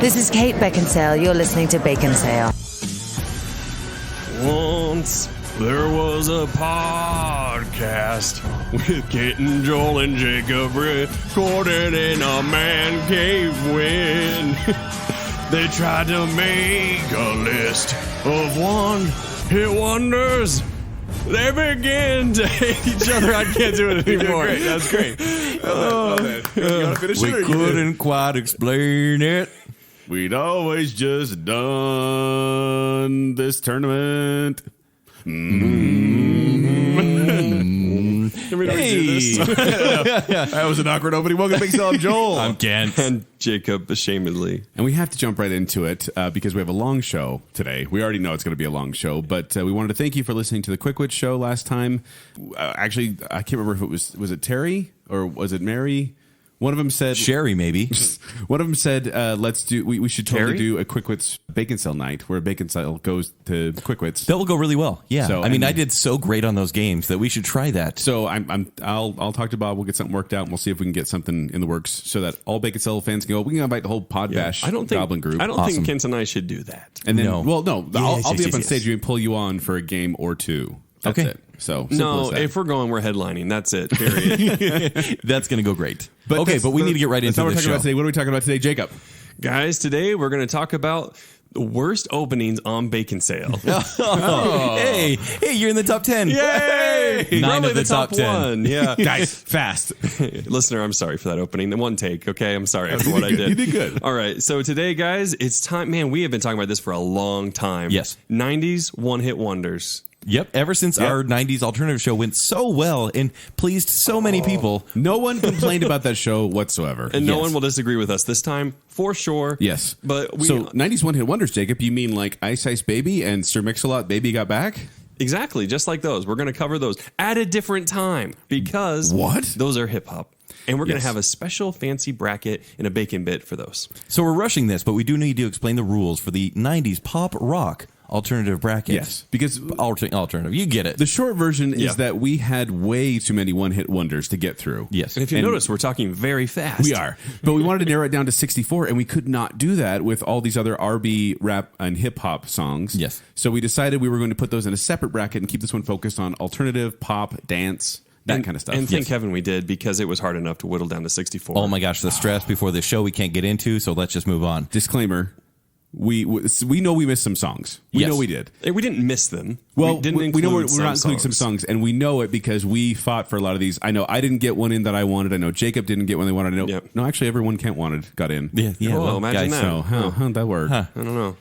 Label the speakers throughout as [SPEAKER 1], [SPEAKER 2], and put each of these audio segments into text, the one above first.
[SPEAKER 1] This is Kate Baconsale. You're listening to Baconsale.
[SPEAKER 2] Once there was a podcast with Kate and Joel and Jacob recorded in a man cave when they tried to make a list of one-hit wonders. They begin to hate each other. I can't do it anymore.
[SPEAKER 3] That's great.
[SPEAKER 4] We couldn't quite explain it.
[SPEAKER 3] We'd always just done this tournament.
[SPEAKER 4] Hey.
[SPEAKER 3] That was an awkward opening. Welcome to Baconsale. I'm Joel.
[SPEAKER 4] I'm Kent.
[SPEAKER 2] And Jacob, ashamedly.
[SPEAKER 3] And we have to jump right into it because we have a long show today. We already know it's going to be a long show, but we wanted to thank you for listening to the Quick Wit show last time. Actually, I can't remember if it was it Terry or was it Mary? One of them said
[SPEAKER 4] Sherry, maybe.
[SPEAKER 3] One of them said, we should totally do a Quick Wits Baconsale night where Baconsale goes to Quick Wits.
[SPEAKER 4] That will go really well. Yeah.
[SPEAKER 3] So,
[SPEAKER 4] I mean, I did so great on those games that we should try that.
[SPEAKER 3] So I'll talk to Bob. We'll get something worked out and we'll see if we can get something in the works so that all Baconsale fans can go. We can invite the whole Pod Bash Goblin group.
[SPEAKER 2] I don't think Kent and I should do that.
[SPEAKER 3] And then,
[SPEAKER 4] No.
[SPEAKER 3] I'll be up on
[SPEAKER 4] Yes.
[SPEAKER 3] stage and pull you on for a game or two. That's
[SPEAKER 4] Okay.
[SPEAKER 3] it. So
[SPEAKER 2] No, if we're going, we're headlining. That's it. Period.
[SPEAKER 4] That's going to go great.
[SPEAKER 3] but
[SPEAKER 4] we need to get right into
[SPEAKER 3] the
[SPEAKER 4] the show.
[SPEAKER 3] What are we talking about today, Jacob?
[SPEAKER 2] Guys, today we're going to talk about the worst openings on Baconsale.
[SPEAKER 4] Hey, you're in the top 10.
[SPEAKER 2] Yay!
[SPEAKER 4] 9
[SPEAKER 2] Probably
[SPEAKER 4] of the top 10.
[SPEAKER 2] one. Yeah.
[SPEAKER 3] Guys, fast.
[SPEAKER 2] Listener, I'm sorry for that opening. The one take, okay? I'm sorry for what I did.
[SPEAKER 3] You did good.
[SPEAKER 2] All right. So today, guys, it's time. Man, we have been talking about this for a long time.
[SPEAKER 4] Yes.
[SPEAKER 2] 90s one-hit wonders.
[SPEAKER 4] Yep. Ever since our 90s alternative show went so well and pleased so many people.
[SPEAKER 3] No one complained about that show whatsoever.
[SPEAKER 2] And no one will disagree with us this time, for sure.
[SPEAKER 3] Yes.
[SPEAKER 2] But we...
[SPEAKER 3] So 90s one-hit wonders, Jacob, you mean like Ice Ice Baby and Sir Mix-a-Lot Baby Got Back?
[SPEAKER 2] Exactly. Just like those. We're going to cover those at a different time because...
[SPEAKER 3] What?
[SPEAKER 2] Those are hip-hop. And we're going to
[SPEAKER 3] Yes.
[SPEAKER 2] have a special fancy bracket and a bacon bit for those.
[SPEAKER 4] So we're rushing this, but we do need to explain the rules for the 90s pop rock alternative brackets.
[SPEAKER 3] Yes, because
[SPEAKER 4] alternative. You get it.
[SPEAKER 3] the short version
[SPEAKER 2] Yeah.
[SPEAKER 3] is that we had way too many one-hit wonders to get through.
[SPEAKER 4] Yes.
[SPEAKER 2] And if you notice, we're talking very fast.
[SPEAKER 3] We are. But we wanted to narrow it down to 64, and we could not do that with all these other R&B, rap, and hip-hop songs.
[SPEAKER 4] Yes.
[SPEAKER 3] So we decided we were going to put those in a separate bracket and keep this one focused on alternative, pop, dance, that kind of stuff.
[SPEAKER 2] And thank heaven we did because it was hard enough to whittle down to 64.
[SPEAKER 4] Oh my gosh, the stress before the show we can't get into, so let's just move on.
[SPEAKER 3] Disclaimer, we know we missed some songs. We
[SPEAKER 4] Yes.
[SPEAKER 3] know we did.
[SPEAKER 2] And we didn't miss them.
[SPEAKER 3] Well,
[SPEAKER 2] we didn't
[SPEAKER 3] we
[SPEAKER 2] include
[SPEAKER 3] know we're
[SPEAKER 2] some
[SPEAKER 3] not including some songs, and we know it because we fought for a lot of these. I know I didn't get one in that I wanted. I know Jacob didn't get one they wanted. I know,
[SPEAKER 2] Yep.
[SPEAKER 3] No, actually, everyone Kent wanted got in.
[SPEAKER 4] Yeah.
[SPEAKER 2] Well, imagine
[SPEAKER 4] guys,
[SPEAKER 2] that.
[SPEAKER 3] So, how'd that work?
[SPEAKER 2] I don't know.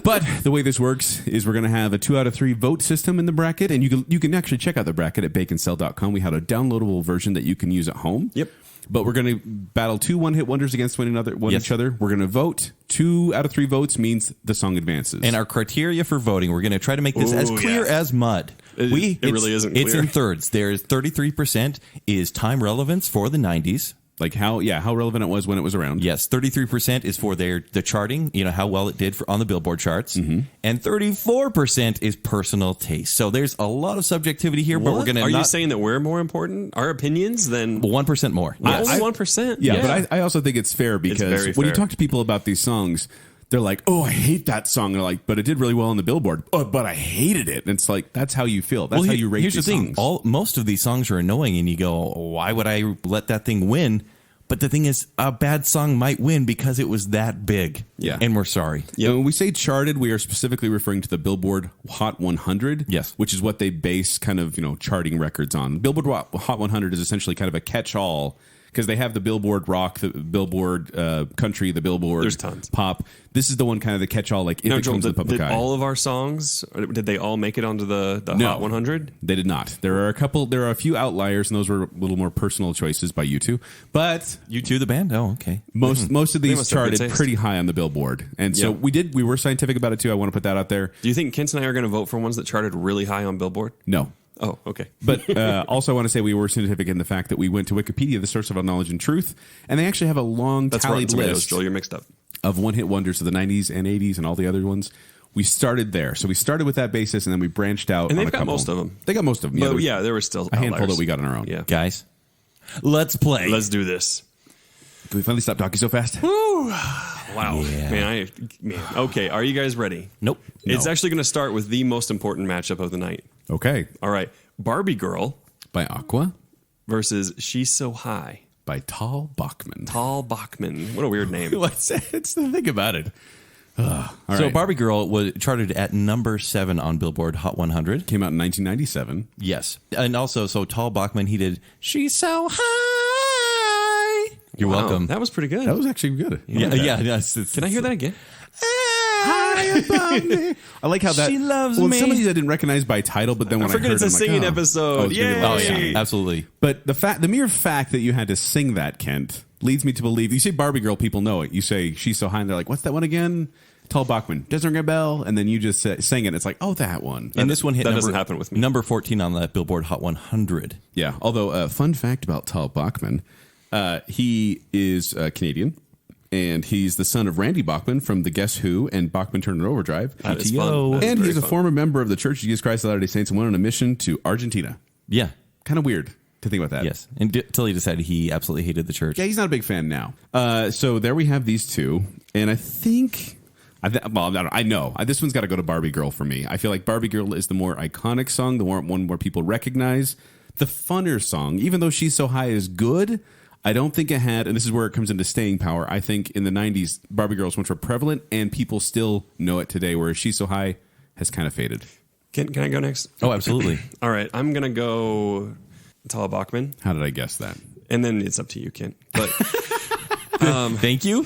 [SPEAKER 3] But the way this works is we're going to have a 2 out of 3 vote system in the bracket, and you can actually check out the bracket at baconsale.com. We have a downloadable version that you can use at home.
[SPEAKER 2] Yep.
[SPEAKER 3] But we're going to battle 2 one-hit wonders against one
[SPEAKER 4] Yes.
[SPEAKER 3] each other. We're going to vote. 2 out of 3 votes means the song advances.
[SPEAKER 4] And our criteria for voting, we're going to try to make this as clear as mud.
[SPEAKER 2] It really isn't
[SPEAKER 4] It's
[SPEAKER 2] clear.
[SPEAKER 4] in thirds. There's 33% is time relevance for the 90s.
[SPEAKER 3] like how relevant it was when it was around.
[SPEAKER 4] Yes, 33% is for the charting, how well it did on the Billboard charts.
[SPEAKER 3] Mm-hmm.
[SPEAKER 4] And 34% is personal taste. So there's a lot of subjectivity here, but we're
[SPEAKER 2] What?
[SPEAKER 4] going to
[SPEAKER 2] Are you saying that we're more important? Our opinions than
[SPEAKER 4] 1% more.
[SPEAKER 2] only
[SPEAKER 4] Yes.
[SPEAKER 2] 1%?
[SPEAKER 3] Yeah, but I also think it's fair because
[SPEAKER 2] very
[SPEAKER 3] when you
[SPEAKER 2] fair.
[SPEAKER 3] talk to people about these songs, they're like, "Oh, I hate that song." They're like, "But it did really well on the Billboard." "Oh, but I hated it." And it's like that's how you feel. That's how you rate
[SPEAKER 4] here's
[SPEAKER 3] these
[SPEAKER 4] the thing.
[SPEAKER 3] songs.
[SPEAKER 4] Most of these songs are annoying, and you go, "Why would I let that thing win?" But the thing is, a bad song might win because it was that big.
[SPEAKER 3] Yeah.
[SPEAKER 4] And we're sorry.
[SPEAKER 3] Yeah, when we say charted, we are specifically referring to the Billboard Hot 100.
[SPEAKER 4] Yes.
[SPEAKER 3] Which is what they base kind of, charting records on. Billboard Hot 100 is essentially kind of a catch-all because they have the Billboard Rock, the Billboard Country, the Billboard
[SPEAKER 2] There's tons.
[SPEAKER 3] Pop. This is the one kind of the catch-all, like if
[SPEAKER 2] No,
[SPEAKER 3] it
[SPEAKER 2] Joel,
[SPEAKER 3] comes to the public
[SPEAKER 2] did
[SPEAKER 3] eye.
[SPEAKER 2] all of our songs, did they all make it onto the
[SPEAKER 3] No.
[SPEAKER 2] Hot 100?
[SPEAKER 3] They did not. There are a few outliers, and those were a little more personal choices by you two. But
[SPEAKER 4] U2 the band? Oh, okay.
[SPEAKER 3] most of
[SPEAKER 2] They
[SPEAKER 3] these
[SPEAKER 2] must have good
[SPEAKER 3] charted
[SPEAKER 2] taste.
[SPEAKER 3] pretty high on the Billboard. And so
[SPEAKER 2] Yeah.
[SPEAKER 3] we were scientific about it too. I want to put that out there.
[SPEAKER 2] Do you think Kent and I are going to vote for ones that charted really high on Billboard?
[SPEAKER 3] No.
[SPEAKER 2] Oh, okay.
[SPEAKER 3] But also, I want to say we were scientific in the fact that we went to Wikipedia, the source of all knowledge and truth, and they actually have a long
[SPEAKER 2] That's
[SPEAKER 3] tallied
[SPEAKER 2] Rotten Tomatoes,
[SPEAKER 3] list
[SPEAKER 2] Joel. You're mixed up.
[SPEAKER 3] of one-hit wonders of the 90s and 80s and all the other ones. We started there. So we started with that basis, and then we branched out
[SPEAKER 2] And
[SPEAKER 3] on
[SPEAKER 2] they've
[SPEAKER 3] a
[SPEAKER 2] got
[SPEAKER 3] couple.
[SPEAKER 2] most of them.
[SPEAKER 3] They got most of them.
[SPEAKER 2] But yeah, there were still
[SPEAKER 3] a handful
[SPEAKER 2] outliers.
[SPEAKER 3] that we got on our own.
[SPEAKER 2] Yeah.
[SPEAKER 4] Guys, let's play.
[SPEAKER 2] Let's do this.
[SPEAKER 3] Can we finally stop talking so fast?
[SPEAKER 2] Wow.
[SPEAKER 4] Yeah.
[SPEAKER 2] Man. Okay, are you guys ready?
[SPEAKER 4] Nope.
[SPEAKER 2] It's actually going to start with the most important matchup of the night.
[SPEAKER 3] Okay.
[SPEAKER 2] All right. Barbie Girl
[SPEAKER 3] By Aqua,
[SPEAKER 2] versus She's So High.
[SPEAKER 3] by Tal Bachman.
[SPEAKER 2] Tal Bachman. What a weird name.
[SPEAKER 3] It's the thing about it. All
[SPEAKER 4] So
[SPEAKER 3] right.
[SPEAKER 4] Barbie Girl was charted at number 7 on Billboard Hot 100.
[SPEAKER 3] Came out in 1997.
[SPEAKER 4] Yes. And also, so Tal Bachman, he did She's So High. You're
[SPEAKER 2] Wow,
[SPEAKER 4] welcome.
[SPEAKER 2] That was pretty good.
[SPEAKER 3] That was actually good.
[SPEAKER 4] yeah, yes.
[SPEAKER 2] Can I hear that again?
[SPEAKER 3] I like how that.
[SPEAKER 4] She loves
[SPEAKER 3] well,
[SPEAKER 4] me.
[SPEAKER 3] Somebody that I didn't recognize by title, but then when I
[SPEAKER 2] forget
[SPEAKER 3] heard
[SPEAKER 2] it's
[SPEAKER 3] it,
[SPEAKER 2] a
[SPEAKER 3] I'm like,
[SPEAKER 2] singing
[SPEAKER 3] oh.
[SPEAKER 2] episode.
[SPEAKER 3] Oh, it's gonna be
[SPEAKER 2] Yay!
[SPEAKER 3] loud.
[SPEAKER 4] Oh, yeah, absolutely.
[SPEAKER 3] But the mere fact that you had to sing that, Kent, leads me to believe. You say Barbie Girl, people know it. You say She's So High, and they're like, "What's that one again?" Tal Bachman, doesn't ring a bell, and then you just sang it. And it's like, oh, that one.
[SPEAKER 4] And this one hit
[SPEAKER 2] that
[SPEAKER 4] number,
[SPEAKER 2] doesn't happen with me.
[SPEAKER 4] number 14 on that Billboard Hot 100.
[SPEAKER 3] Yeah. Although, fun fact about Tal Bachman, he is Canadian, and he's the son of Randy Bachman from the Guess Who and Bachman Turner Overdrive.
[SPEAKER 2] That is
[SPEAKER 4] PTO.
[SPEAKER 2] fun. That is
[SPEAKER 3] And
[SPEAKER 2] very
[SPEAKER 3] he's a
[SPEAKER 2] fun.
[SPEAKER 3] former member of the Church of Jesus Christ of Latter-day Saints and went on a mission to Argentina.
[SPEAKER 4] Yeah.
[SPEAKER 3] Kind of weird to think about that.
[SPEAKER 4] Yes. Until he decided he absolutely hated the church.
[SPEAKER 3] Yeah, he's not a big fan now. So there we have these two, and I think, I know this one's got to go to Barbie Girl for me. I feel like Barbie Girl is the more iconic song, the one where people recognize, the funner song. Even though She's So High is good, I don't think it had, and this is where it comes into staying power. I think in the '90s, Barbie Girl was much more prevalent, and people still know it today. Whereas She's So High has kind of faded.
[SPEAKER 2] Can I go next?
[SPEAKER 4] Oh, absolutely.
[SPEAKER 2] All right. I'm going to go Tal Bachman,
[SPEAKER 3] How did I guess that?
[SPEAKER 2] and then it's up to you, Kent. But
[SPEAKER 4] Thank you.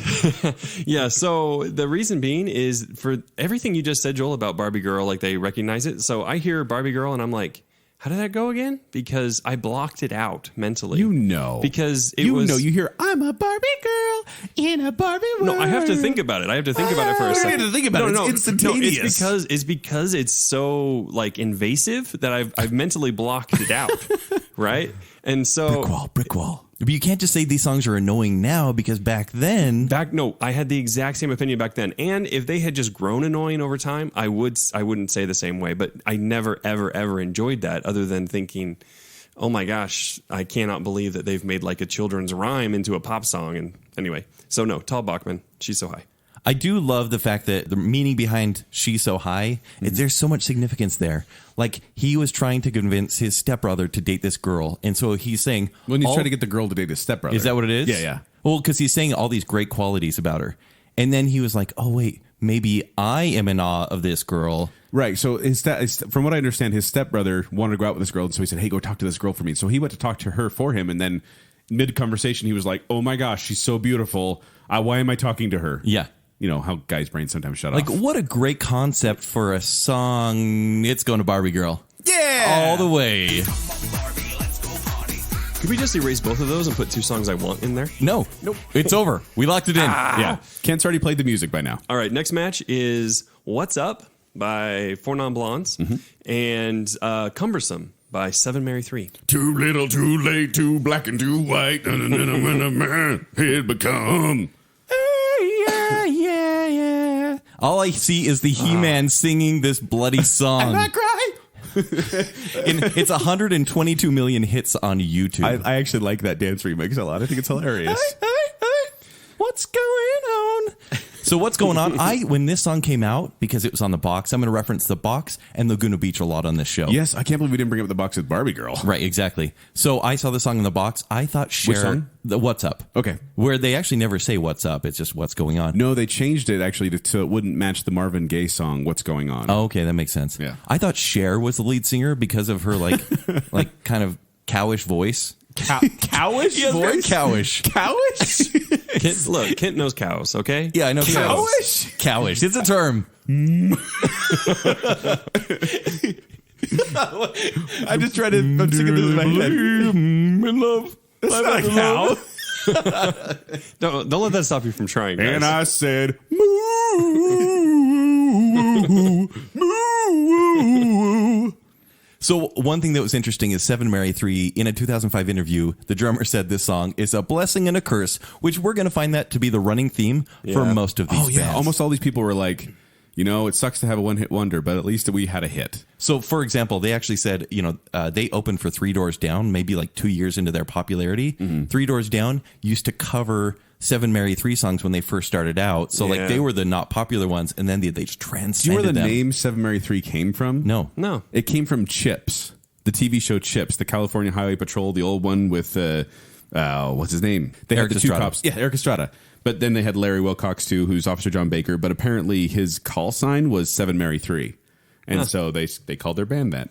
[SPEAKER 2] yeah, so the reason being is for everything you just said, Joel, about Barbie Girl, like they recognize it. So I hear Barbie Girl and I'm like, how did that go again? Because I blocked it out mentally.
[SPEAKER 3] You know.
[SPEAKER 2] Because it
[SPEAKER 3] you
[SPEAKER 2] was...
[SPEAKER 3] know, you hear, I'm a Barbie girl in a Barbie world.
[SPEAKER 2] No, I have to think about it. I have to think about it for a
[SPEAKER 3] You
[SPEAKER 2] second.
[SPEAKER 3] have to think about it. It's instantaneous.
[SPEAKER 2] No, it's because it's so like invasive that I've mentally blocked it out, right? And so
[SPEAKER 3] brick wall.
[SPEAKER 4] But you can't just say these songs are annoying now because back then.
[SPEAKER 2] I had the exact same opinion back then. And if they had just grown annoying over time, I wouldn't say the same way. But I never, ever, ever enjoyed that other than thinking, oh my gosh, I cannot believe that they've made like a children's rhyme into a pop song. And anyway, so no, Tal Bachman, She's So High.
[SPEAKER 4] I do love the fact that the meaning behind She's So High, there's so much significance there. Like, he was trying to convince his stepbrother to date this girl. And so he's saying...
[SPEAKER 3] When he's trying to get the girl to date his stepbrother.
[SPEAKER 4] Is that what it is?
[SPEAKER 3] Yeah, yeah.
[SPEAKER 4] Well, because he's saying all these great qualities about her. And then he was like, oh, wait, maybe I am in awe of this girl.
[SPEAKER 3] Right. So from what I understand, his stepbrother wanted to go out with this girl. And so he said, hey, go talk to this girl for me. So he went to talk to her for him. And then mid-conversation, he was like, oh my gosh, she's so beautiful. Why am I talking to her?
[SPEAKER 4] Yeah.
[SPEAKER 3] You know, how guys' brains sometimes shut
[SPEAKER 4] Like,
[SPEAKER 3] off.
[SPEAKER 4] what a great concept for a song. It's going to Barbie Girl.
[SPEAKER 3] Yeah!
[SPEAKER 4] All the way.
[SPEAKER 2] Could we just erase both of those and put two songs I want in there?
[SPEAKER 4] No. Nope. It's over. We locked it in.
[SPEAKER 3] Yeah. Kent's already played the music by now.
[SPEAKER 2] All right, next match is What's Up by Four Non Blondes and Cumbersome by Seven Mary Three.
[SPEAKER 3] Too little, too late, too black and too white. When a man had become.
[SPEAKER 4] Yeah. All I see is the He-Man singing this bloody song.
[SPEAKER 3] cry.
[SPEAKER 4] And it's 122 million hits on YouTube.
[SPEAKER 3] I actually like that dance remix a lot. I think it's hilarious.
[SPEAKER 4] What's going on? So what's going on? When this song came out, because it was on the box, I'm going to reference the box and Laguna Beach a lot on this show.
[SPEAKER 3] Yes, I can't believe we didn't bring up the box with Barbie Girl.
[SPEAKER 4] Right, exactly. So I saw the song in the box. I thought Cher...
[SPEAKER 3] Which song?
[SPEAKER 4] The What's Up.
[SPEAKER 3] Okay.
[SPEAKER 4] Where they actually never say what's up. It's just what's going on.
[SPEAKER 3] No, they changed it actually so it wouldn't match the Marvin Gaye song, What's Going On.
[SPEAKER 4] Oh, okay, that makes sense.
[SPEAKER 3] Yeah.
[SPEAKER 4] I thought Cher was the lead singer because of her like kind of cowish voice.
[SPEAKER 3] Cowish
[SPEAKER 4] Yes, very cowish.
[SPEAKER 3] Cowish?
[SPEAKER 2] Kent knows cows, okay?
[SPEAKER 4] Yeah, I know cows.
[SPEAKER 3] Cowish?
[SPEAKER 4] Cowish. It's a term.
[SPEAKER 3] I just tried to. I'm singing this in my head.
[SPEAKER 4] In love.
[SPEAKER 3] That's not a cow.
[SPEAKER 2] Don't let that stop you from trying, guys.
[SPEAKER 3] And I said, moo, moo.
[SPEAKER 4] So one thing that was interesting is Seven Mary Three, in a 2005 interview, the drummer said this song is a blessing and a curse, which we're going to find that to be the running theme for
[SPEAKER 2] Yeah.
[SPEAKER 4] most of these bands.
[SPEAKER 3] Almost all these people were like, you know, it sucks to have a one-hit wonder, but at least we had a hit.
[SPEAKER 4] So, for example, they actually said, they opened for Three Doors Down, maybe like 2 years into their popularity. 3 Doors Down used to cover Seven Mary 3 songs when they first started out. So like
[SPEAKER 2] Yeah.
[SPEAKER 4] they were the not popular ones, and then they just
[SPEAKER 3] Do you know
[SPEAKER 4] transcended
[SPEAKER 3] where the
[SPEAKER 4] them.
[SPEAKER 3] name 7 Mary 3 came from?
[SPEAKER 4] No.
[SPEAKER 3] It came from Chips, the TV show Chips, the California Highway Patrol, the old one with, what's his name? They
[SPEAKER 4] Eric
[SPEAKER 3] had the two
[SPEAKER 4] Estrada.
[SPEAKER 3] cops. Yeah, Eric Estrada. But then they had Larry Wilcox, too, who's Officer John Baker. But apparently his call sign was 7 Mary 3. And so they called their band that.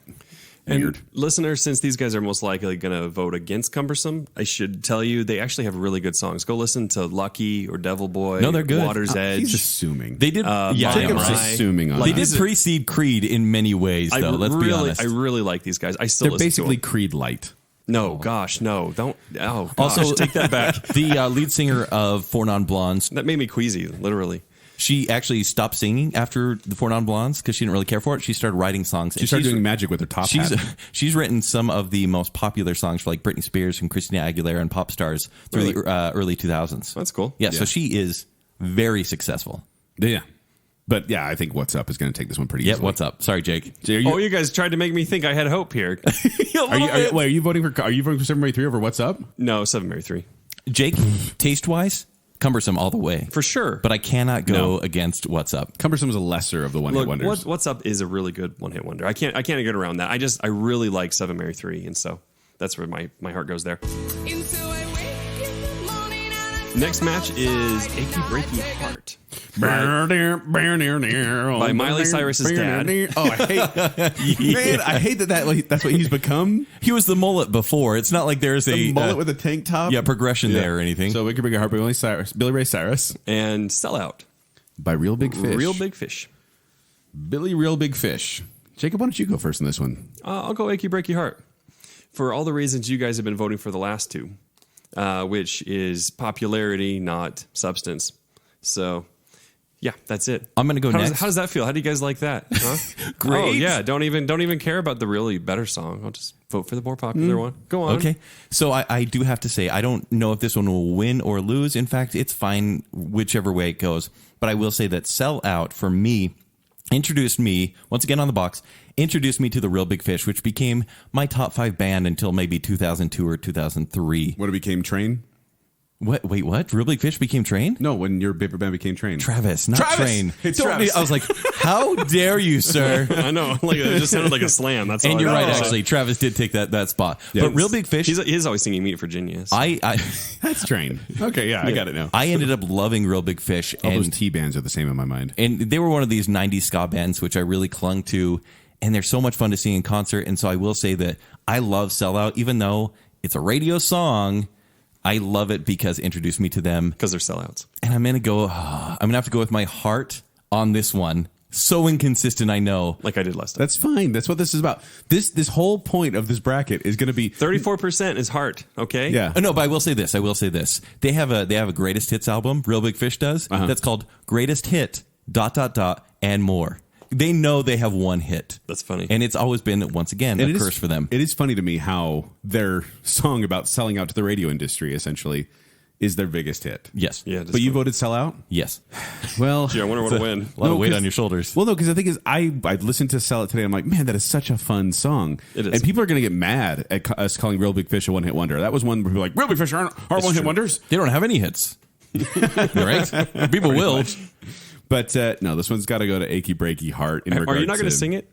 [SPEAKER 2] And
[SPEAKER 3] Weird.
[SPEAKER 2] listeners, since these guys are most likely going to vote against Cumbersome, I should tell you they actually have really good songs. Go listen to Lucky or Devil Boy.
[SPEAKER 4] No, they're good.
[SPEAKER 2] Water's Edge.
[SPEAKER 3] He's assuming.
[SPEAKER 4] They did.
[SPEAKER 2] My
[SPEAKER 3] Jacob's
[SPEAKER 2] My.
[SPEAKER 3] assuming on
[SPEAKER 4] They
[SPEAKER 3] us.
[SPEAKER 4] did precede Creed in many ways, though. Let's be honest.
[SPEAKER 2] I really like these guys. I still
[SPEAKER 3] They're
[SPEAKER 2] listen
[SPEAKER 3] basically
[SPEAKER 2] to them.
[SPEAKER 3] Creed light.
[SPEAKER 2] No, gosh, no. Don't. Oh, gosh,
[SPEAKER 4] Also,
[SPEAKER 2] take that back.
[SPEAKER 4] The lead singer of Four Non Blondes,
[SPEAKER 2] That made me queasy, literally.
[SPEAKER 4] she actually stopped singing after the Four Non Blondes because she didn't really care for it. She started writing songs.
[SPEAKER 3] She started doing magic with her top hat.
[SPEAKER 4] She's written some of the most popular songs for like Britney Spears and Christina Aguilera and pop stars through the early 2000s.
[SPEAKER 2] That's cool.
[SPEAKER 4] Yeah, so she is very successful.
[SPEAKER 3] Yeah. But yeah, I think What's Up is going to take this one pretty
[SPEAKER 4] Yeah,
[SPEAKER 3] easily.
[SPEAKER 4] what's up? Sorry, Jake.
[SPEAKER 3] Are you,
[SPEAKER 2] Oh, you guys tried to make me think I had hope here.
[SPEAKER 3] are you voting for 7 Mary 3 over What's Up?
[SPEAKER 2] No, 7 Mary 3.
[SPEAKER 4] Jake, taste-wise, Cumbersome all the way.
[SPEAKER 2] For sure.
[SPEAKER 4] But I cannot go against What's Up.
[SPEAKER 3] Cumbersome is a lesser of the one-hit
[SPEAKER 2] Look,
[SPEAKER 3] wonders.
[SPEAKER 2] What's Up is a really good one-hit wonder. I can't get around that. I really like 7 Mary 3, and so that's where my heart goes there. Next match is Achy Breaky Heart by Miley Cyrus's dad.
[SPEAKER 3] Oh, I hate that's what he's become.
[SPEAKER 4] He was the mullet before. It's not like there's
[SPEAKER 3] A
[SPEAKER 4] a
[SPEAKER 3] mullet with a tank top.
[SPEAKER 4] progression there or anything.
[SPEAKER 3] So we can bring a heart by Billy Ray Cyrus
[SPEAKER 2] And Sell Out.
[SPEAKER 3] by Real Big Fish.
[SPEAKER 2] Real Big Fish.
[SPEAKER 3] Billy Real Big Fish. Jacob, why don't you go first in this one?
[SPEAKER 2] I'll go Achy Breaky Heart for all the reasons you guys have been voting for the last two, which is popularity, not substance. So, yeah, that's it.
[SPEAKER 4] I'm gonna go
[SPEAKER 2] how
[SPEAKER 4] next.
[SPEAKER 2] How does that feel? How do you guys like that? Huh?
[SPEAKER 4] Great.
[SPEAKER 2] Oh, yeah. Don't even care about the really better song. I'll just vote for the more popular one. Go on.
[SPEAKER 4] Okay. So I do have to say, I don't know if this one will win or lose. In fact, it's fine whichever way it goes. But I will say that Sell Out, for me, introduced me, once again on the box, introduced me to the Real Big Fish, which became my top 5 band until maybe 2002 or 2003.
[SPEAKER 3] When it became Train?
[SPEAKER 4] What? Wait, what? Real Big Fish became Train?
[SPEAKER 3] No, when your paper band became Train.
[SPEAKER 4] Travis, not
[SPEAKER 3] Travis!
[SPEAKER 4] Train.
[SPEAKER 3] It's
[SPEAKER 4] Don't
[SPEAKER 3] Travis.
[SPEAKER 4] I was like, how dare you, sir?
[SPEAKER 2] I know. Like, it just sounded like a slam. That's all
[SPEAKER 4] And
[SPEAKER 2] I
[SPEAKER 4] you're
[SPEAKER 2] know.
[SPEAKER 4] right, actually. Travis did take that spot.
[SPEAKER 3] Yeah.
[SPEAKER 4] But Real Big Fish,
[SPEAKER 2] He's always singing Meet Virginia. So.
[SPEAKER 4] I
[SPEAKER 3] That's Train. Okay, yeah, I got it now.
[SPEAKER 4] I ended up loving Real Big Fish.
[SPEAKER 3] All those
[SPEAKER 4] And
[SPEAKER 3] T bands are the same in my mind.
[SPEAKER 4] And they were one of these 90s ska bands, which I really clung to. And they're so much fun to see in concert. And so I will say that I love Sell Out, even though it's a radio song. I love it because it introduced me to them.
[SPEAKER 2] Because they're sellouts. And
[SPEAKER 4] I'm going to have to go with my heart on this one. So inconsistent, I know.
[SPEAKER 2] like I did last time.
[SPEAKER 3] That's fine. That's what this is about. This whole point of this bracket is going to be
[SPEAKER 2] 34% is heart, okay?
[SPEAKER 3] Yeah.
[SPEAKER 4] No, but I will say this. They have a greatest hits album, Real Big Fish does. That's called Greatest Hit ... and more. They know they have one hit.
[SPEAKER 2] That's funny.
[SPEAKER 4] And it's always been, once again,
[SPEAKER 3] And
[SPEAKER 4] a
[SPEAKER 3] it is-
[SPEAKER 4] curse for them.
[SPEAKER 3] It is funny to me how their song about selling out to the radio industry essentially is their biggest hit.
[SPEAKER 4] Yes.
[SPEAKER 2] Yeah, just
[SPEAKER 3] But you
[SPEAKER 2] funny.
[SPEAKER 3] voted Sell Out?
[SPEAKER 4] Yes.
[SPEAKER 3] Well,
[SPEAKER 2] Gee, I wonder what to win.
[SPEAKER 4] A lot of weight
[SPEAKER 3] 'cause-
[SPEAKER 4] on your shoulders.
[SPEAKER 3] Well, no, because the thing is, I listened to Sell It today. I'm like, man, that is such a fun song.
[SPEAKER 2] It is.
[SPEAKER 3] And people are going to get mad at us calling Real Big Fish a one-hit wonder. That was one where people were like, Real Big Fish aren't one-hit
[SPEAKER 2] true.
[SPEAKER 3] wonders.
[SPEAKER 4] They don't have any hits. Right? People will.
[SPEAKER 3] But no, this one's got to go to Achy Breaky Heart.
[SPEAKER 2] Are you not going to sing it?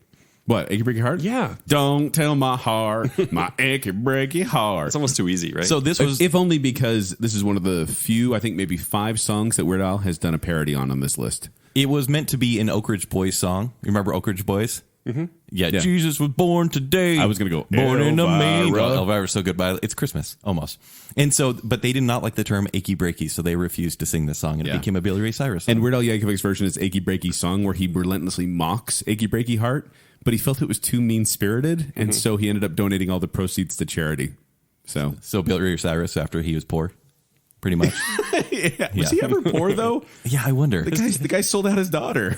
[SPEAKER 3] What, Achy Breaky Heart?
[SPEAKER 2] Yeah.
[SPEAKER 3] Don't tell my heart, my achy breaky heart.
[SPEAKER 2] It's almost too easy, right?
[SPEAKER 4] So this was
[SPEAKER 3] If only because this is one of the few, I think maybe 5 songs that Weird Al has done a parody on this list.
[SPEAKER 4] it was meant to be an Oak Ridge Boys song. You remember Oak Ridge Boys? Mm-hmm. Yeah, Jesus was born today.
[SPEAKER 3] I was gonna go,
[SPEAKER 4] born in a manger.
[SPEAKER 3] Elvira.
[SPEAKER 4] Elvira's so good, but it's Christmas almost. And so, but they did not like the term achy breaky, so they refused to sing this song, and
[SPEAKER 3] Yeah.
[SPEAKER 4] it became a Billy Ray Cyrus song.
[SPEAKER 3] And Weird Al Yankovic's version is Achy Breaky Song, where he relentlessly mocks Achy Breaky Heart, but he felt it was too mean-spirited, and so he ended up donating all the proceeds to charity. So
[SPEAKER 4] Billy Ray Cyrus after he was poor, pretty much.
[SPEAKER 3] was he ever poor, though?
[SPEAKER 4] Yeah, I wonder.
[SPEAKER 3] The guy sold out his daughter.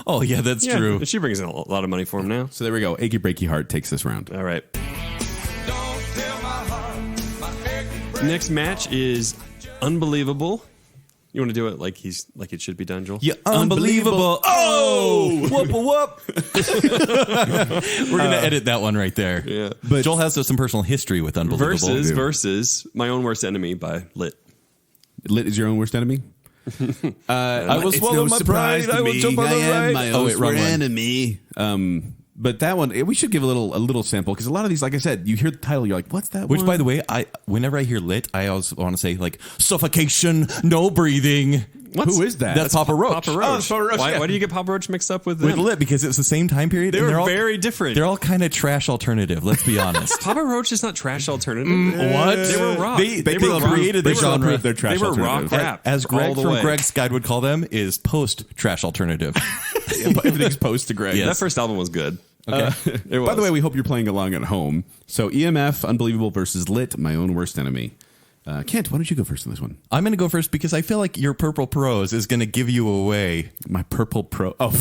[SPEAKER 4] Oh, yeah, that's
[SPEAKER 2] yeah,
[SPEAKER 4] true.
[SPEAKER 2] She brings in a lot of money for him now.
[SPEAKER 3] So there we go. Achy Breaky Heart takes this round.
[SPEAKER 2] All right. Next match is Unbelievable. You want to do it like it should be done, Joel?
[SPEAKER 4] Yeah, unbelievable. Oh, whoop whoop. We're gonna edit that one right there.
[SPEAKER 2] Yeah.
[SPEAKER 4] But Joel has some personal history with unbelievable.
[SPEAKER 2] Versus My Own Worst Enemy by Lit.
[SPEAKER 3] Lit is your own worst enemy?
[SPEAKER 4] I will
[SPEAKER 3] It's
[SPEAKER 4] swallow
[SPEAKER 3] no
[SPEAKER 4] my
[SPEAKER 3] surprise
[SPEAKER 4] pride.
[SPEAKER 3] to
[SPEAKER 4] I will
[SPEAKER 3] me.
[SPEAKER 4] jump on the
[SPEAKER 3] I am
[SPEAKER 4] ride.
[SPEAKER 3] my
[SPEAKER 4] Oh,
[SPEAKER 3] own
[SPEAKER 4] wait, wrong one.
[SPEAKER 3] enemy. But that one, we should give a little sample because a lot of these, like I said, you hear the title, you're like, what's that
[SPEAKER 4] Which,
[SPEAKER 3] one?
[SPEAKER 4] by the way, whenever I hear lit, I always want to say like suffocation, no breathing.
[SPEAKER 3] Who is that?
[SPEAKER 4] That's Papa Roach.
[SPEAKER 2] Papa Roach.
[SPEAKER 3] Oh, Papa Roach,
[SPEAKER 2] why,
[SPEAKER 3] yeah.
[SPEAKER 2] why do you get Papa Roach mixed up with
[SPEAKER 4] With
[SPEAKER 2] them?
[SPEAKER 4] lit because it's the same time period.
[SPEAKER 2] They
[SPEAKER 4] and
[SPEAKER 2] were
[SPEAKER 4] they're all
[SPEAKER 2] very different.
[SPEAKER 4] They're all kind of trash alternative. Let's be honest.
[SPEAKER 2] Papa Roach is not trash alternative.
[SPEAKER 4] What?
[SPEAKER 2] They were rock.
[SPEAKER 4] They
[SPEAKER 2] were rock.
[SPEAKER 4] created the
[SPEAKER 2] They were-
[SPEAKER 4] genre.
[SPEAKER 3] They're trash
[SPEAKER 2] They were rock
[SPEAKER 3] alternative.
[SPEAKER 2] rap.
[SPEAKER 4] As Greg
[SPEAKER 2] all the
[SPEAKER 4] from
[SPEAKER 2] way.
[SPEAKER 4] Greg's Guide would call them, is post trash alternative.
[SPEAKER 3] Everything's post to Greg.
[SPEAKER 4] Yes.
[SPEAKER 2] That first album was good.
[SPEAKER 4] Okay.
[SPEAKER 2] It was.
[SPEAKER 3] By the way, we hope you're playing along at home. So EMF, Unbelievable versus Lit, My Own Worst Enemy. Kent, why don't you go first on this one?
[SPEAKER 4] I'm going to go first because I feel like your purple prose is going to give you away.
[SPEAKER 3] My purple pro. Oh,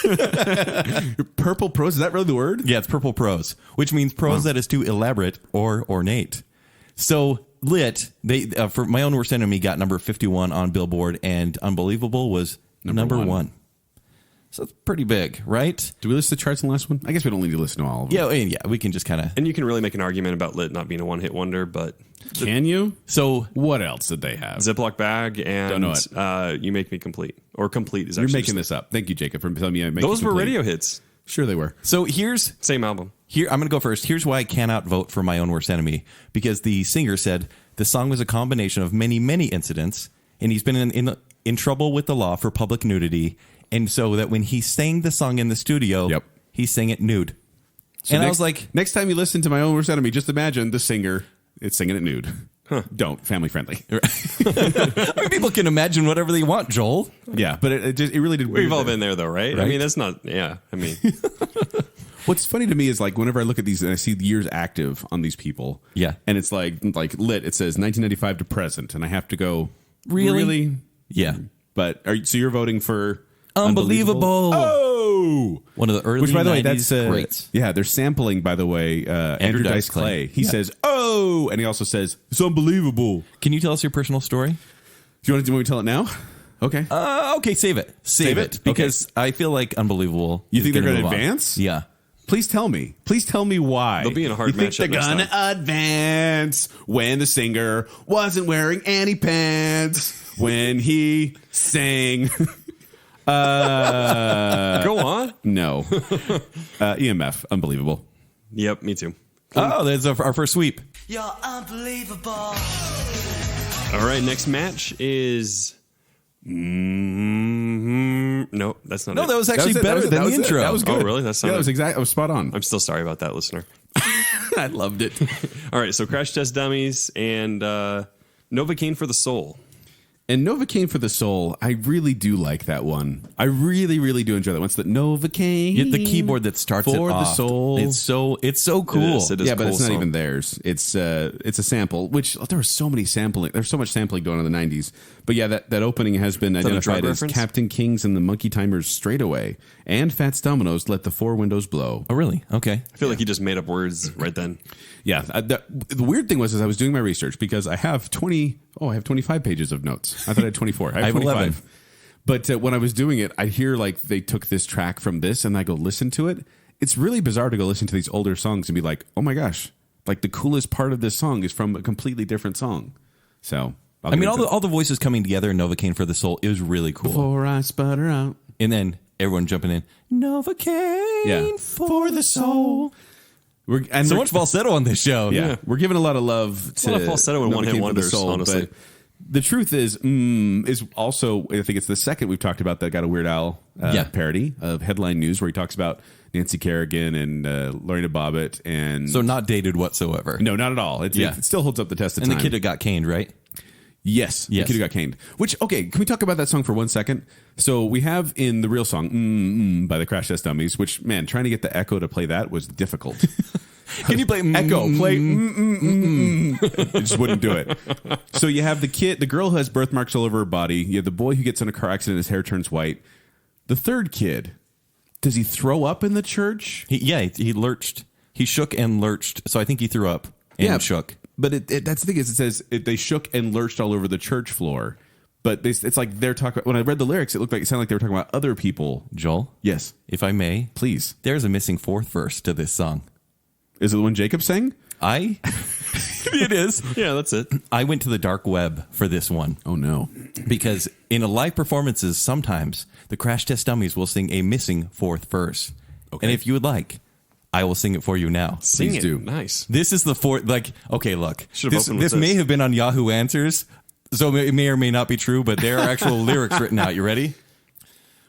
[SPEAKER 3] your purple prose. Is that really the word?
[SPEAKER 4] Yeah, it's purple prose, which means prose that is too elaborate or ornate. So lit, they for My Own Worst Enemy got number 51 on Billboard, and Unbelievable was number one. So it's pretty big, right?
[SPEAKER 3] Do we listen to the charts in the last one? I guess we don't need to listen to all of them.
[SPEAKER 4] Yeah, we can just kind of.
[SPEAKER 2] And you can really make an argument about Lit not being a one-hit wonder, but
[SPEAKER 3] Can you?
[SPEAKER 4] So
[SPEAKER 3] What else did they have?
[SPEAKER 2] Ziploc Bag and
[SPEAKER 3] Don't know it.
[SPEAKER 2] You Make Me Complete. Or Complete is
[SPEAKER 3] You're
[SPEAKER 2] actually
[SPEAKER 3] making this up. Thank you, Jacob, for telling me I make
[SPEAKER 2] Those
[SPEAKER 3] it
[SPEAKER 2] were
[SPEAKER 3] complete.
[SPEAKER 2] radio hits.
[SPEAKER 3] Sure, they were.
[SPEAKER 4] here's
[SPEAKER 2] Same album.
[SPEAKER 4] Here, I'm going to go first. Here's why I cannot vote for My Own Worst Enemy. Because the singer said the song was a combination of many, many incidents, and he's been in trouble with the law for public nudity. And so that when he sang the song in the studio,
[SPEAKER 3] Yep.
[SPEAKER 4] he sang it nude.
[SPEAKER 3] So
[SPEAKER 4] I was like,
[SPEAKER 3] next time you listen to My Own Worst Enemy, just imagine the singer is singing it nude. Don't. Family friendly.
[SPEAKER 4] I mean, people can imagine whatever they want, Joel.
[SPEAKER 3] Yeah, but it really did.
[SPEAKER 2] We've all been there, though, right? I
[SPEAKER 4] Right?
[SPEAKER 2] mean, that's not, yeah. I mean,
[SPEAKER 3] What's funny to me is like whenever I look at these and I see the years active on these people,
[SPEAKER 4] Yeah.
[SPEAKER 3] and it's like Lit. It says 1995 to present, and I have to go
[SPEAKER 4] Really? Yeah.
[SPEAKER 3] But so you're voting for
[SPEAKER 4] Unbelievable.
[SPEAKER 3] Oh,
[SPEAKER 4] One of the early
[SPEAKER 3] which by the way,
[SPEAKER 4] 90s
[SPEAKER 3] that's
[SPEAKER 4] greats.
[SPEAKER 3] yeah. They're sampling by the way Andrew Dice Clay. He says oh, and he also says it's unbelievable.
[SPEAKER 4] Can you tell us your personal story?
[SPEAKER 3] Do you want to tell it now? Okay.
[SPEAKER 4] Okay, save it. Save it.
[SPEAKER 3] it?
[SPEAKER 4] Because I feel like Unbelievable.
[SPEAKER 3] You
[SPEAKER 4] is
[SPEAKER 3] think they're
[SPEAKER 4] gonna
[SPEAKER 3] going to
[SPEAKER 4] move on.
[SPEAKER 3] advance?
[SPEAKER 4] Yeah.
[SPEAKER 3] Please tell me. Please tell me why.
[SPEAKER 2] They'll be in a hard
[SPEAKER 3] you think
[SPEAKER 2] matchup
[SPEAKER 3] they're
[SPEAKER 2] next
[SPEAKER 3] gonna
[SPEAKER 2] time.
[SPEAKER 3] advance when the singer wasn't wearing any pants when he sang.
[SPEAKER 2] go on.
[SPEAKER 3] No. EMF. Unbelievable.
[SPEAKER 2] Yep, me too.
[SPEAKER 4] Oh, that's our first sweep.
[SPEAKER 5] You're unbelievable.
[SPEAKER 2] All right, next match is. No, that's not
[SPEAKER 4] No,
[SPEAKER 2] it.
[SPEAKER 4] that was actually
[SPEAKER 3] That
[SPEAKER 4] better
[SPEAKER 3] was it.
[SPEAKER 4] than
[SPEAKER 3] That
[SPEAKER 4] the
[SPEAKER 3] was it.
[SPEAKER 4] intro.
[SPEAKER 3] That was good.
[SPEAKER 2] Oh, really? That's
[SPEAKER 3] Yeah,
[SPEAKER 2] not
[SPEAKER 3] that was
[SPEAKER 2] it.
[SPEAKER 3] exact. I was spot on.
[SPEAKER 2] I'm still sorry about that, listener.
[SPEAKER 3] I loved it.
[SPEAKER 2] All right, so Crash Test Dummies and Novocaine for the Soul.
[SPEAKER 3] And Novocaine for the Soul, I really do like that one. I really, really do enjoy that one. It's the Novocaine.
[SPEAKER 4] Yeah, the keyboard that starts
[SPEAKER 3] for
[SPEAKER 4] it
[SPEAKER 3] the
[SPEAKER 4] off.
[SPEAKER 3] soul.
[SPEAKER 4] It's so cool.
[SPEAKER 2] It is
[SPEAKER 3] Yeah, but
[SPEAKER 2] cool
[SPEAKER 3] it's not
[SPEAKER 2] song.
[SPEAKER 3] even theirs. It's a sample, which there was so many sampling. There's so much sampling going on in the 90s. But yeah, that opening has been
[SPEAKER 2] that a
[SPEAKER 3] identified
[SPEAKER 2] drug
[SPEAKER 3] as
[SPEAKER 2] reference?
[SPEAKER 3] Captain King's and the Monkey Timers Straightaway and Fats Domino's Let the Four Windows Blow.
[SPEAKER 4] Oh, really? Okay.
[SPEAKER 2] I feel like he just made up words right then.
[SPEAKER 3] Yeah, the weird thing was I was doing my research because I have 25 pages of notes. I thought I had 24. I have 25.
[SPEAKER 4] 11.
[SPEAKER 3] But when I was doing it, I hear like they took this track from this and I go listen to it. It's really bizarre to go listen to these older songs and be like, oh my gosh, like the coolest part of this song is from a completely different song. So
[SPEAKER 4] I mean, all the voices coming together in Novocaine for the Soul is really cool.
[SPEAKER 3] Before I sputter out.
[SPEAKER 4] And then everyone jumping in. Novocaine
[SPEAKER 3] Yeah.
[SPEAKER 4] for the soul.
[SPEAKER 3] And
[SPEAKER 4] So
[SPEAKER 3] we're-
[SPEAKER 4] much falsetto on this show.
[SPEAKER 3] Yeah, we're giving a lot of love to
[SPEAKER 2] A lot of falsetto and
[SPEAKER 3] Novocaine
[SPEAKER 2] one-hit
[SPEAKER 3] for the
[SPEAKER 2] wonders,
[SPEAKER 3] Soul,
[SPEAKER 2] honestly.
[SPEAKER 3] but the truth is also, I think it's the second we've talked about that got a Weird Al parody of Headline News where he talks about Nancy Kerrigan and Lorena Bobbitt. And
[SPEAKER 4] So not dated whatsoever.
[SPEAKER 3] no, not at all. It still holds up the test of
[SPEAKER 4] And
[SPEAKER 3] time.
[SPEAKER 4] the kid that got caned, right?
[SPEAKER 3] Yes,
[SPEAKER 4] Yes.
[SPEAKER 3] the kid who got caned. Which, okay, can we talk about that song for 1 second? So we have in the real song, by the Crash Test Dummies, which, man, trying to get the Echo to play that was difficult.
[SPEAKER 4] Can you play
[SPEAKER 3] Echo, play. It just wouldn't do it. So you have the girl who has birthmarks all over her body. You have the boy who gets in a car accident, his hair turns white. The third kid, does he throw up in the church?
[SPEAKER 4] He lurched. He shook and lurched. So I think he threw up and shook.
[SPEAKER 3] But that's the thing is, it says they shook and lurched all over the church floor. But it's like they're talking. When I read the lyrics, it sounded like they were talking about other people.
[SPEAKER 4] Joel?
[SPEAKER 3] Yes,
[SPEAKER 4] If I may,
[SPEAKER 3] please.
[SPEAKER 4] there's a missing fourth verse to this song.
[SPEAKER 3] Is it the one Jacob sang?
[SPEAKER 4] It is.
[SPEAKER 2] Yeah, that's it.
[SPEAKER 4] I went to the dark web for this one.
[SPEAKER 3] Oh, no.
[SPEAKER 4] Because in a live performances, sometimes the Crash Test Dummies will sing a missing fourth verse.
[SPEAKER 3] Okay.
[SPEAKER 4] And if you would like, I will sing it for you now.
[SPEAKER 2] Sing
[SPEAKER 3] Please
[SPEAKER 2] it.
[SPEAKER 3] do.
[SPEAKER 2] Nice.
[SPEAKER 4] This is the fourth. Like, okay, look.
[SPEAKER 2] Should've
[SPEAKER 4] This
[SPEAKER 2] opened with
[SPEAKER 4] may
[SPEAKER 2] this.
[SPEAKER 4] have been on Yahoo Answers, so it may or may not be true, but there are actual lyrics written out. You ready?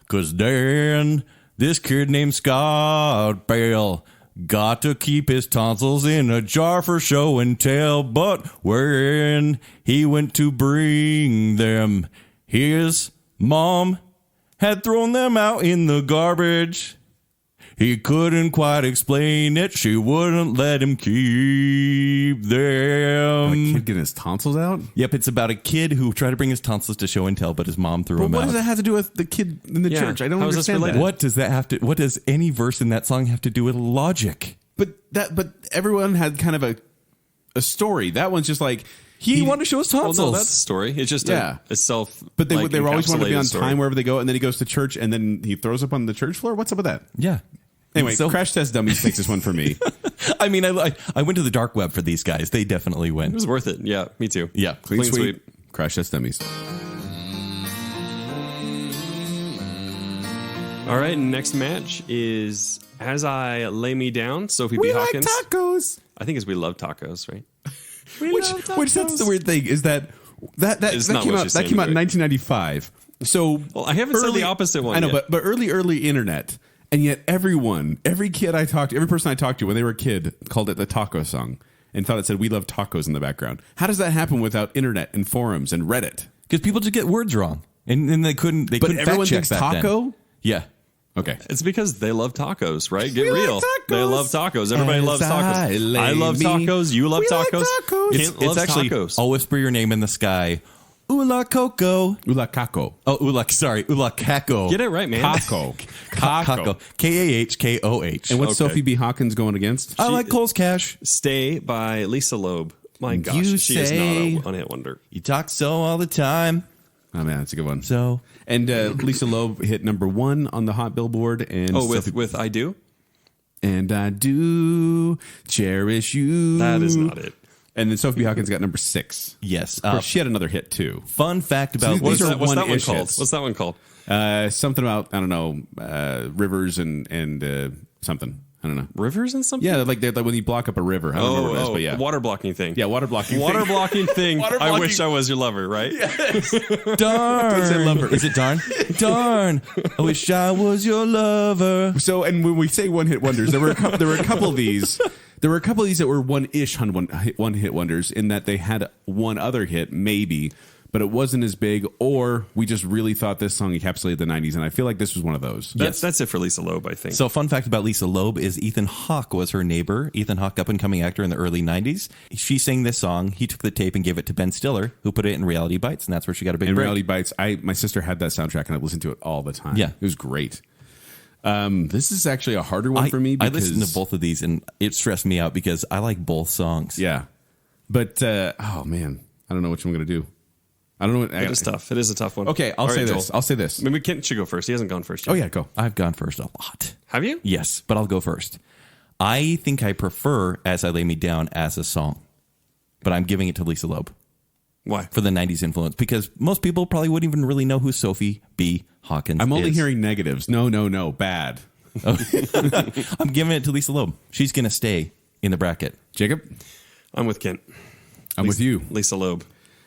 [SPEAKER 4] 'Cause Dan, this kid named Scott Bale, got to keep his tonsils in a jar for show and tell, but when he went to bring them, his mom had thrown them out in the garbage. He couldn't quite explain it. She wouldn't let him keep them.
[SPEAKER 3] A kid getting his tonsils out?
[SPEAKER 4] Yep, it's about a kid who tried to bring his tonsils to show and tell, but his mom threw
[SPEAKER 3] But
[SPEAKER 4] him
[SPEAKER 3] what
[SPEAKER 4] out.
[SPEAKER 3] does that have to do with the kid in the
[SPEAKER 2] Yeah.
[SPEAKER 3] church? I don't
[SPEAKER 2] How is this
[SPEAKER 3] understand
[SPEAKER 2] related?
[SPEAKER 3] that.
[SPEAKER 4] What does that have to? What does any verse in that song have to do with logic?
[SPEAKER 3] But everyone had kind of a story. That one's just like
[SPEAKER 4] He wanted to show his
[SPEAKER 2] Well,
[SPEAKER 4] tonsils.
[SPEAKER 2] no, that's the story. It's just
[SPEAKER 3] Yeah.
[SPEAKER 2] a self.
[SPEAKER 3] But they were always wanting to be on
[SPEAKER 2] encapsulated story.
[SPEAKER 3] time wherever they go, and then he goes to church, and then he throws up on the church floor. What's up with that?
[SPEAKER 4] Yeah.
[SPEAKER 3] Anyway,
[SPEAKER 4] So-
[SPEAKER 3] Crash Test Dummies takes this one for me.
[SPEAKER 4] I mean, I went to the dark web for these guys. They definitely
[SPEAKER 2] It
[SPEAKER 4] win.
[SPEAKER 2] was worth it. Yeah, me too.
[SPEAKER 4] Yeah.
[SPEAKER 3] Clean sweep. Crash Test Dummies.
[SPEAKER 2] All right, next match is As I Lay Me Down, Sophie B. Hawkins.
[SPEAKER 3] tacos.
[SPEAKER 2] I think it's We Love Tacos, right?
[SPEAKER 3] Which that's the weird thing is that
[SPEAKER 2] It's not
[SPEAKER 3] came
[SPEAKER 2] what
[SPEAKER 3] out
[SPEAKER 2] she's
[SPEAKER 3] that
[SPEAKER 2] saying
[SPEAKER 3] came out in
[SPEAKER 2] to
[SPEAKER 3] 1995. So
[SPEAKER 2] Well, I haven't said the opposite one
[SPEAKER 3] I know,
[SPEAKER 2] yet.
[SPEAKER 3] but early internet, and yet every kid I talked to, every person I talked to when they were a kid called it the taco song and thought it said "We love tacos" in the background. How does that happen without internet and forums and Reddit?
[SPEAKER 4] Because people just get words wrong, and they couldn't. They
[SPEAKER 3] But
[SPEAKER 4] couldn't
[SPEAKER 3] everyone
[SPEAKER 4] fact check
[SPEAKER 3] thinks
[SPEAKER 4] back then.
[SPEAKER 3] taco?
[SPEAKER 4] Yeah.
[SPEAKER 3] Okay.
[SPEAKER 2] It's because they love tacos, right? Get
[SPEAKER 3] We like
[SPEAKER 2] real.
[SPEAKER 3] tacos.
[SPEAKER 2] They love tacos. Everybody
[SPEAKER 3] As
[SPEAKER 2] loves tacos.
[SPEAKER 3] I
[SPEAKER 2] I love
[SPEAKER 3] lay me-
[SPEAKER 2] tacos. You love
[SPEAKER 3] We like
[SPEAKER 2] tacos.
[SPEAKER 3] tacos.
[SPEAKER 2] Kent
[SPEAKER 4] It's
[SPEAKER 2] loves
[SPEAKER 4] actually.
[SPEAKER 2] tacos.
[SPEAKER 4] I'll whisper your name in the sky. Ula Coco.
[SPEAKER 3] Ula caco.
[SPEAKER 4] Oh, Ula. Sorry, Ula Caco.
[SPEAKER 2] Get it right, man.
[SPEAKER 3] Caco.
[SPEAKER 4] Caco. Kahkoh.
[SPEAKER 3] And what's
[SPEAKER 2] Okay.
[SPEAKER 3] Sophie B. Hawkins going against?
[SPEAKER 4] I like Cole's Cash.
[SPEAKER 2] Stay by Lisa Loeb. My gosh,
[SPEAKER 4] You
[SPEAKER 2] she is
[SPEAKER 4] say-
[SPEAKER 2] not a one-hit wonder.
[SPEAKER 4] You talk so all the time.
[SPEAKER 3] Oh man, that's a good one.
[SPEAKER 4] So
[SPEAKER 3] And Lisa Loeb hit number 1 on the Hot Billboard. And
[SPEAKER 2] Oh,
[SPEAKER 3] Sophie-
[SPEAKER 2] with I Do?
[SPEAKER 3] And I do cherish you.
[SPEAKER 2] That is not it.
[SPEAKER 3] And then Sophie B. Hawkins got number 6.
[SPEAKER 4] yes.
[SPEAKER 3] Of course, she had another hit too.
[SPEAKER 4] Fun fact about
[SPEAKER 3] These
[SPEAKER 2] What's
[SPEAKER 3] are
[SPEAKER 2] that one
[SPEAKER 3] one-ish
[SPEAKER 2] called?
[SPEAKER 3] hits.
[SPEAKER 2] What's that one called?
[SPEAKER 3] Something about I don't know rivers and something. I don't know.
[SPEAKER 2] Rivers and something?
[SPEAKER 3] Yeah, like when you block up a river. I don't remember what it is, but yeah,
[SPEAKER 2] water blocking thing.
[SPEAKER 3] yeah, water blocking.
[SPEAKER 2] Water
[SPEAKER 3] thing.
[SPEAKER 2] blocking thing.
[SPEAKER 3] Water
[SPEAKER 2] I
[SPEAKER 3] blocking-
[SPEAKER 2] wish I was your lover, right?
[SPEAKER 4] darn.
[SPEAKER 3] lover.
[SPEAKER 4] Is it darn? Darn. I wish I was your lover.
[SPEAKER 3] So, and when we say one-hit wonders, there were a couple of these. There were a couple of these that were one-ish one-hit wonders in that they had one other hit, maybe, but it wasn't as big, or we just really thought this song encapsulated the 90s, and I feel like this was one of those.
[SPEAKER 2] That's it for Lisa Loeb, I think.
[SPEAKER 4] So, fun fact about Lisa Loeb is Ethan Hawke was her neighbor. Ethan Hawke, up and coming actor in the early 90s. She sang this song. He took the tape and gave it to Ben Stiller, who put it in Reality Bites, and that's where she got a big
[SPEAKER 3] In
[SPEAKER 4] break.
[SPEAKER 3] Reality Bites, my sister had that soundtrack, and I listened to it all the time.
[SPEAKER 4] Yeah.
[SPEAKER 3] It was great. This is actually a harder one for me.
[SPEAKER 4] I
[SPEAKER 3] Because,
[SPEAKER 4] listened to both of these, and it stressed me out because I like both songs.
[SPEAKER 3] Yeah. But, oh, man. I don't know which one I'm going to do. I don't know.
[SPEAKER 2] It is tough. It is a tough one.
[SPEAKER 3] Okay, I'll
[SPEAKER 2] All
[SPEAKER 3] say
[SPEAKER 2] right,
[SPEAKER 3] this.
[SPEAKER 2] Joel.
[SPEAKER 3] I'll say this.
[SPEAKER 2] Maybe Kent should go first. He hasn't gone first yet.
[SPEAKER 3] Oh, yeah, go.
[SPEAKER 4] I've gone first a lot.
[SPEAKER 2] Have you?
[SPEAKER 4] Yes, but I'll go first. I think I prefer As I Lay Me Down as a song, but I'm giving it to Lisa Loeb
[SPEAKER 2] Why?
[SPEAKER 4] for the 90s influence because most people probably wouldn't even really know who Sophie B. Hawkins
[SPEAKER 3] I'm only
[SPEAKER 4] is.
[SPEAKER 3] hearing negatives. No, bad.
[SPEAKER 4] I'm giving it to Lisa Loeb. She's going to stay in the bracket.
[SPEAKER 3] Jacob,
[SPEAKER 2] I'm with Kent.
[SPEAKER 3] I'm with you.
[SPEAKER 2] Lisa Loeb.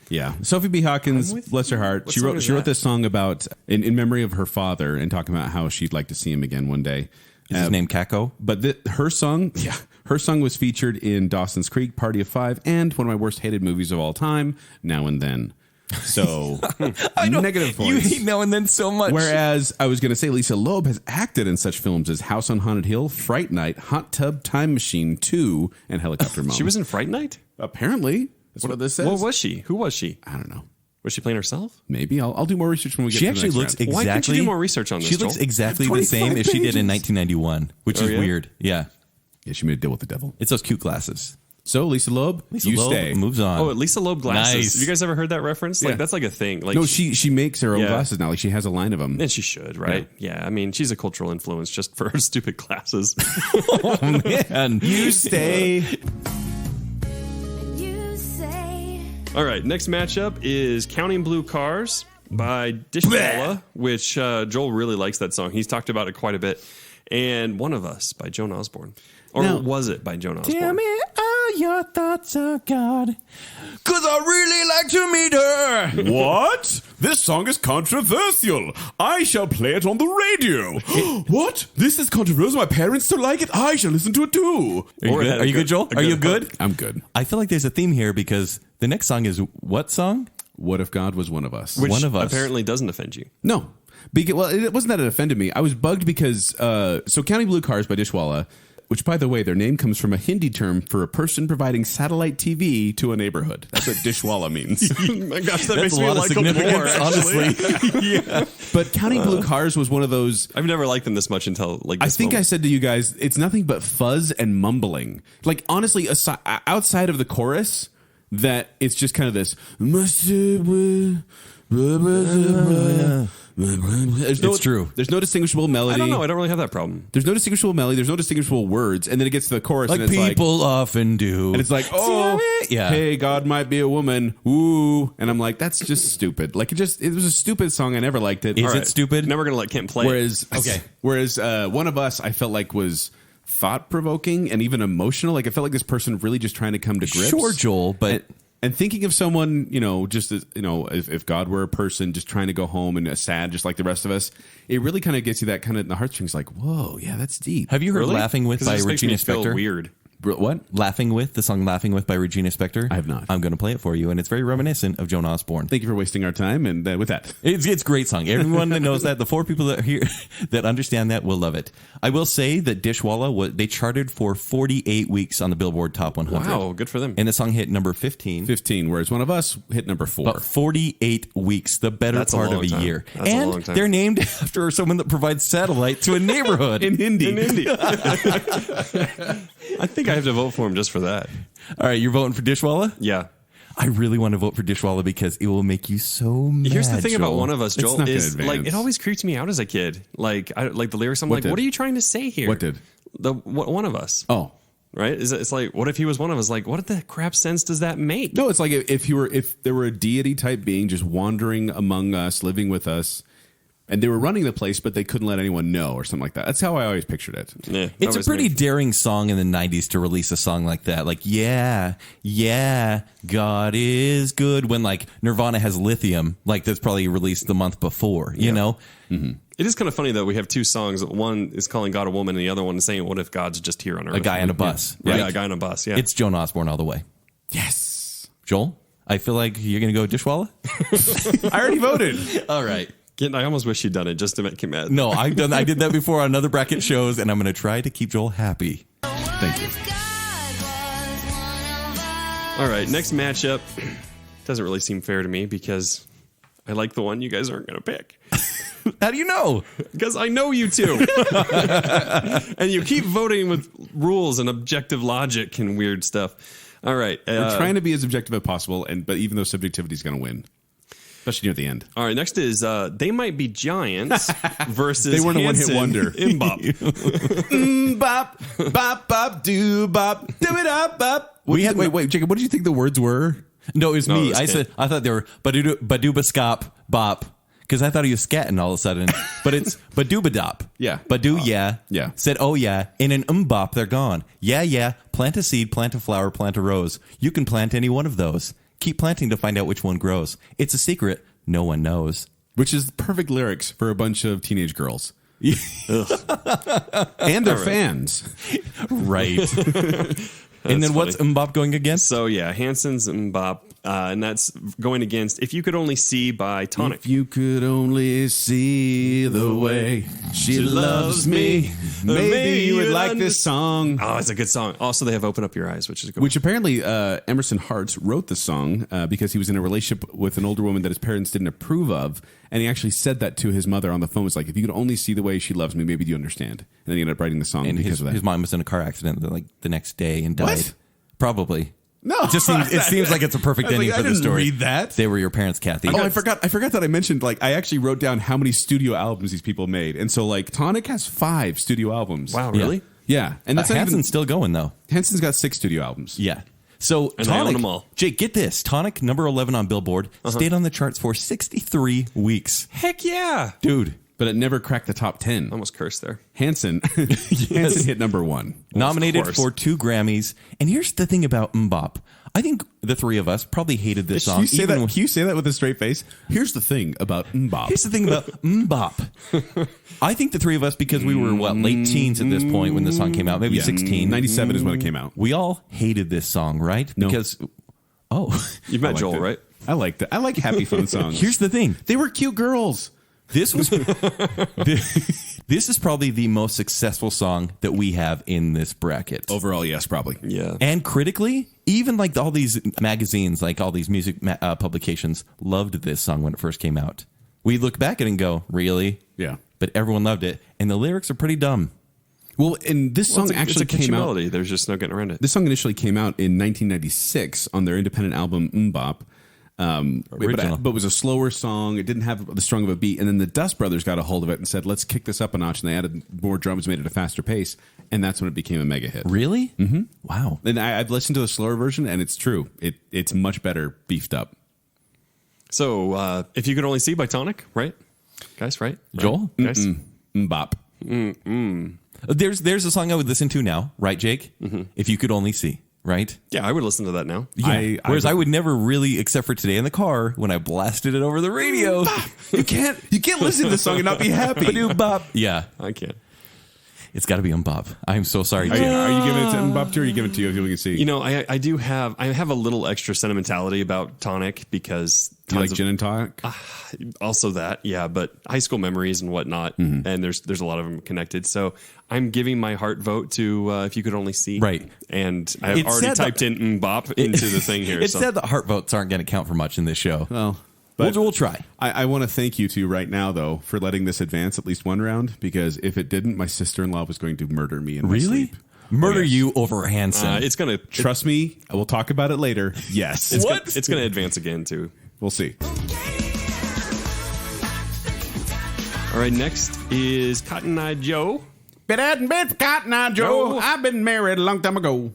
[SPEAKER 3] Yeah, Sophie B. Hawkins,
[SPEAKER 2] I'm with
[SPEAKER 3] bless her
[SPEAKER 2] you.
[SPEAKER 3] heart.
[SPEAKER 2] What
[SPEAKER 3] She
[SPEAKER 2] song
[SPEAKER 3] wrote
[SPEAKER 2] is
[SPEAKER 3] wrote
[SPEAKER 2] that?
[SPEAKER 3] this song about in memory of her father and talking about how she'd like to see him again one day.
[SPEAKER 4] Is his name Kako?
[SPEAKER 3] But her song was featured in Dawson's Creek, Party of Five, and one of my worst hated movies of all time, Now and Then. So negative points.
[SPEAKER 4] You hate Now and Then so much.
[SPEAKER 3] Whereas I was going to say Lisa Loeb has acted in such films as House on Haunted Hill, Fright Night, Hot Tub Time Machine 2, and Helicopter Mom.
[SPEAKER 2] She was in Fright Night?
[SPEAKER 3] Apparently. That's what this says.
[SPEAKER 2] What was she? Who was she?
[SPEAKER 3] I don't know.
[SPEAKER 2] Was she playing herself?
[SPEAKER 3] Maybe. I'll do more research when we get
[SPEAKER 4] She
[SPEAKER 3] to
[SPEAKER 4] actually
[SPEAKER 3] the
[SPEAKER 4] looks
[SPEAKER 3] next round.
[SPEAKER 2] Why
[SPEAKER 4] exactly.
[SPEAKER 2] can't you do more research on this,
[SPEAKER 4] She looks
[SPEAKER 2] Joel?
[SPEAKER 4] exactly the
[SPEAKER 3] 25
[SPEAKER 4] same as she did in
[SPEAKER 3] pages.
[SPEAKER 4] 1991, which
[SPEAKER 2] Oh,
[SPEAKER 4] is
[SPEAKER 2] yeah?
[SPEAKER 4] weird. Yeah,
[SPEAKER 3] Yeah, she made a deal with the devil.
[SPEAKER 4] it's those cute glasses.
[SPEAKER 3] So, Lisa Loeb,
[SPEAKER 4] Lisa
[SPEAKER 3] you
[SPEAKER 4] Loeb
[SPEAKER 3] stay.
[SPEAKER 4] moves on.
[SPEAKER 2] Oh, Lisa Loeb glasses.
[SPEAKER 4] Nice.
[SPEAKER 2] Have you guys ever heard that reference?
[SPEAKER 3] Yeah.
[SPEAKER 2] Like that's like a thing. Like
[SPEAKER 3] No, she makes her own
[SPEAKER 2] Yeah.
[SPEAKER 3] glasses now. Like she has a line of them.
[SPEAKER 2] and she should, right? Yeah. I mean, she's a cultural influence just for her stupid glasses.
[SPEAKER 4] man,
[SPEAKER 3] You stay.
[SPEAKER 2] All right, next matchup is Counting Blue Cars by Dishwalla, which Joel really likes that song. He's talked about it quite a bit. And One of Us by Joan Osborne. Or
[SPEAKER 3] Now,
[SPEAKER 2] was it by Joan Osborne?
[SPEAKER 4] Tell me all your thoughts of God, 'cause I really like to meet her.
[SPEAKER 3] What? This song is controversial. I shall play it on the radio. What? This is controversial. My parents still like it. I shall listen to it too.
[SPEAKER 4] Are you good, Joel? Are you good?
[SPEAKER 3] I'm good.
[SPEAKER 4] I feel like there's a theme here because the next song is what song?
[SPEAKER 3] What if God was one of us?
[SPEAKER 2] Which
[SPEAKER 4] One of Us.
[SPEAKER 2] apparently doesn't offend you.
[SPEAKER 3] No. Well, it wasn't that it offended me. I was bugged because, so Counting Blue Cars by Dishwalla, which, by the way, their name comes from a Hindi term for a person providing satellite TV to a neighborhood. That's what Dishwalla means.
[SPEAKER 2] My gosh, that
[SPEAKER 4] That's
[SPEAKER 2] makes
[SPEAKER 4] a
[SPEAKER 2] me
[SPEAKER 4] lot of
[SPEAKER 2] like them more,
[SPEAKER 4] significance,
[SPEAKER 2] honestly.
[SPEAKER 4] honestly.
[SPEAKER 3] But Counting Blue Cars was one of those.
[SPEAKER 2] I've never liked them this much until like
[SPEAKER 3] I
[SPEAKER 2] this
[SPEAKER 3] think I
[SPEAKER 2] moment.
[SPEAKER 3] said to you guys, it's nothing but fuzz and mumbling. Like, honestly, outside of the chorus, that it's just kind of this.
[SPEAKER 4] It's true.
[SPEAKER 3] There's no distinguishable melody.
[SPEAKER 2] I don't know. I don't really have that problem.
[SPEAKER 3] There's no distinguishable melody. There's no distinguishable words. And then it gets to the chorus,
[SPEAKER 4] Like
[SPEAKER 3] and it's
[SPEAKER 4] people often do.
[SPEAKER 3] and it's like, oh,
[SPEAKER 4] Yeah.
[SPEAKER 3] hey, God might be a woman. Ooh. And I'm like, that's just stupid. Like, it was a stupid song. I never liked it.
[SPEAKER 4] Is
[SPEAKER 3] All
[SPEAKER 4] it
[SPEAKER 3] right.
[SPEAKER 4] stupid?
[SPEAKER 2] Now we're going to let Kent play.
[SPEAKER 3] Whereas One of Us, I felt like was thought provoking and even emotional. Like, I felt like this person really just trying to come to grips.
[SPEAKER 4] Sure, Joel, but
[SPEAKER 3] And thinking of someone, just as, if God were a person just trying to go home and sad, just like the rest of us, it really kind of gets you that kind of in the heartstrings. Like, whoa, yeah, that's deep.
[SPEAKER 4] have you heard
[SPEAKER 2] Really?
[SPEAKER 4] Laughing With
[SPEAKER 2] 'Cause
[SPEAKER 4] by
[SPEAKER 2] this makes me
[SPEAKER 4] Regina
[SPEAKER 2] feel
[SPEAKER 4] Spektor?
[SPEAKER 2] weird.
[SPEAKER 3] What?
[SPEAKER 4] Laughing With, the song Laughing With by Regina Spektor?
[SPEAKER 3] I have not.
[SPEAKER 4] I'm going to play it for you, and it's very reminiscent of Joan Osborne.
[SPEAKER 3] Thank you for wasting our time. And with that,
[SPEAKER 4] It's a great song. Everyone that knows that, the 4 people that are here that understand that will love it. I will say that Dishwalla, they charted for 48 weeks on the Billboard Top 100.
[SPEAKER 2] Wow, good for them.
[SPEAKER 4] And the song hit number 15.
[SPEAKER 3] 15, whereas One of Us hit number 4.
[SPEAKER 4] But 48 weeks, the better
[SPEAKER 2] That's a
[SPEAKER 4] part of
[SPEAKER 2] long
[SPEAKER 4] a
[SPEAKER 2] time.
[SPEAKER 4] year.
[SPEAKER 2] That's a
[SPEAKER 4] and
[SPEAKER 2] long time.
[SPEAKER 4] they're named after someone that provides satellite to a neighborhood.
[SPEAKER 3] in Hindi.
[SPEAKER 2] I think I have to vote for him just for that.
[SPEAKER 4] All right, you're voting for Dishwalla?
[SPEAKER 2] Yeah.
[SPEAKER 4] I really want to vote for Dishwalla because it will make you so mad.
[SPEAKER 2] Here's the thing about
[SPEAKER 4] Joel.
[SPEAKER 2] One of Us,
[SPEAKER 3] It's
[SPEAKER 2] Joel,
[SPEAKER 3] not gonna
[SPEAKER 2] is like
[SPEAKER 3] advance.
[SPEAKER 2] it always creeps me out as a kid. Like the lyrics. I'm
[SPEAKER 3] What
[SPEAKER 2] like,
[SPEAKER 3] did?
[SPEAKER 2] what are you trying to say here?
[SPEAKER 3] What did?
[SPEAKER 2] One of Us?
[SPEAKER 3] Oh.
[SPEAKER 2] Right? It's like, what if he was one of us? Like, what the crap sense does that make?
[SPEAKER 3] No, it's like if there were a deity type being just wandering among us, living with us, and they were running the place, but they couldn't let anyone know or something like that. That's how I always pictured it.
[SPEAKER 2] Yeah, that
[SPEAKER 4] It's a
[SPEAKER 2] was
[SPEAKER 4] pretty
[SPEAKER 2] me.
[SPEAKER 4] daring song in the 90s to release a song like that. Like, yeah, God is good. When like Nirvana has Lithium, like that's probably released the month before, you know?
[SPEAKER 2] It is kind of funny that we have 2 songs. One is calling God a woman, and the other one is saying, "What if God's just here on Earth?"
[SPEAKER 4] A guy on a bus.
[SPEAKER 2] Yeah,
[SPEAKER 4] right?
[SPEAKER 2] yeah, a guy on a bus. Yeah,
[SPEAKER 4] It's Joan Osborne all the way.
[SPEAKER 3] Yes.
[SPEAKER 4] Joel, I feel like you're going to go Dishwalla?
[SPEAKER 3] I already voted.
[SPEAKER 4] All right.
[SPEAKER 2] I almost wish you'd done it just to make him mad.
[SPEAKER 4] No, I did that before on other bracket shows, and I'm going to try to keep Joel happy.
[SPEAKER 3] Thank you.
[SPEAKER 2] All right, next matchup doesn't really seem fair to me because I like the one you guys aren't going to pick.
[SPEAKER 4] How do you know?
[SPEAKER 2] Because I know you two. And you keep voting with rules and objective logic and weird stuff. All right.
[SPEAKER 3] We're trying to be as objective as possible, but even though subjectivity is going to win, especially near the end.
[SPEAKER 2] All right, next is They Might Be Giants versus
[SPEAKER 3] They weren't a
[SPEAKER 2] Hanson
[SPEAKER 3] one-hit wonder.
[SPEAKER 2] Mbop.
[SPEAKER 3] Bop, bop, bop, do bop, do it up, bop. Wait, Jacob. What did you think the words were?
[SPEAKER 4] No, it was
[SPEAKER 2] No, it
[SPEAKER 4] me.
[SPEAKER 2] was
[SPEAKER 4] I
[SPEAKER 2] Ken.
[SPEAKER 4] said I thought they were badooba-scop bop because I thought he was scatting all of a sudden, but it's badoobadop.
[SPEAKER 3] Yeah.
[SPEAKER 4] Badu, yeah.
[SPEAKER 3] Yeah.
[SPEAKER 4] Said, oh, yeah. In an bop, they're gone. Yeah, yeah. Plant a seed, plant a flower, plant a rose. You can plant any one of those. Keep planting to find out which one grows. It's a secret no one knows.
[SPEAKER 3] Which is perfect lyrics for a bunch of teenage girls. And their fans.
[SPEAKER 4] Right. And then what's Mbop going against?
[SPEAKER 2] So, yeah, Hanson's Mbop, and that's going against If You Could Only See by Tonic.
[SPEAKER 3] If you could only see the way she loves me, maybe you would like this song.
[SPEAKER 2] Oh, it's a good song. Also, they have Open Up Your Eyes, which is a good
[SPEAKER 3] Which apparently Emerson Hartz wrote the song because he was in a relationship with an older woman that his parents didn't approve of. And he actually said that to his mother on the phone. It was like, if you could only see the way she loves me, maybe you understand. And then he ended up writing the song
[SPEAKER 4] And
[SPEAKER 3] because of that.
[SPEAKER 4] his mom was in a car accident like the next day and died.
[SPEAKER 3] What?
[SPEAKER 4] Probably.
[SPEAKER 3] No.
[SPEAKER 4] It seems like it's a perfect
[SPEAKER 3] I was
[SPEAKER 4] ending
[SPEAKER 3] like,
[SPEAKER 4] for
[SPEAKER 3] I
[SPEAKER 4] the
[SPEAKER 3] didn't
[SPEAKER 4] story.
[SPEAKER 3] read that.
[SPEAKER 4] They were your parents, Kathy.
[SPEAKER 3] Oh, I forgot that I mentioned, like, I actually wrote down how many studio albums these people made. And so, like, Tonic has 5 studio albums.
[SPEAKER 2] Wow, really?
[SPEAKER 3] Yeah. And that's not even,
[SPEAKER 4] Hanson's still going, though.
[SPEAKER 3] Hanson's got 6 studio albums.
[SPEAKER 4] Yeah. So
[SPEAKER 2] And I own
[SPEAKER 4] Tonic,
[SPEAKER 2] them all.
[SPEAKER 4] Jake, get this. Tonic, number 11 on Billboard, stayed on the charts for 63 weeks.
[SPEAKER 2] Heck yeah.
[SPEAKER 4] Dude,
[SPEAKER 3] But it never cracked the top 10.
[SPEAKER 2] Almost cursed there.
[SPEAKER 3] Hanson Hanson hit number 1.
[SPEAKER 4] nominated
[SPEAKER 2] course.
[SPEAKER 4] for 2 Grammys. And here's the thing about Mbop. I think the three of us probably hated this song.
[SPEAKER 3] Can you say that with a straight face? Here's the thing about Mbop.
[SPEAKER 4] Here's the thing about Mbop. I think the three of us, because we were, late teens at this point when the song came out, maybe 16.
[SPEAKER 3] 97 is when it came out.
[SPEAKER 4] We all hated this song, right?
[SPEAKER 3] No.
[SPEAKER 4] Because,
[SPEAKER 2] You met
[SPEAKER 3] liked
[SPEAKER 2] Joel,
[SPEAKER 3] it.
[SPEAKER 2] right?
[SPEAKER 3] I liked it. I like happy fun songs.
[SPEAKER 4] here's the thing.
[SPEAKER 3] They were cute girls.
[SPEAKER 4] This was this is probably the most successful song that we have in this bracket.
[SPEAKER 3] Overall, yes, probably.
[SPEAKER 2] Yeah.
[SPEAKER 4] And critically, even like all these magazines, like all these music publications, loved this song when it first came out. We look back at it and go, really?
[SPEAKER 3] Yeah.
[SPEAKER 4] But everyone loved it. And the lyrics are pretty dumb.
[SPEAKER 3] Well, and this song
[SPEAKER 2] it's a
[SPEAKER 3] actually
[SPEAKER 2] catchy
[SPEAKER 3] came out.
[SPEAKER 2] melody. There's just no getting around it.
[SPEAKER 3] This song initially came out in 1996 on their independent album Mbop.
[SPEAKER 4] Original.
[SPEAKER 3] But it was a slower song. It didn't have the strong of a beat. And then the Dust Brothers got a hold of it and said, let's kick this up a notch. And they added more drums, made it a faster pace. And that's when it became a mega hit.
[SPEAKER 4] Really? Mm-hmm. Wow.
[SPEAKER 3] And I've listened to the slower version, and it's true. It's much better beefed up.
[SPEAKER 2] So, If You Could Only See by Tonic, right? Guys, right?
[SPEAKER 4] Joel?
[SPEAKER 2] Guys?
[SPEAKER 3] Mbop.
[SPEAKER 4] There's a song I would listen to now, right, Jake? If you could only see, right?
[SPEAKER 2] Yeah, I would listen to that now.
[SPEAKER 4] Yeah. Whereas I would never really, except for today in the car when I blasted it over the radio.
[SPEAKER 3] You can't listen to this song and not be happy.
[SPEAKER 4] Yeah,
[SPEAKER 2] I can't.
[SPEAKER 4] it's got to be Mbop. I'm so sorry,
[SPEAKER 3] Are
[SPEAKER 4] Jake.
[SPEAKER 3] you giving it to Mbop too, or are you giving it to you if you can see?
[SPEAKER 2] You know, I have a little extra sentimentality about Tonic because
[SPEAKER 3] Do you like gin and tonic?
[SPEAKER 2] also that, yeah, but high school memories and whatnot, and there's a lot of them connected. So I'm giving my heart vote to If You Could Only See.
[SPEAKER 4] Right.
[SPEAKER 2] And I've
[SPEAKER 4] It
[SPEAKER 2] already
[SPEAKER 4] said
[SPEAKER 2] typed in Mbop into the thing here.
[SPEAKER 4] It
[SPEAKER 2] so.
[SPEAKER 4] said that heart votes aren't going to count for much in this show.
[SPEAKER 3] Well, but
[SPEAKER 4] We'll try.
[SPEAKER 3] I want to thank you two right now, though, for letting this advance at least one round, because if it didn't, my sister-in-law was going to murder me in my sleep.
[SPEAKER 4] Murder
[SPEAKER 3] Oh, yes.
[SPEAKER 4] you over Hanson.
[SPEAKER 2] It's gonna
[SPEAKER 3] Trust me, we'll talk about it later. Yes.
[SPEAKER 2] it's gonna advance again too.
[SPEAKER 3] We'll see.
[SPEAKER 2] All right, next is Cotton Eye Joe
[SPEAKER 3] Been adding bed for Cotton Eye
[SPEAKER 2] Joe.
[SPEAKER 3] I've been married a long time ago.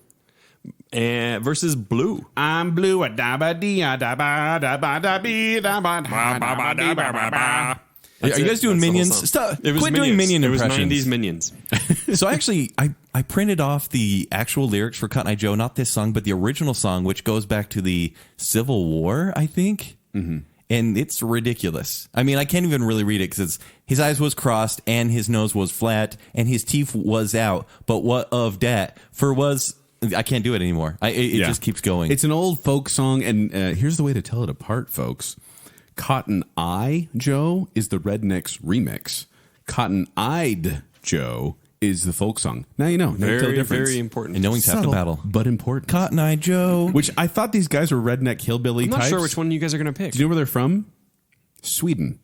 [SPEAKER 2] and versus Blue.
[SPEAKER 3] I'm blue. Da ba dee da ba da ba da bee da ba da ba da ba ba ba.
[SPEAKER 4] Are you guys doing
[SPEAKER 2] That's the whole
[SPEAKER 4] Minions?
[SPEAKER 2] song.
[SPEAKER 4] Stop.
[SPEAKER 2] It was
[SPEAKER 4] Quit doing Minion
[SPEAKER 2] It was
[SPEAKER 4] impressions.
[SPEAKER 2] 90s Minions.
[SPEAKER 4] So actually, I printed off the actual lyrics for Cotton Eye Joe, not this song, but the original song, which goes back to the Civil War, I think. Mm-hmm. And it's ridiculous. I mean, I can't even really read it because his eyes was crossed and his nose was flat and his teeth was out. But what of that? I can't do it anymore. It just keeps going.
[SPEAKER 3] It's an old folk song, and here's the way to tell it apart, folks. Cotton Eye Joe is the Rednecks remix. Cotton Eyed Joe is the folk song. Now you know. Now you tell the
[SPEAKER 2] Very,
[SPEAKER 3] difference.
[SPEAKER 2] very important.
[SPEAKER 4] and knowing's half the
[SPEAKER 3] Subtle,
[SPEAKER 4] battle.
[SPEAKER 3] but important.
[SPEAKER 4] Cotton Eye Joe.
[SPEAKER 3] Which I thought these guys were redneck hillbilly
[SPEAKER 2] I'm not
[SPEAKER 3] types.
[SPEAKER 2] sure which one you guys are going to pick.
[SPEAKER 3] Do you know where they're from? Sweden.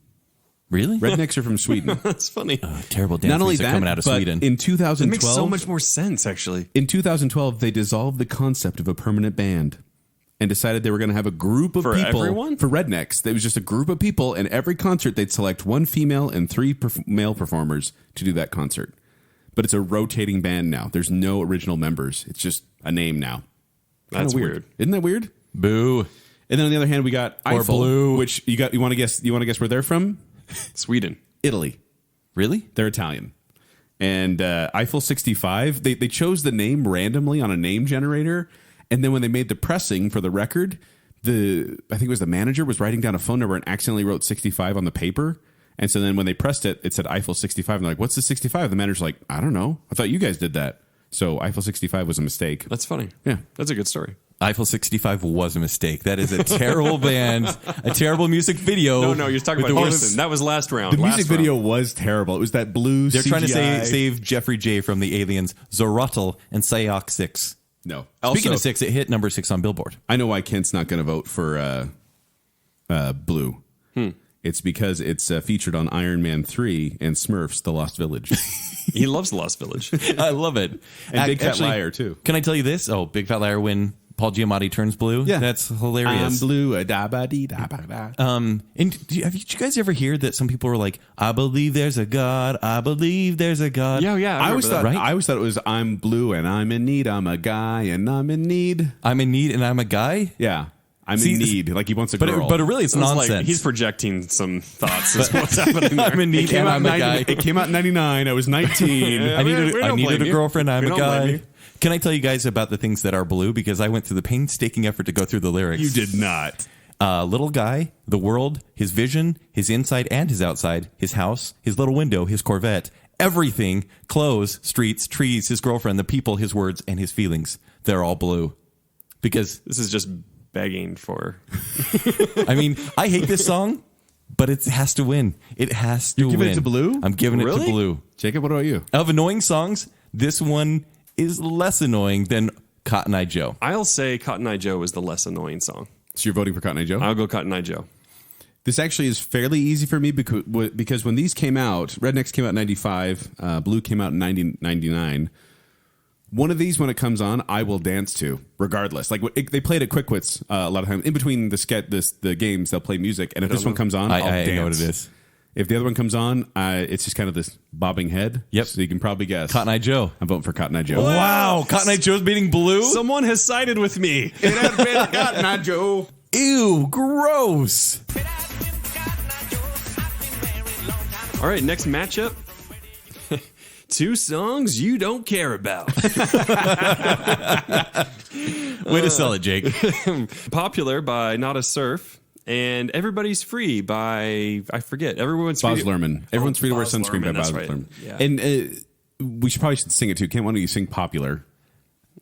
[SPEAKER 4] Really?
[SPEAKER 3] Rednecks are from Sweden.
[SPEAKER 2] That's funny.
[SPEAKER 4] Terrible dance
[SPEAKER 3] Not only
[SPEAKER 4] moves are
[SPEAKER 3] that,
[SPEAKER 4] coming out of
[SPEAKER 3] but
[SPEAKER 4] Sweden.
[SPEAKER 3] in
[SPEAKER 2] It
[SPEAKER 3] 2012,
[SPEAKER 2] makes so much more sense, actually.
[SPEAKER 3] in 2012, they dissolved the concept of a permanent band and decided they were going to have a group of
[SPEAKER 2] For
[SPEAKER 3] people
[SPEAKER 2] everyone?
[SPEAKER 3] for rednecks. It was just a group of people, and every concert they'd select one female and three male performers to do that concert. But it's a rotating band now. There's no original members. It's just a name now.
[SPEAKER 2] That's
[SPEAKER 3] Kinda
[SPEAKER 2] weird.
[SPEAKER 3] Isn't that weird?
[SPEAKER 4] Boo.
[SPEAKER 3] And then on the other hand, we got
[SPEAKER 4] Or
[SPEAKER 3] Eiffel,
[SPEAKER 4] Blue.
[SPEAKER 3] which you want to guess where they're from?
[SPEAKER 2] Sweden.
[SPEAKER 3] Italy.
[SPEAKER 4] Really?
[SPEAKER 3] They're Italian. And Eiffel 65, they chose the name randomly on a name generator. And then when they made the pressing for the record, I think it was the manager was writing down a phone number and accidentally wrote 65 on the paper. And so then when they pressed it, it said Eiffel 65. And they're like, what's the 65? The manager's like, I don't know. I thought you guys did that. So Eiffel 65 was a mistake.
[SPEAKER 2] That's funny.
[SPEAKER 3] Yeah.
[SPEAKER 2] That's a good story.
[SPEAKER 4] Eiffel 65 was a mistake. That is a terrible band, a terrible music video.
[SPEAKER 2] No, you're talking
[SPEAKER 4] with
[SPEAKER 2] about
[SPEAKER 4] the
[SPEAKER 2] Houston. That was last round.
[SPEAKER 3] The music
[SPEAKER 2] Last
[SPEAKER 3] video
[SPEAKER 2] round.
[SPEAKER 3] was terrible. It was that blue
[SPEAKER 4] They're trying to
[SPEAKER 3] CGI.
[SPEAKER 4] save Jeffrey J from the aliens, Zorotl and Sayok 6.
[SPEAKER 3] No.
[SPEAKER 4] Speaking
[SPEAKER 3] Also,
[SPEAKER 4] of 6, it hit number 6 on Billboard.
[SPEAKER 3] I know why Kent's not going to vote for Blue. It's because it's featured on Iron Man 3 and Smurfs: The Lost Village.
[SPEAKER 2] He loves the Lost Village.
[SPEAKER 4] I love it.
[SPEAKER 3] And Big Fat Liar, too.
[SPEAKER 4] Can I tell you this? Oh, Big Fat Liar when Paul Giamatti turns blue.
[SPEAKER 3] Yeah.
[SPEAKER 4] That's hilarious.
[SPEAKER 3] I'm blue, da ba dee da ba da.
[SPEAKER 4] And have you guys ever hear that some people were like, I believe there's a God. I believe there's a God.
[SPEAKER 2] Yeah.
[SPEAKER 3] I always thought
[SPEAKER 4] right?
[SPEAKER 3] I always thought it was I'm blue and I'm in need. I'm a guy and I'm in need.
[SPEAKER 4] I'm in need and I'm a guy.
[SPEAKER 3] Yeah. I'm
[SPEAKER 4] See,
[SPEAKER 3] in need. Like he wants a
[SPEAKER 4] But
[SPEAKER 3] girl.
[SPEAKER 4] but really, it's
[SPEAKER 2] Sounds
[SPEAKER 4] nonsense.
[SPEAKER 2] like he's projecting some thoughts. Is what's happening there.
[SPEAKER 4] I'm in need and I'm a guy.
[SPEAKER 3] It came out in 99. I was 19.
[SPEAKER 2] Yeah.
[SPEAKER 4] I
[SPEAKER 2] we
[SPEAKER 4] needed
[SPEAKER 2] don't blame
[SPEAKER 4] a
[SPEAKER 2] you.
[SPEAKER 4] girlfriend. I'm
[SPEAKER 2] We
[SPEAKER 4] a
[SPEAKER 2] don't blame
[SPEAKER 4] guy.
[SPEAKER 2] you.
[SPEAKER 4] Can I tell you guys about the things that are blue? Because I went through the painstaking effort to go through the lyrics.
[SPEAKER 3] You did not.
[SPEAKER 4] Little guy, the world, his vision, his inside and his outside, his house, his little window, his Corvette, everything, clothes, streets, trees, his girlfriend, the people, his words, and his feelings. They're all blue. Because,
[SPEAKER 2] This is just begging for.
[SPEAKER 4] I mean, I hate this song, but it has to win. It has to
[SPEAKER 3] You're giving
[SPEAKER 4] win.
[SPEAKER 3] it to blue?
[SPEAKER 4] I'm giving it
[SPEAKER 2] Really?
[SPEAKER 4] to blue.
[SPEAKER 3] Jacob, what about you?
[SPEAKER 4] Of annoying songs, this one is less annoying than Cotton Eye Joe.
[SPEAKER 2] I'll say Cotton Eye Joe is the less annoying song.
[SPEAKER 3] So you're voting for Cotton Eye Joe?
[SPEAKER 2] I'll go Cotton Eye Joe.
[SPEAKER 3] This actually is fairly easy for me because when these came out, Rednecks came out in 95, Blue came out in 99. One of these, when it comes on, I will dance to, regardless. Like they played at Quick Wits a lot of times. In between the games, they'll play music, and if this one comes on, I'll dance.
[SPEAKER 4] I know what it is.
[SPEAKER 3] If the other one comes on, it's just kind of this bobbing head.
[SPEAKER 4] Yep.
[SPEAKER 3] So you can probably guess.
[SPEAKER 4] Cotton Eye Joe.
[SPEAKER 3] I'm voting for Cotton Eye Joe.
[SPEAKER 4] Wow, Cotton Eye Joe's beating blue?
[SPEAKER 2] Someone has sided with me.
[SPEAKER 3] It has been Cotton Eye Joe.
[SPEAKER 4] Ew, gross.
[SPEAKER 2] All right, next matchup. Two songs you don't care about.
[SPEAKER 4] Way to sell it, Jake.
[SPEAKER 2] Popular by Not a Surf and Everybody's Free by, I forget, Everyone's Free.
[SPEAKER 3] Boz Lerman. Everyone's free to wear
[SPEAKER 2] Boz
[SPEAKER 3] sunscreen by
[SPEAKER 2] Lerman, that's
[SPEAKER 3] Boz
[SPEAKER 2] right.
[SPEAKER 3] Lerman.
[SPEAKER 2] Yeah.
[SPEAKER 3] And we should probably sing it too. Why don't you sing Popular?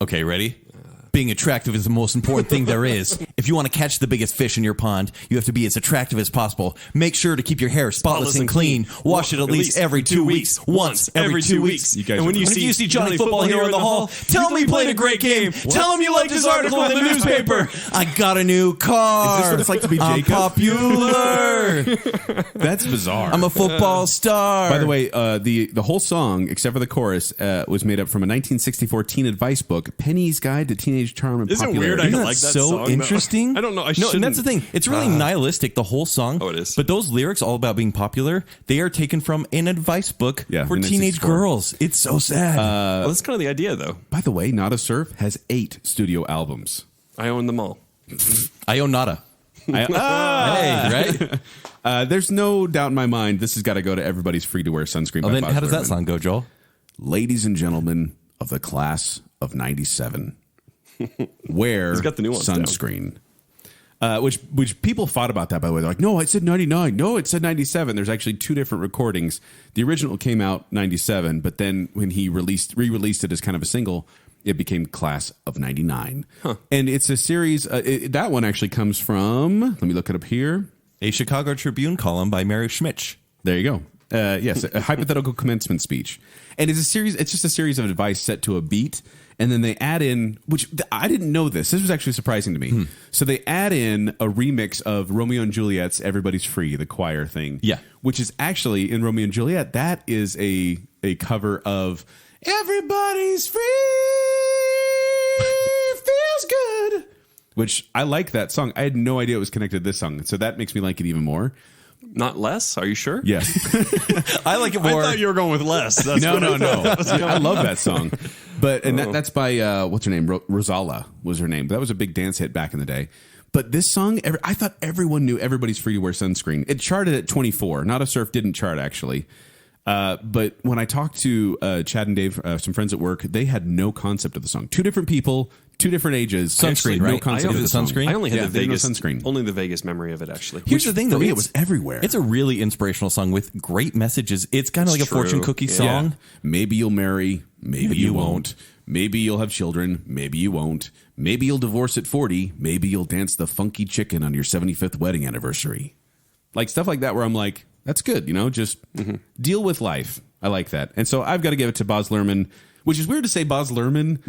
[SPEAKER 4] Okay, ready? Being attractive is the most important thing there is. If you want to catch the biggest fish in your pond, you have to be as attractive as possible. Make sure to keep your hair spotless and clean. Wash it at least every 2 weeks. Once every 2 weeks.
[SPEAKER 3] You guys
[SPEAKER 2] and when
[SPEAKER 3] are-
[SPEAKER 2] you see
[SPEAKER 4] Johnny Football Hero in the hall, tell him he played a great game. Tell him you liked his article in the newspaper. I got a new car.
[SPEAKER 3] Is this what it's like to be
[SPEAKER 4] I'm
[SPEAKER 3] Jacob?
[SPEAKER 4] popular.
[SPEAKER 3] That's bizarre.
[SPEAKER 4] I'm a football star.
[SPEAKER 3] By the way, the whole song, except for the chorus, was made up from a 1964 teen advice book, Penny's Guide to Teenage Charm and
[SPEAKER 2] Isn't it
[SPEAKER 3] Popularity.
[SPEAKER 2] weird? I
[SPEAKER 4] Isn't that
[SPEAKER 2] like that
[SPEAKER 4] so
[SPEAKER 2] song, though.
[SPEAKER 4] interesting?
[SPEAKER 2] I don't know. I
[SPEAKER 4] No,
[SPEAKER 2] shouldn't.
[SPEAKER 4] and that's the thing. It's really nihilistic, the whole song.
[SPEAKER 2] Oh, it is.
[SPEAKER 4] But those lyrics, all about being popular, they are taken from an advice book
[SPEAKER 3] Yeah,
[SPEAKER 4] for
[SPEAKER 3] in
[SPEAKER 4] teenage
[SPEAKER 3] 1964.
[SPEAKER 4] girls. It's so sad.
[SPEAKER 2] Well, that's kind of the idea, though.
[SPEAKER 3] By the way, Not a Surf has 8 studio albums.
[SPEAKER 2] I own them all.
[SPEAKER 4] I own nada. Hey, right?
[SPEAKER 3] There's no doubt in my mind this has got to go to Everybody's Free to Wear Sunscreen
[SPEAKER 4] Well,
[SPEAKER 3] by
[SPEAKER 4] then
[SPEAKER 3] Boz
[SPEAKER 4] how does that
[SPEAKER 3] Lerman.
[SPEAKER 4] song go, Joel?
[SPEAKER 3] Ladies and gentlemen of the class of 97, wear
[SPEAKER 2] He's got the nuance down.
[SPEAKER 3] sunscreen. Which people fought about that, by the way. They're like, no, I said 99. No, it said 97. There's actually 2 different recordings. The original came out 97, but then when he re-released it as kind of a single, it became Class of 99. And it's a series. That one actually comes from, let me look it up here.
[SPEAKER 4] A Chicago Tribune column by Mary Schmitz.
[SPEAKER 3] There you go. Yes, a hypothetical commencement speech. And it's a series. It's just a series of advice set to a beat, and then they add in, which I didn't know this. This was actually surprising to me. So they add in a remix of Romeo and Juliet's "Everybody's Free," the choir thing.
[SPEAKER 4] Yeah.
[SPEAKER 3] which is actually in Romeo and Juliet. That is a cover of "Everybody's Free." Feels good. Which I like that song. I had no idea it was connected to this song, so that makes me like it even more.
[SPEAKER 2] Not less? Are you sure?
[SPEAKER 3] Yes.
[SPEAKER 4] I like it
[SPEAKER 2] I
[SPEAKER 4] more.
[SPEAKER 2] thought you were going with less. That's
[SPEAKER 3] No.
[SPEAKER 2] what I thought.
[SPEAKER 3] I love that song. But that's by what's her name? Rosala was her name. That was a big dance hit back in the day. But this song, I thought everyone knew Everybody's Free to Wear Sunscreen. It charted at 24. Not a Surf didn't chart actually. But when I talked to Chad and Dave, some friends at work, they had no concept of the song. 2 different people, 2 different ages.
[SPEAKER 4] Sunscreen,
[SPEAKER 3] Actually, no
[SPEAKER 4] right?
[SPEAKER 3] concept
[SPEAKER 4] Is
[SPEAKER 3] of
[SPEAKER 4] it
[SPEAKER 3] the song.
[SPEAKER 4] sunscreen?
[SPEAKER 2] I only had
[SPEAKER 3] Yeah,
[SPEAKER 2] the
[SPEAKER 3] they didn't know
[SPEAKER 2] Vegas
[SPEAKER 3] sunscreen.
[SPEAKER 2] only the Vegas memory of it actually.
[SPEAKER 4] Here's the thing, though.
[SPEAKER 3] For me, it
[SPEAKER 4] it's-
[SPEAKER 3] was everywhere.
[SPEAKER 4] It's a really inspirational song with great messages. It's kind of like a
[SPEAKER 2] true.
[SPEAKER 4] fortune cookie
[SPEAKER 2] Yeah.
[SPEAKER 4] song.
[SPEAKER 3] Maybe you'll marry, maybe you won't. Maybe you'll have children, maybe you won't. Maybe you'll divorce at 40, maybe you'll dance the funky chicken on your 75th wedding anniversary. Like stuff like that where I'm like, that's good, just deal with life. I like that. And so I've got to give it to Boz Lerman. Which is weird to say Baz Luhrmann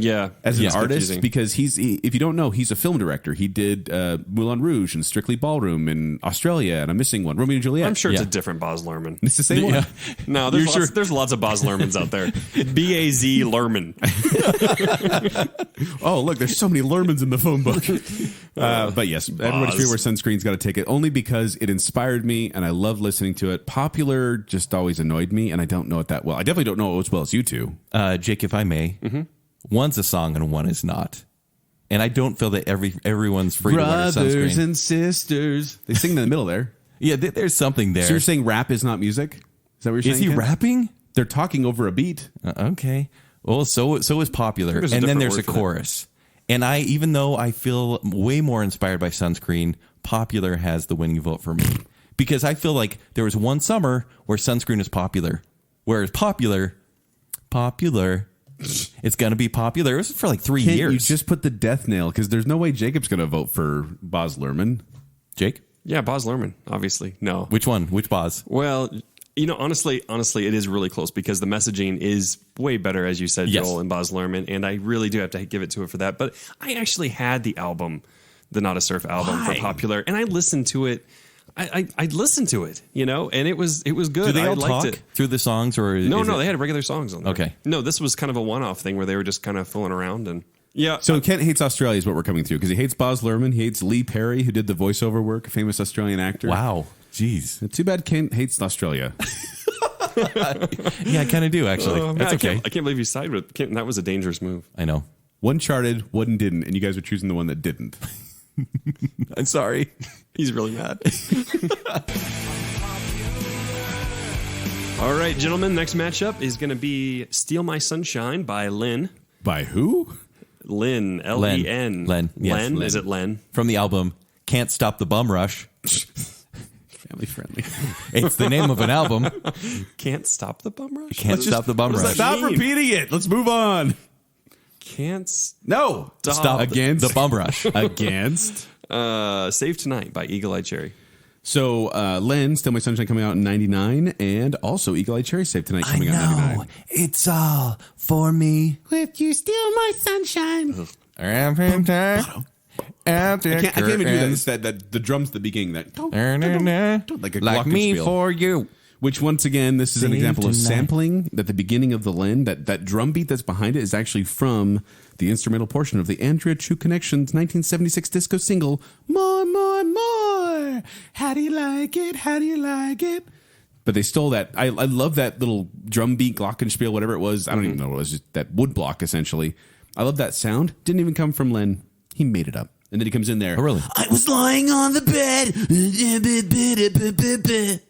[SPEAKER 3] as an
[SPEAKER 2] it's
[SPEAKER 3] artist
[SPEAKER 2] confusing.
[SPEAKER 3] because if you don't know, he's a film director. He did Moulin Rouge and Strictly Ballroom in Australia, and I'm missing one, Romeo and Juliet.
[SPEAKER 2] I'm sure it's a different Baz Luhrmann.
[SPEAKER 3] It's the same one.
[SPEAKER 2] No, there's lots of Baz Luhrmanns out there. B-A-Z Luhrmann.
[SPEAKER 3] Oh, look, there's so many Luhrmanns in the phone book. But yes, Everybody's Free Wear Sunscreen's got to take it, only because it inspired me, and I love listening to it. Popular just always annoyed me, and I don't know it that well. I definitely don't know it as well as you two.
[SPEAKER 4] Jake, if I may, one's a song and one is not. And I don't feel that everyone's free to wear sunscreen.
[SPEAKER 3] Brothers and sisters. They sing in the middle there.
[SPEAKER 4] Yeah, there's something there.
[SPEAKER 3] So you're saying rap is not music? Is that what you're saying?
[SPEAKER 4] Is he
[SPEAKER 3] Ken?
[SPEAKER 4] rapping?
[SPEAKER 3] They're talking over a beat.
[SPEAKER 4] Okay. Well, so is Popular.
[SPEAKER 2] There's a
[SPEAKER 4] And then
[SPEAKER 2] different
[SPEAKER 4] there's a
[SPEAKER 2] word for that.
[SPEAKER 4] chorus. And even though I feel way more inspired by Sunscreen, Popular has the winning vote for me. Because I feel like there was one summer where Sunscreen is popular. Whereas Popular, it's going to be popular. It was for like 3
[SPEAKER 3] Can't
[SPEAKER 4] years.
[SPEAKER 3] you just put the death nail? Because there's no way Jacob's going to vote for Baz Luhrmann.
[SPEAKER 4] Jake?
[SPEAKER 2] Yeah, Baz Luhrmann, obviously. No.
[SPEAKER 4] Which one? Which Boz?
[SPEAKER 2] Well, honestly, it is really close because the messaging is way better, as you said,
[SPEAKER 4] Yes.
[SPEAKER 2] Joel and Baz Luhrmann, and I really do have to give it to it for that. But I actually had the album, the Not a Surf album for Popular, and I listened to it. I listened to it, and it was good.
[SPEAKER 4] Do they
[SPEAKER 2] I
[SPEAKER 4] all
[SPEAKER 2] liked
[SPEAKER 4] talk
[SPEAKER 2] it.
[SPEAKER 4] through the songs? Or
[SPEAKER 2] No, they had regular songs on there.
[SPEAKER 4] Okay.
[SPEAKER 2] No, this was kind of a one-off thing where they were just kind of fooling around and. Yeah.
[SPEAKER 3] So Kent hates Australia is what we're coming through because he hates Baz Luhrmann. He hates Lee Perry, who did the voiceover work, a famous Australian actor.
[SPEAKER 4] Wow. Jeez.
[SPEAKER 3] Too bad Kent hates Australia.
[SPEAKER 4] Yeah, I kind of do, actually.
[SPEAKER 2] Man,
[SPEAKER 4] That's okay.
[SPEAKER 2] I can't believe you sided with Kent. That was a dangerous move.
[SPEAKER 4] I know.
[SPEAKER 3] One charted, one didn't, and you guys are choosing the one that didn't.
[SPEAKER 4] I'm sorry.
[SPEAKER 2] He's really mad. All right, gentlemen, next matchup is going to be Steal My Sunshine by Lynn.
[SPEAKER 3] By who?
[SPEAKER 2] Lynn, L-E-N.
[SPEAKER 4] Len. Yes,
[SPEAKER 2] Len?
[SPEAKER 4] Len.
[SPEAKER 2] Is it Len?
[SPEAKER 4] From the album Can't Stop the Bum Rush.
[SPEAKER 3] Family friendly.
[SPEAKER 4] It's the name of an album.
[SPEAKER 2] Can't Stop the Bum Rush?
[SPEAKER 4] Can't Stop the Bum
[SPEAKER 2] what does
[SPEAKER 4] Rush.
[SPEAKER 2] that
[SPEAKER 3] Stop
[SPEAKER 2] mean?
[SPEAKER 3] repeating it. Let's move on.
[SPEAKER 2] Can't
[SPEAKER 3] No.
[SPEAKER 4] Stop
[SPEAKER 3] Against.
[SPEAKER 4] the Bum Rush.
[SPEAKER 3] Against.
[SPEAKER 2] Save Tonight by Eagle Eye Cherry.
[SPEAKER 3] So, Len, Still My Sunshine coming out in 99, and also Eagle Eye Cherry Save Tonight coming out in 99.
[SPEAKER 4] It's all for me.
[SPEAKER 3] With you steal my sunshine.
[SPEAKER 4] I
[SPEAKER 3] I can't even do that. It's that the drums at the beginning, that like a
[SPEAKER 4] Like me
[SPEAKER 3] glockenspiel.
[SPEAKER 4] for you.
[SPEAKER 3] Which once again, this is an
[SPEAKER 4] Save
[SPEAKER 3] example of
[SPEAKER 4] tonight.
[SPEAKER 3] sampling. That the beginning of the Len, that drum beat that's behind it is actually from the instrumental portion of the Andrea True Connections 1976 disco single, More, More, More. How do you like it? How do you like it? But they stole that. I love that little drum beat, glockenspiel, whatever it was. I don't even know what it was. Just that wood block, essentially. I love that sound. Didn't even come from Len. He made it up. And then he comes in there.
[SPEAKER 4] Oh, really?
[SPEAKER 5] I was lying on the bed.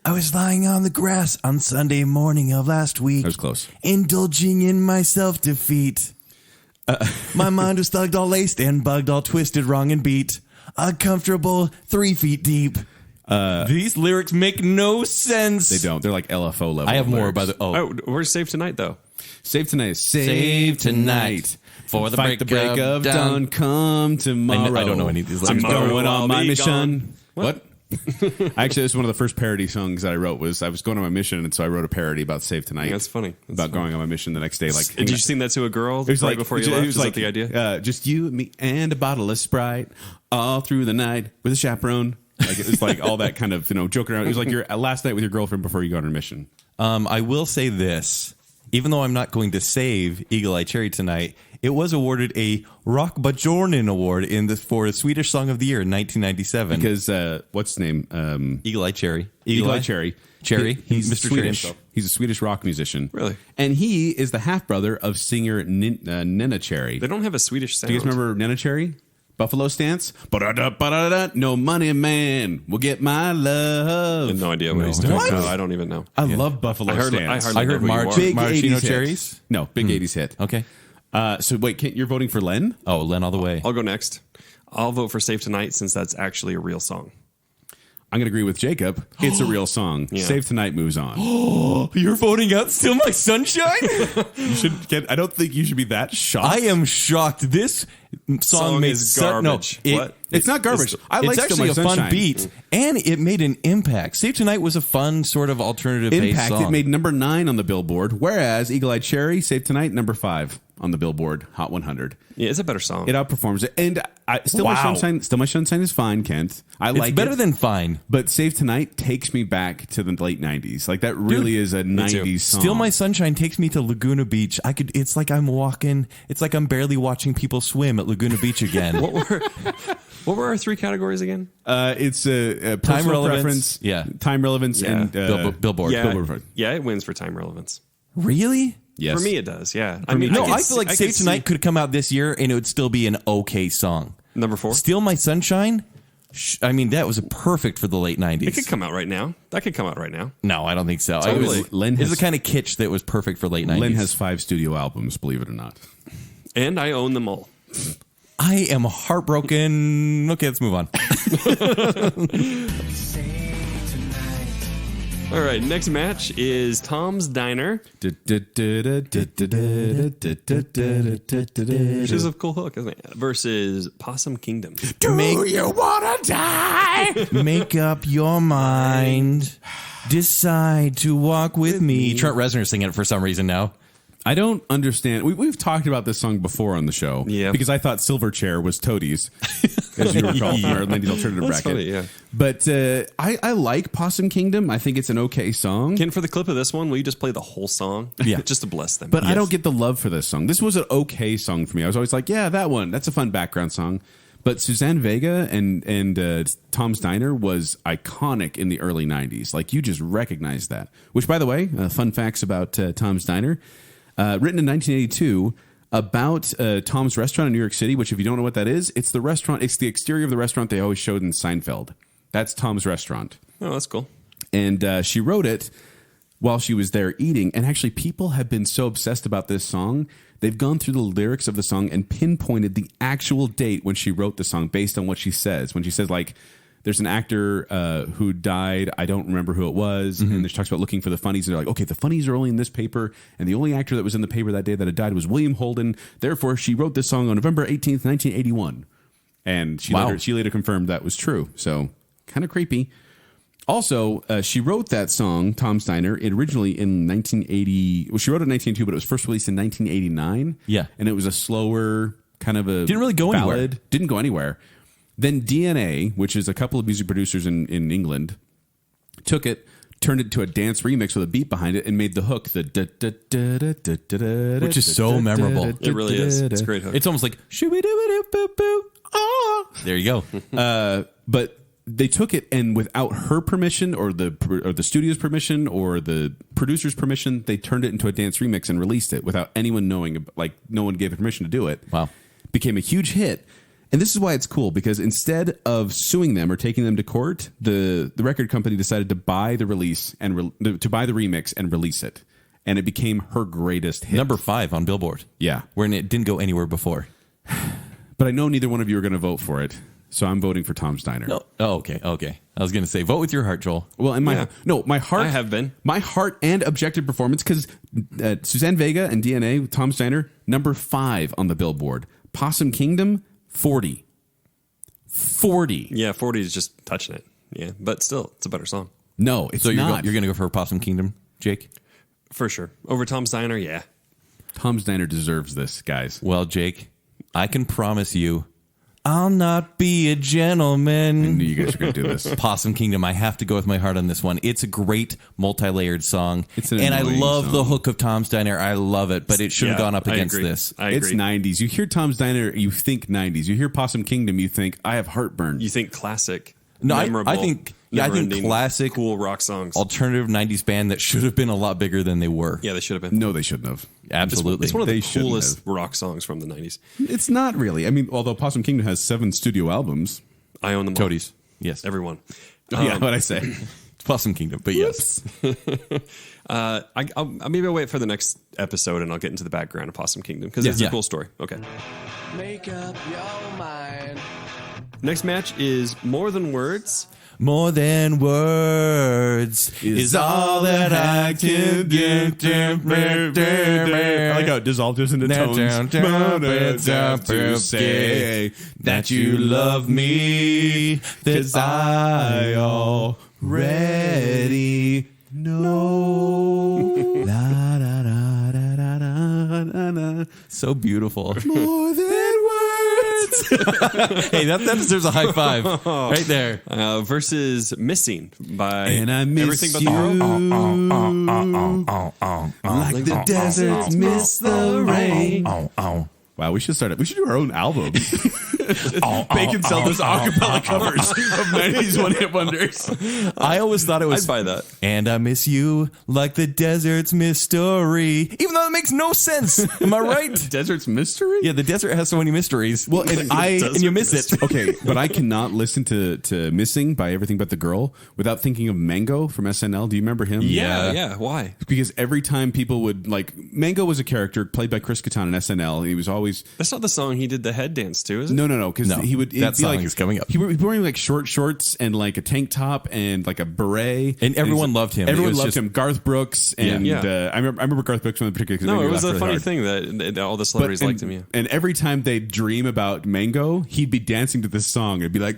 [SPEAKER 4] I was lying on the grass on Sunday morning of last week.
[SPEAKER 3] That was close.
[SPEAKER 4] Indulging in my self-defeat. My mind was thugged, all laced, and bugged, all twisted, wrong, and beat. A comfortable 3 feet deep. These lyrics make no sense.
[SPEAKER 3] They don't. They're like LFO level.
[SPEAKER 4] I have more
[SPEAKER 3] lyrics.
[SPEAKER 4] by the...
[SPEAKER 2] Oh, where's Save Tonight, though?
[SPEAKER 3] Save tonight.
[SPEAKER 4] Save tonight. For the
[SPEAKER 3] Fight
[SPEAKER 4] break
[SPEAKER 3] the break of dawn. Come tomorrow.
[SPEAKER 4] I don't know any of these
[SPEAKER 3] I'm
[SPEAKER 4] lyrics.
[SPEAKER 3] going
[SPEAKER 2] Tomorrow
[SPEAKER 3] on
[SPEAKER 2] I'll
[SPEAKER 3] my
[SPEAKER 2] be
[SPEAKER 3] mission.
[SPEAKER 2] gone.
[SPEAKER 3] What? Actually, this is one of the first parody songs that I wrote. I was going on my mission, and so I wrote a parody about Save Tonight.
[SPEAKER 2] That's funny. That's
[SPEAKER 3] about going on my mission the next day. Like,
[SPEAKER 2] Did you sing that to a girl
[SPEAKER 3] it was
[SPEAKER 2] right
[SPEAKER 3] like
[SPEAKER 2] before you
[SPEAKER 3] it
[SPEAKER 2] left?
[SPEAKER 3] was
[SPEAKER 2] Is
[SPEAKER 3] like
[SPEAKER 2] that the idea?
[SPEAKER 3] Just you, me, and a bottle of Sprite all through the night with a chaperone. Like it was like all that kind of joking around. It was like your last night with your girlfriend before you go on your mission.
[SPEAKER 4] I will say this. Even though I'm not going to save Eagle Eye Cherry tonight, it was awarded a Rock Bajornen Award for Swedish Song of the Year in 1997.
[SPEAKER 3] Because what's his name?
[SPEAKER 4] Eagle Eye Cherry.
[SPEAKER 3] Eagle Eye Cherry.
[SPEAKER 4] Cherry.
[SPEAKER 3] He's
[SPEAKER 4] Mr. Cherry
[SPEAKER 3] Swedish.
[SPEAKER 4] himself.
[SPEAKER 3] He's a Swedish rock musician.
[SPEAKER 2] Really?
[SPEAKER 3] And he is the half brother of singer Nena Cherry.
[SPEAKER 2] They don't have a Swedish sound.
[SPEAKER 3] Do you guys remember Nena Cherry? Buffalo Stance? Ba-da-da, ba-da-da, no money man will get my
[SPEAKER 2] I
[SPEAKER 3] love.
[SPEAKER 2] have no idea what he's doing.
[SPEAKER 3] What?
[SPEAKER 2] No, I don't even know.
[SPEAKER 3] I love Buffalo
[SPEAKER 2] I hardly
[SPEAKER 3] Stance.
[SPEAKER 2] know
[SPEAKER 4] I heard
[SPEAKER 2] who you are.
[SPEAKER 3] Big
[SPEAKER 4] Maraschino
[SPEAKER 3] 80s hit.
[SPEAKER 4] Cherries.
[SPEAKER 3] No, big 80s hit.
[SPEAKER 4] Okay.
[SPEAKER 3] So wait, Kent, you're voting for Len?
[SPEAKER 4] Oh, Len all the way.
[SPEAKER 2] I'll go next. I'll vote for Save Tonight since that's actually a real song.
[SPEAKER 3] I'm going to agree with Jacob. It's a real song.
[SPEAKER 2] Yeah.
[SPEAKER 3] Save Tonight moves on.
[SPEAKER 4] You're voting out Still My Sunshine?
[SPEAKER 3] You should get. I don't think you should be that shocked.
[SPEAKER 4] I am shocked. This song made
[SPEAKER 2] is garbage. What?
[SPEAKER 3] It's not garbage. I like
[SPEAKER 4] It's
[SPEAKER 3] Still
[SPEAKER 4] actually
[SPEAKER 3] My
[SPEAKER 4] a
[SPEAKER 3] Sunshine.
[SPEAKER 4] fun beat, and it made an impact. Save Tonight was a fun sort of alternative
[SPEAKER 3] Impact.
[SPEAKER 4] song.
[SPEAKER 3] It made number 9 on the Billboard, whereas Eagle Eye Cherry, Save Tonight, number 5 on the Billboard Hot 100.
[SPEAKER 2] Yeah, it's a better song.
[SPEAKER 3] It outperforms it, and Still My Sunshine is fine, Kent. I
[SPEAKER 4] it's
[SPEAKER 3] like
[SPEAKER 4] better
[SPEAKER 3] it,
[SPEAKER 4] than fine.
[SPEAKER 3] but Save Tonight takes me back to the late 90s. Like that really is a 90s song.
[SPEAKER 4] Still My Sunshine takes me to Laguna Beach. It's like I'm walking. It's like I'm barely watching people swim at Laguna Beach again.
[SPEAKER 2] What were our 3 categories again?
[SPEAKER 3] It's a
[SPEAKER 4] Time
[SPEAKER 3] personal
[SPEAKER 4] relevance,
[SPEAKER 3] preference,
[SPEAKER 4] yeah.
[SPEAKER 3] time relevance,
[SPEAKER 2] Yeah.
[SPEAKER 3] and
[SPEAKER 4] Billboard.
[SPEAKER 2] Yeah,
[SPEAKER 3] Billboard.
[SPEAKER 2] yeah, it wins for time relevance.
[SPEAKER 4] Really?
[SPEAKER 3] Yes.
[SPEAKER 2] For me, it does. Yeah,
[SPEAKER 4] No,
[SPEAKER 2] could
[SPEAKER 4] I feel like
[SPEAKER 2] I
[SPEAKER 4] Save
[SPEAKER 2] could
[SPEAKER 4] Tonight could come out this year and it would still be an okay song.
[SPEAKER 2] Number 4.
[SPEAKER 4] Still My Sunshine? That was perfect for the late 90s.
[SPEAKER 2] It could come out right now. That could come out right now.
[SPEAKER 4] No, I don't think so.
[SPEAKER 2] Totally.
[SPEAKER 4] It's the kind of kitsch that was perfect for late 90s.
[SPEAKER 3] Len has 5 studio albums, believe it or not.
[SPEAKER 2] And I own them all.
[SPEAKER 4] I am heartbroken. Okay, let's move on.
[SPEAKER 2] All right, next match is Tom's Diner, which is a cool hook, isn't it? Versus Possum Kingdom.
[SPEAKER 5] You wanna die?
[SPEAKER 4] Make up your mind. Decide to walk with me. Trent Reznor's singing it for some reason now.
[SPEAKER 3] I don't understand. We've talked about this song before on the show.
[SPEAKER 2] Yeah.
[SPEAKER 3] Because I thought Silverchair was Toadies, as you recall, from our Lindy's Alternative
[SPEAKER 2] That's
[SPEAKER 3] Bracket.
[SPEAKER 2] funny, yeah.
[SPEAKER 3] But I like Possum Kingdom. I think it's an okay song.
[SPEAKER 2] Ken, for the clip of this one, will you just play the whole song?
[SPEAKER 4] Yeah.
[SPEAKER 2] Just to bless them.
[SPEAKER 3] But I don't get the love for this song. This was an okay song for me. I was always like, yeah, that one. That's a fun background song. But Suzanne Vega and Tom's Diner was iconic in the early 90s. Like, you just recognize that. Which, by the way, fun facts about Tom's Diner. Written in 1982 about Tom's Restaurant in New York City, which if you don't know what that is, it's the restaurant. It's the exterior of the restaurant they always showed in Seinfeld. That's Tom's Restaurant.
[SPEAKER 2] Oh, that's cool.
[SPEAKER 3] And she wrote it while she was there eating. And actually, people have been so obsessed about this song, they've gone through the lyrics of the song and pinpointed the actual date when she wrote the song based on what she says. When she says, like, there's an actor who died. I don't remember who it was.
[SPEAKER 4] Mm-hmm.
[SPEAKER 3] And she talks about looking for the funnies. And they're like, okay, the funnies are only in this paper. And the only actor that was in the paper that day that had died was William Holden. Therefore, she wrote this song on November 18th, 1981. And she later confirmed that was true. So kind of creepy. Also, she wrote that song, Tom's Diner, originally in 1980. Well, she wrote it in 1982, but it was first released in 1989.
[SPEAKER 4] Yeah.
[SPEAKER 3] And it was a slower kind of a
[SPEAKER 4] Didn't really go anywhere.
[SPEAKER 3] ballad. Didn't go anywhere. Then DNA, which is a couple of music producers in England, took it, turned it to a dance remix with a beat behind it, and made the hook
[SPEAKER 4] Which is so memorable.
[SPEAKER 2] It really is. It's a great hook.
[SPEAKER 4] It's almost like shoo-be-doo-be-doo-boo-boo. Oh. There you go.
[SPEAKER 3] But they took it, and without her permission, or the studio's permission, or the producer's permission, they turned it into a dance remix and released it without anyone knowing. Like, no one gave it permission to do it.
[SPEAKER 4] Wow.
[SPEAKER 3] Became a huge hit. And this is why it's cool, because instead of suing them or taking them to court, the record company decided to buy the release and to buy the remix and release it, and it became her greatest hit.
[SPEAKER 4] Number 5 on Billboard.
[SPEAKER 3] Yeah,
[SPEAKER 4] Where it didn't go anywhere before.
[SPEAKER 3] but I know neither one of you are going to vote for it, so I'm voting for Tom's Diner.
[SPEAKER 4] No. Oh, okay. I was going to say, vote with your heart, Joel.
[SPEAKER 3] Well, and my heart.
[SPEAKER 2] I have been.
[SPEAKER 3] My heart and objective performance, because Suzanne Vega and DNA, Tom's Diner, number 5 on the Billboard. Possum Kingdom, 40.
[SPEAKER 2] Yeah, 40 is just touching it. Yeah, but still, it's a better song.
[SPEAKER 3] No, it's
[SPEAKER 4] So
[SPEAKER 3] not.
[SPEAKER 4] you're going to go for Possum Kingdom, Jake?
[SPEAKER 2] For sure. Over Tom's Diner, yeah.
[SPEAKER 3] Tom's Diner deserves this, guys.
[SPEAKER 4] Well, Jake, I can promise you, I'll not be a
[SPEAKER 3] I
[SPEAKER 4] gentleman.
[SPEAKER 3] knew you guys were going to do this.
[SPEAKER 4] Possum Kingdom. I have to go with my heart on this one. It's a great multi-layered song.
[SPEAKER 3] It's an
[SPEAKER 4] and I
[SPEAKER 3] annoying
[SPEAKER 4] love the
[SPEAKER 3] song.
[SPEAKER 4] hook of Tom's Diner. I love it, but it should have
[SPEAKER 2] Yeah,
[SPEAKER 4] gone up
[SPEAKER 2] I
[SPEAKER 4] against
[SPEAKER 2] agree.
[SPEAKER 4] this.
[SPEAKER 2] I
[SPEAKER 3] It's
[SPEAKER 2] agree.
[SPEAKER 3] 90s. You hear Tom's Diner, you think 90s. You hear Possum Kingdom, you think, I have heartburn.
[SPEAKER 2] You think classic,
[SPEAKER 4] No,
[SPEAKER 2] memorable,
[SPEAKER 4] I think
[SPEAKER 2] never-ending,
[SPEAKER 4] classic,
[SPEAKER 2] cool rock songs.
[SPEAKER 4] alternative 90s band that should have been a lot bigger than they were.
[SPEAKER 2] Yeah, they should have been.
[SPEAKER 3] No, they shouldn't have.
[SPEAKER 4] Absolutely.
[SPEAKER 2] It's one of
[SPEAKER 3] They
[SPEAKER 2] the
[SPEAKER 3] shouldn't
[SPEAKER 2] coolest
[SPEAKER 3] have.
[SPEAKER 2] rock songs from the 90s.
[SPEAKER 3] It's not really. I mean, although Possum Kingdom has 7 studio albums.
[SPEAKER 2] I own them all.
[SPEAKER 4] Toadies. Yes.
[SPEAKER 2] Everyone.
[SPEAKER 3] Yeah, what I say.
[SPEAKER 4] It's Possum Kingdom, but yes.
[SPEAKER 2] Maybe I'll wait for the next episode and I'll get into the background of Possum Kingdom because it's
[SPEAKER 4] Yeah.
[SPEAKER 2] a cool story. Okay.
[SPEAKER 6] Make up your mind.
[SPEAKER 2] Next match is More Than Words
[SPEAKER 4] More than words is all that I can give.
[SPEAKER 3] I like how it dissolves into tones. To say that you love me, 'cause I already know. La, da, da, da, da, da, da, da.
[SPEAKER 4] So beautiful.
[SPEAKER 3] More than words.
[SPEAKER 4] Hey, that deserves a high five right there.
[SPEAKER 2] Versus Missing by
[SPEAKER 3] And I miss
[SPEAKER 2] Everything But
[SPEAKER 3] you
[SPEAKER 2] the Girl.
[SPEAKER 3] like the deserts miss the rain. Wow, we should start it. We should do our own album. Baconsale does acapella covers of 90s one-hit wonders.
[SPEAKER 4] I always thought it was.
[SPEAKER 2] I'd buy that.
[SPEAKER 4] And I miss you like the desert's mystery. Even though it makes no sense. Am I right?
[SPEAKER 3] Desert's Mystery?
[SPEAKER 4] Yeah, the desert has so many mysteries.
[SPEAKER 3] Well, and
[SPEAKER 4] you miss it.
[SPEAKER 3] Okay, but I cannot listen to Missing by Everything But the Girl without thinking of Mango from SNL. Do you remember him?
[SPEAKER 2] Yeah. Why?
[SPEAKER 3] Because every time people would, like, Mango was a character played by Chris Kattan in SNL. And he was always...
[SPEAKER 2] That's not the song he did the head dance to, is it?
[SPEAKER 3] No, because
[SPEAKER 4] No,
[SPEAKER 3] he would...
[SPEAKER 4] that
[SPEAKER 3] it'd be
[SPEAKER 4] song
[SPEAKER 3] like,
[SPEAKER 4] is coming up.
[SPEAKER 3] He would be wearing, like, short shorts and, like, a tank top and, like, a beret.
[SPEAKER 4] And everyone loved him.
[SPEAKER 3] Everyone
[SPEAKER 4] It was
[SPEAKER 3] loved
[SPEAKER 4] just-
[SPEAKER 3] him. Garth Brooks. And
[SPEAKER 2] Yeah.
[SPEAKER 3] I remember Garth Brooks in particular. 'Cause
[SPEAKER 2] No,
[SPEAKER 3] made me
[SPEAKER 2] it was
[SPEAKER 3] laugh
[SPEAKER 2] a
[SPEAKER 3] really
[SPEAKER 2] funny
[SPEAKER 3] hard.
[SPEAKER 2] thing that all the celebrities liked him. Yeah.
[SPEAKER 3] And every time they'd dream about Mango, he'd be dancing to this song. It'd be like,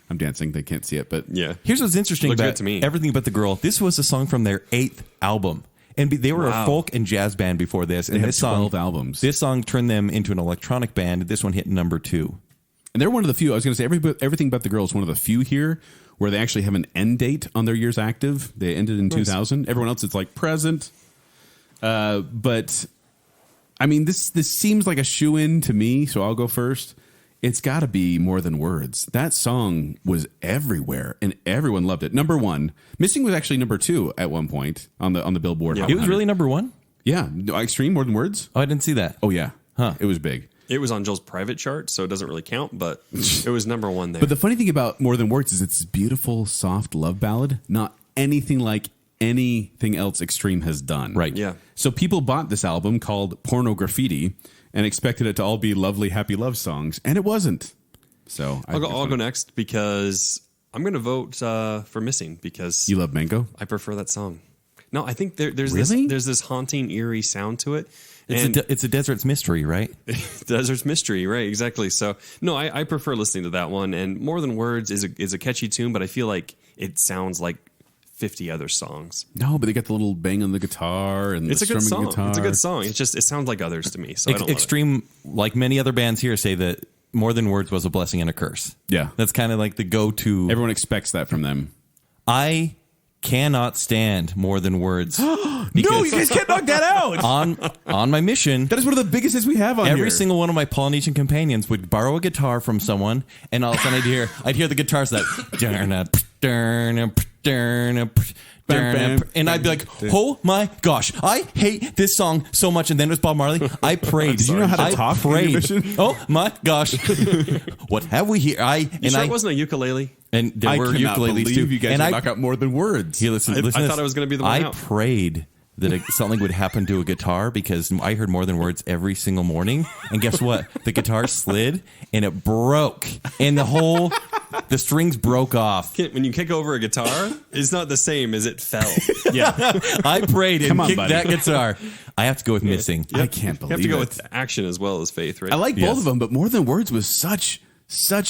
[SPEAKER 3] I'm dancing. They can't see it, but
[SPEAKER 2] Yeah.
[SPEAKER 4] Here's what's interesting
[SPEAKER 2] Looks
[SPEAKER 4] about
[SPEAKER 2] good to me.
[SPEAKER 4] Everything But the Girl. This was a song from their 8th album. And they were
[SPEAKER 2] Wow.
[SPEAKER 4] a folk and jazz band before this. And
[SPEAKER 3] had
[SPEAKER 4] this song,
[SPEAKER 3] 12 albums.
[SPEAKER 4] This song turned them into an electronic band. This one hit number 2.
[SPEAKER 3] And they're one of the few. I was going to say Everything But the Girl is one of the few here where they actually have an end date on their years active. They ended in 2000. Everyone else, it's like present. But I mean, this seems like a shoe-in to me, so I'll go first. It's got to be More Than Words. That song was everywhere, and everyone loved it. Number 1. Missing was actually number 2 at one point on the Billboard.
[SPEAKER 2] Yeah.
[SPEAKER 3] Hot
[SPEAKER 4] It was
[SPEAKER 3] 100.
[SPEAKER 4] really number 1?
[SPEAKER 3] Yeah. No, Extreme, More Than Words.
[SPEAKER 4] Oh, I didn't see that.
[SPEAKER 3] Oh yeah.
[SPEAKER 4] Huh.
[SPEAKER 3] It was big.
[SPEAKER 2] It was on Joel's private chart, so it doesn't really count, but it was number 1 there.
[SPEAKER 3] But the funny thing about More Than Words is it's this beautiful, soft love ballad, not anything like anything else Extreme has done.
[SPEAKER 4] Right.
[SPEAKER 2] Yeah.
[SPEAKER 3] So people bought this album called Porno Graffiti and expected it to all be lovely, happy love songs, and it wasn't. So
[SPEAKER 2] I'll go next because I'm going to vote for Missing because
[SPEAKER 3] You love Mango?
[SPEAKER 2] I prefer that song. No, I think there's
[SPEAKER 3] Really?
[SPEAKER 2] this haunting, eerie sound to it.
[SPEAKER 4] It's a desert's mystery, right?
[SPEAKER 2] Desert's Mystery, right? Exactly. So no, I prefer listening to that one. And More Than Words is a catchy tune, but I feel like it sounds like 50 other songs.
[SPEAKER 3] No, but they got the little bang on the guitar and
[SPEAKER 2] It's
[SPEAKER 3] the
[SPEAKER 2] a good
[SPEAKER 3] strumming
[SPEAKER 2] song.
[SPEAKER 3] guitar.
[SPEAKER 2] It's a good song. It sounds like others to me. So I don't love it.
[SPEAKER 4] Extreme, like many other bands here, say that More Than Words was a blessing and a curse.
[SPEAKER 3] Yeah.
[SPEAKER 4] That's kind of like the go-to.
[SPEAKER 3] Everyone expects that from them.
[SPEAKER 4] I cannot stand More Than Words.
[SPEAKER 3] No, you guys can't knock that out.
[SPEAKER 4] on my mission,
[SPEAKER 3] That is one of the biggest hits we have on here.
[SPEAKER 4] every single one of my Polynesian companions would borrow a guitar from someone, and all of a sudden I'd hear the guitars that and I'd be like, oh my gosh, I hate this song so much. And then it was Bob Marley. I prayed. Did
[SPEAKER 3] you know how to talk in your
[SPEAKER 4] prayed.
[SPEAKER 3] mission?
[SPEAKER 4] Oh my gosh, what have we here?
[SPEAKER 2] You sure it wasn't a ukulele?
[SPEAKER 4] And there
[SPEAKER 3] I
[SPEAKER 4] were
[SPEAKER 3] cannot
[SPEAKER 4] ukuleles
[SPEAKER 3] believe
[SPEAKER 4] too.
[SPEAKER 3] you guys
[SPEAKER 4] and
[SPEAKER 3] would knock out More Than Words.
[SPEAKER 4] Here, listen,
[SPEAKER 2] I
[SPEAKER 4] listen to
[SPEAKER 2] thought
[SPEAKER 4] this.
[SPEAKER 2] it was gonna be the one
[SPEAKER 4] I
[SPEAKER 2] out.
[SPEAKER 4] prayed that something would happen to a guitar because I heard More Than Words every single morning. And guess what? The guitar slid and it broke. And the strings broke off.
[SPEAKER 2] When you kick over a guitar, it's not the same as it fell.
[SPEAKER 4] Yeah. I prayed and
[SPEAKER 3] Come on,
[SPEAKER 4] kicked
[SPEAKER 3] buddy.
[SPEAKER 4] that guitar. I have to go with Missing.
[SPEAKER 3] I can't
[SPEAKER 2] You
[SPEAKER 3] believe
[SPEAKER 2] have to go
[SPEAKER 3] it.
[SPEAKER 2] with action as well as faith, right?
[SPEAKER 3] I like
[SPEAKER 4] Yes.
[SPEAKER 3] both of them, but More Than Words was such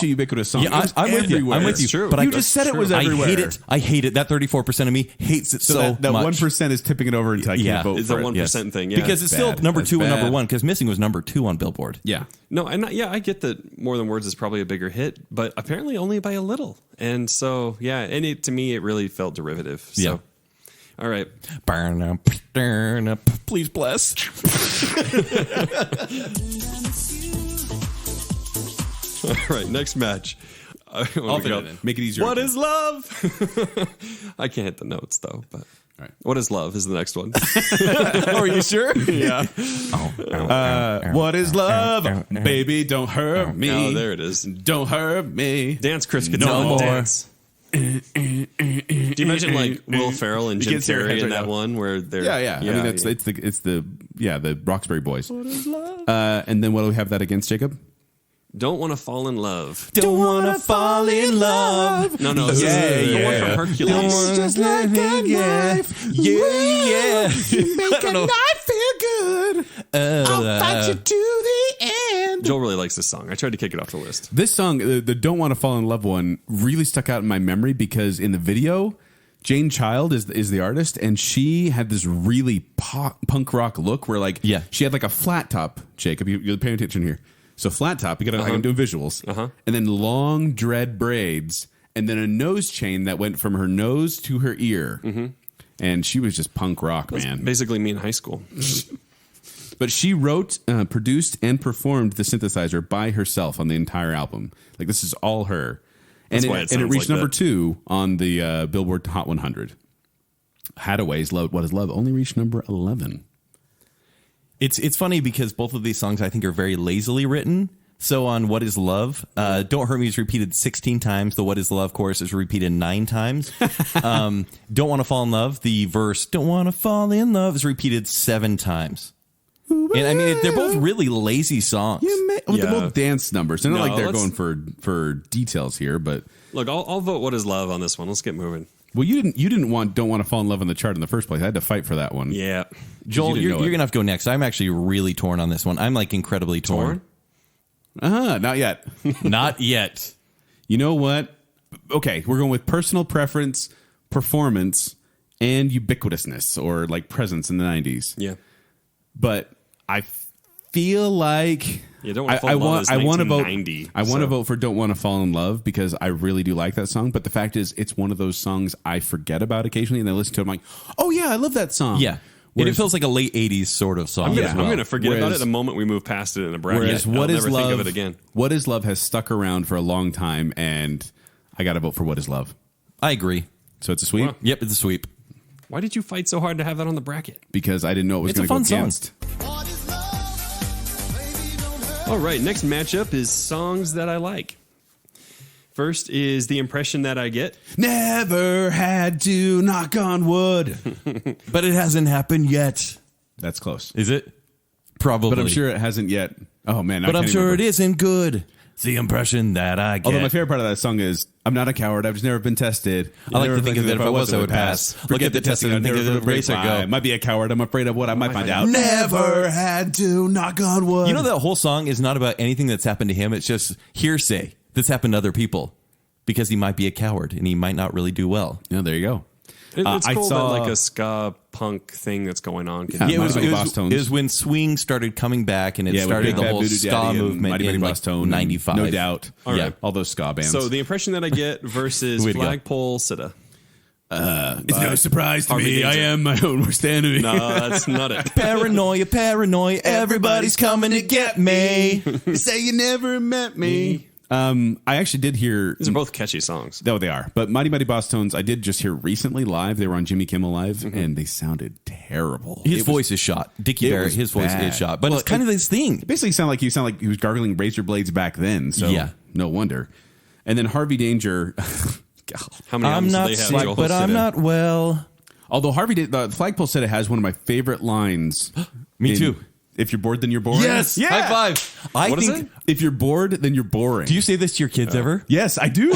[SPEAKER 3] a ubiquitous song.
[SPEAKER 4] Yeah,
[SPEAKER 3] It was
[SPEAKER 4] I'm with you.
[SPEAKER 3] everywhere.
[SPEAKER 4] I'm with you.
[SPEAKER 2] It's true.
[SPEAKER 4] But
[SPEAKER 3] You
[SPEAKER 4] I
[SPEAKER 3] just said it was
[SPEAKER 4] I
[SPEAKER 3] everywhere.
[SPEAKER 4] hate it. I hate it. That 34% of me hates it so
[SPEAKER 3] that
[SPEAKER 4] much.
[SPEAKER 3] 1% is tipping it over into I can't
[SPEAKER 4] Yeah.
[SPEAKER 3] vote
[SPEAKER 2] It's
[SPEAKER 3] for
[SPEAKER 2] a
[SPEAKER 3] it.
[SPEAKER 2] 1% thing, yeah.
[SPEAKER 4] Because it's still
[SPEAKER 3] Bad.
[SPEAKER 4] number
[SPEAKER 3] That's
[SPEAKER 4] 2 and
[SPEAKER 3] bad.
[SPEAKER 4] number 1. Because Missing was number 2 on Billboard.
[SPEAKER 3] Yeah.
[SPEAKER 2] No, and I get that More Than Words is probably a bigger hit, but apparently only by a little. And so, yeah, and to me, it really felt derivative. So.
[SPEAKER 4] Yeah.
[SPEAKER 2] All right.
[SPEAKER 4] Please bless.
[SPEAKER 2] All right, next match.
[SPEAKER 3] I'll fit it in. Make it easier.
[SPEAKER 2] What is love? I can't hit the notes, though, but
[SPEAKER 3] right.
[SPEAKER 2] What is love is the next one.
[SPEAKER 4] Are you sure?
[SPEAKER 2] Yeah.
[SPEAKER 3] What is love? Baby, don't hurt me.
[SPEAKER 2] Oh, there it is.
[SPEAKER 3] Don't hurt me.
[SPEAKER 2] Dance, Chris
[SPEAKER 3] No
[SPEAKER 2] Kattan,
[SPEAKER 3] more.
[SPEAKER 2] dance. Do you imagine like Will Ferrell and Jim
[SPEAKER 3] can't see our
[SPEAKER 2] Carrey
[SPEAKER 3] heads
[SPEAKER 2] in
[SPEAKER 3] right
[SPEAKER 2] that
[SPEAKER 3] now.
[SPEAKER 2] one where they're
[SPEAKER 3] Yeah. I mean, it's the Roxbury Boys. What is love? And then what do we have that against, Jacob?
[SPEAKER 2] Don't Want to Fall in Love.
[SPEAKER 4] Don't wanna fall in love.
[SPEAKER 2] No, this is the one from Hercules.
[SPEAKER 5] Just like a knife.
[SPEAKER 4] Yeah.
[SPEAKER 5] You make a knife feel good. I'll fight you to the end.
[SPEAKER 2] Joel really likes this song. I tried to kick it off the list.
[SPEAKER 3] This song, the Don't Want to Fall in Love one, really stuck out in my memory because in the video, Jane Child is the artist, and she had this really punk rock look where she had like a flat top, Jacob. You're paying attention here. So flat top, you got to I'm doing visuals, and then long dread braids, and then a nose chain that went from her nose to her ear, and she was just punk rock, man.
[SPEAKER 2] Basically, me in high school.
[SPEAKER 3] But she wrote, produced, and performed the synthesizer by herself on the entire album. Like this is all her, and it reached number 2 on the Billboard Hot 100. Hadaway's "What Is Love" only reached number 11.
[SPEAKER 4] It's funny because both of these songs I think are very lazily written. So on What Is Love, Don't Hurt Me is repeated 16 times. The What Is Love chorus is repeated 9 times. Don't Want to Fall in Love, the verse Don't Want to Fall in Love is repeated 7 times. And I mean, they're both really lazy songs.
[SPEAKER 3] They're both dance numbers. They're not like they're going for details here, but
[SPEAKER 2] look, I'll vote What Is Love on this one. Let's get moving.
[SPEAKER 3] Well, you didn't want Don't Want to Fall in Love on the chart in the first place. I had to fight for that one.
[SPEAKER 2] Yeah.
[SPEAKER 4] Joel, you're going to have to go next. I'm actually really torn on this one. I'm like incredibly torn.
[SPEAKER 3] Not yet.
[SPEAKER 4] Not yet.
[SPEAKER 3] You know what? Okay, we're going with personal preference, performance, and ubiquitousness or like presence in the 90s.
[SPEAKER 2] Yeah.
[SPEAKER 3] But I feel like
[SPEAKER 2] Don't Want to Fall in Love is 1990.
[SPEAKER 3] I want to vote for Don't Want to Fall in Love because I really do like that song. But the fact is, it's one of those songs I forget about occasionally, and I listen to it, I'm like, oh yeah, I love that song.
[SPEAKER 4] Yeah. And it feels like a late 80s sort of song.
[SPEAKER 2] I'm going to forget about it the moment we move past it in a bracket.
[SPEAKER 3] Whereas
[SPEAKER 2] I'll never think of it again.
[SPEAKER 3] What Is Love has stuck around for a long time, and I got to vote for What Is Love.
[SPEAKER 4] I agree.
[SPEAKER 3] So it's a sweep?
[SPEAKER 2] Wow.
[SPEAKER 4] Yep, it's a sweep.
[SPEAKER 2] Why did you fight so hard to have that on the bracket?
[SPEAKER 3] Because I didn't know it was going to go against.
[SPEAKER 2] All right, next matchup is songs that I like. First is The Impression That I Get.
[SPEAKER 3] Never had to knock on wood.
[SPEAKER 4] But it hasn't happened yet.
[SPEAKER 3] That's close.
[SPEAKER 4] Is it? Probably.
[SPEAKER 3] But I'm sure it hasn't yet. Oh, man.
[SPEAKER 4] But I'm sure it isn't good. It's the impression that I get.
[SPEAKER 3] Although my favorite part of that song is, I'm not a coward. I've just never been tested.
[SPEAKER 4] I like to think that if I was, I would pass.
[SPEAKER 3] Forget the testing and think of the race I go. I might be a coward. I'm afraid of what I might find out.
[SPEAKER 5] Never had to knock on wood.
[SPEAKER 4] You know, that whole song is not about anything that's happened to him. It's just hearsay that's happened to other people because he might be a coward and he might not really do well.
[SPEAKER 3] Yeah, there you go.
[SPEAKER 2] It's cool that like a ska punk thing that's going on.
[SPEAKER 3] It
[SPEAKER 4] was when swing started coming back and it started the whole ska movement in like 95.
[SPEAKER 3] No doubt.
[SPEAKER 2] All
[SPEAKER 3] those ska bands.
[SPEAKER 2] So The Impression That I Get versus Flagpole Sitta.
[SPEAKER 3] It's no surprise to
[SPEAKER 2] Harvey
[SPEAKER 3] me.
[SPEAKER 2] Danger.
[SPEAKER 3] I am my own worst enemy.
[SPEAKER 2] No, that's not it.
[SPEAKER 4] Paranoia, everybody's coming to get me.
[SPEAKER 3] You say you never met me. I actually did hear...
[SPEAKER 2] These are both catchy songs.
[SPEAKER 3] No, they are. But Mighty Mighty Boss Tones, I did just hear recently live. They were on Jimmy Kimmel Live, and they sounded terrible.
[SPEAKER 4] His voice is shot. Dickie Barrett, his voice is shot. But it's kind of this thing.
[SPEAKER 3] It basically sounded like he was gargling razor blades back then. So no wonder. And then Harvey Danger...
[SPEAKER 2] How many
[SPEAKER 4] I'm
[SPEAKER 2] albums
[SPEAKER 4] not
[SPEAKER 2] do they have,
[SPEAKER 4] sick,
[SPEAKER 2] Joel?
[SPEAKER 4] but I'm not well.
[SPEAKER 3] Although the Flagpole Sitta has one of my favorite lines.
[SPEAKER 4] Me too.
[SPEAKER 3] If you're bored, then you're boring.
[SPEAKER 4] Yes. Yeah. High five.
[SPEAKER 2] What is it?
[SPEAKER 3] If you're bored, then you're boring.
[SPEAKER 4] Do you say this to your kids ever?
[SPEAKER 3] Yes, I do.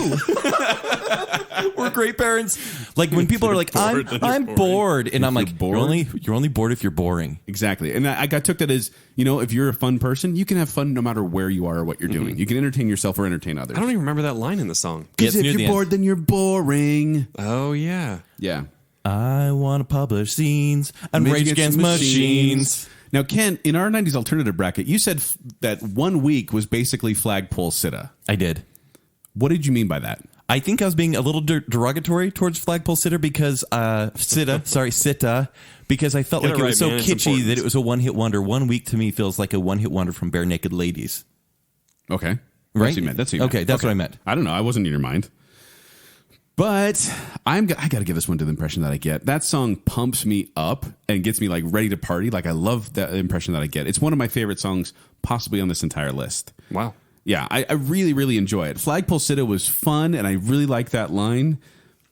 [SPEAKER 4] We're great parents. Like when people are like, I'm bored. And I'm like, you're only bored if you're boring.
[SPEAKER 3] Exactly. And I took that as, if you're a fun person, you can have fun no matter where you are or what you're doing. You can entertain yourself or entertain others.
[SPEAKER 2] I don't even remember that line in the song.
[SPEAKER 3] Because if you're bored, then you're boring.
[SPEAKER 2] Oh, yeah.
[SPEAKER 3] Yeah.
[SPEAKER 4] I want to publish scenes and rage against machines.
[SPEAKER 3] Now, Ken, in our 90s alternative bracket, you said that 1 week was basically Flagpole Sitta.
[SPEAKER 4] I did.
[SPEAKER 3] What did you mean by that?
[SPEAKER 4] I think I was being a little derogatory towards Flagpole Sitta because Sitta, because I felt like it was so kitschy that it was a one-hit wonder. 1 week to me feels like a one-hit wonder from Bare Naked Ladies.
[SPEAKER 3] Okay.
[SPEAKER 4] Right?
[SPEAKER 3] That's what you meant.
[SPEAKER 4] Okay, that's what I meant.
[SPEAKER 3] I don't know. I wasn't in your mind. But I got to give this one to The Impression That I Get. That song pumps me up and gets me like ready to party. Like I love that Impression That I Get. It's one of my favorite songs possibly on this entire list.
[SPEAKER 2] Wow.
[SPEAKER 3] Yeah, I really, really enjoy it. Flagpole Sitta was fun, and I really like that line,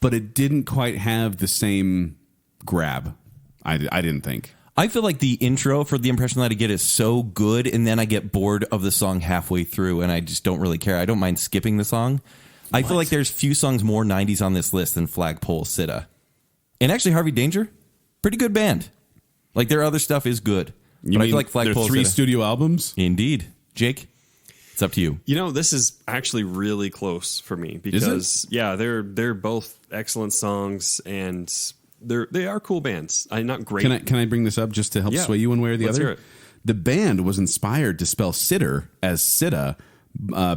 [SPEAKER 3] but it didn't quite have the same grab. I didn't think.
[SPEAKER 4] I feel like the intro for the impression that I get is so good, and then I get bored of the song halfway through, and I just don't really care. I don't mind skipping the song. I feel like there's few songs more 90s on this list than Flagpole Sitta. And actually, Harvey Danger, pretty good band. Like, their other stuff is good.
[SPEAKER 3] You
[SPEAKER 4] I
[SPEAKER 3] mean
[SPEAKER 4] feel like Flagpole
[SPEAKER 3] their 3
[SPEAKER 4] Sitta.
[SPEAKER 3] studio albums?
[SPEAKER 4] Indeed. Jake, it's up to you.
[SPEAKER 2] You know, this is actually really close for me because they're both excellent songs and they are cool bands. Not great.
[SPEAKER 3] Can I bring this up just to help sway you one way or the
[SPEAKER 2] Let's
[SPEAKER 3] other?
[SPEAKER 2] hear it.
[SPEAKER 3] The band was inspired to spell sitter as Sitta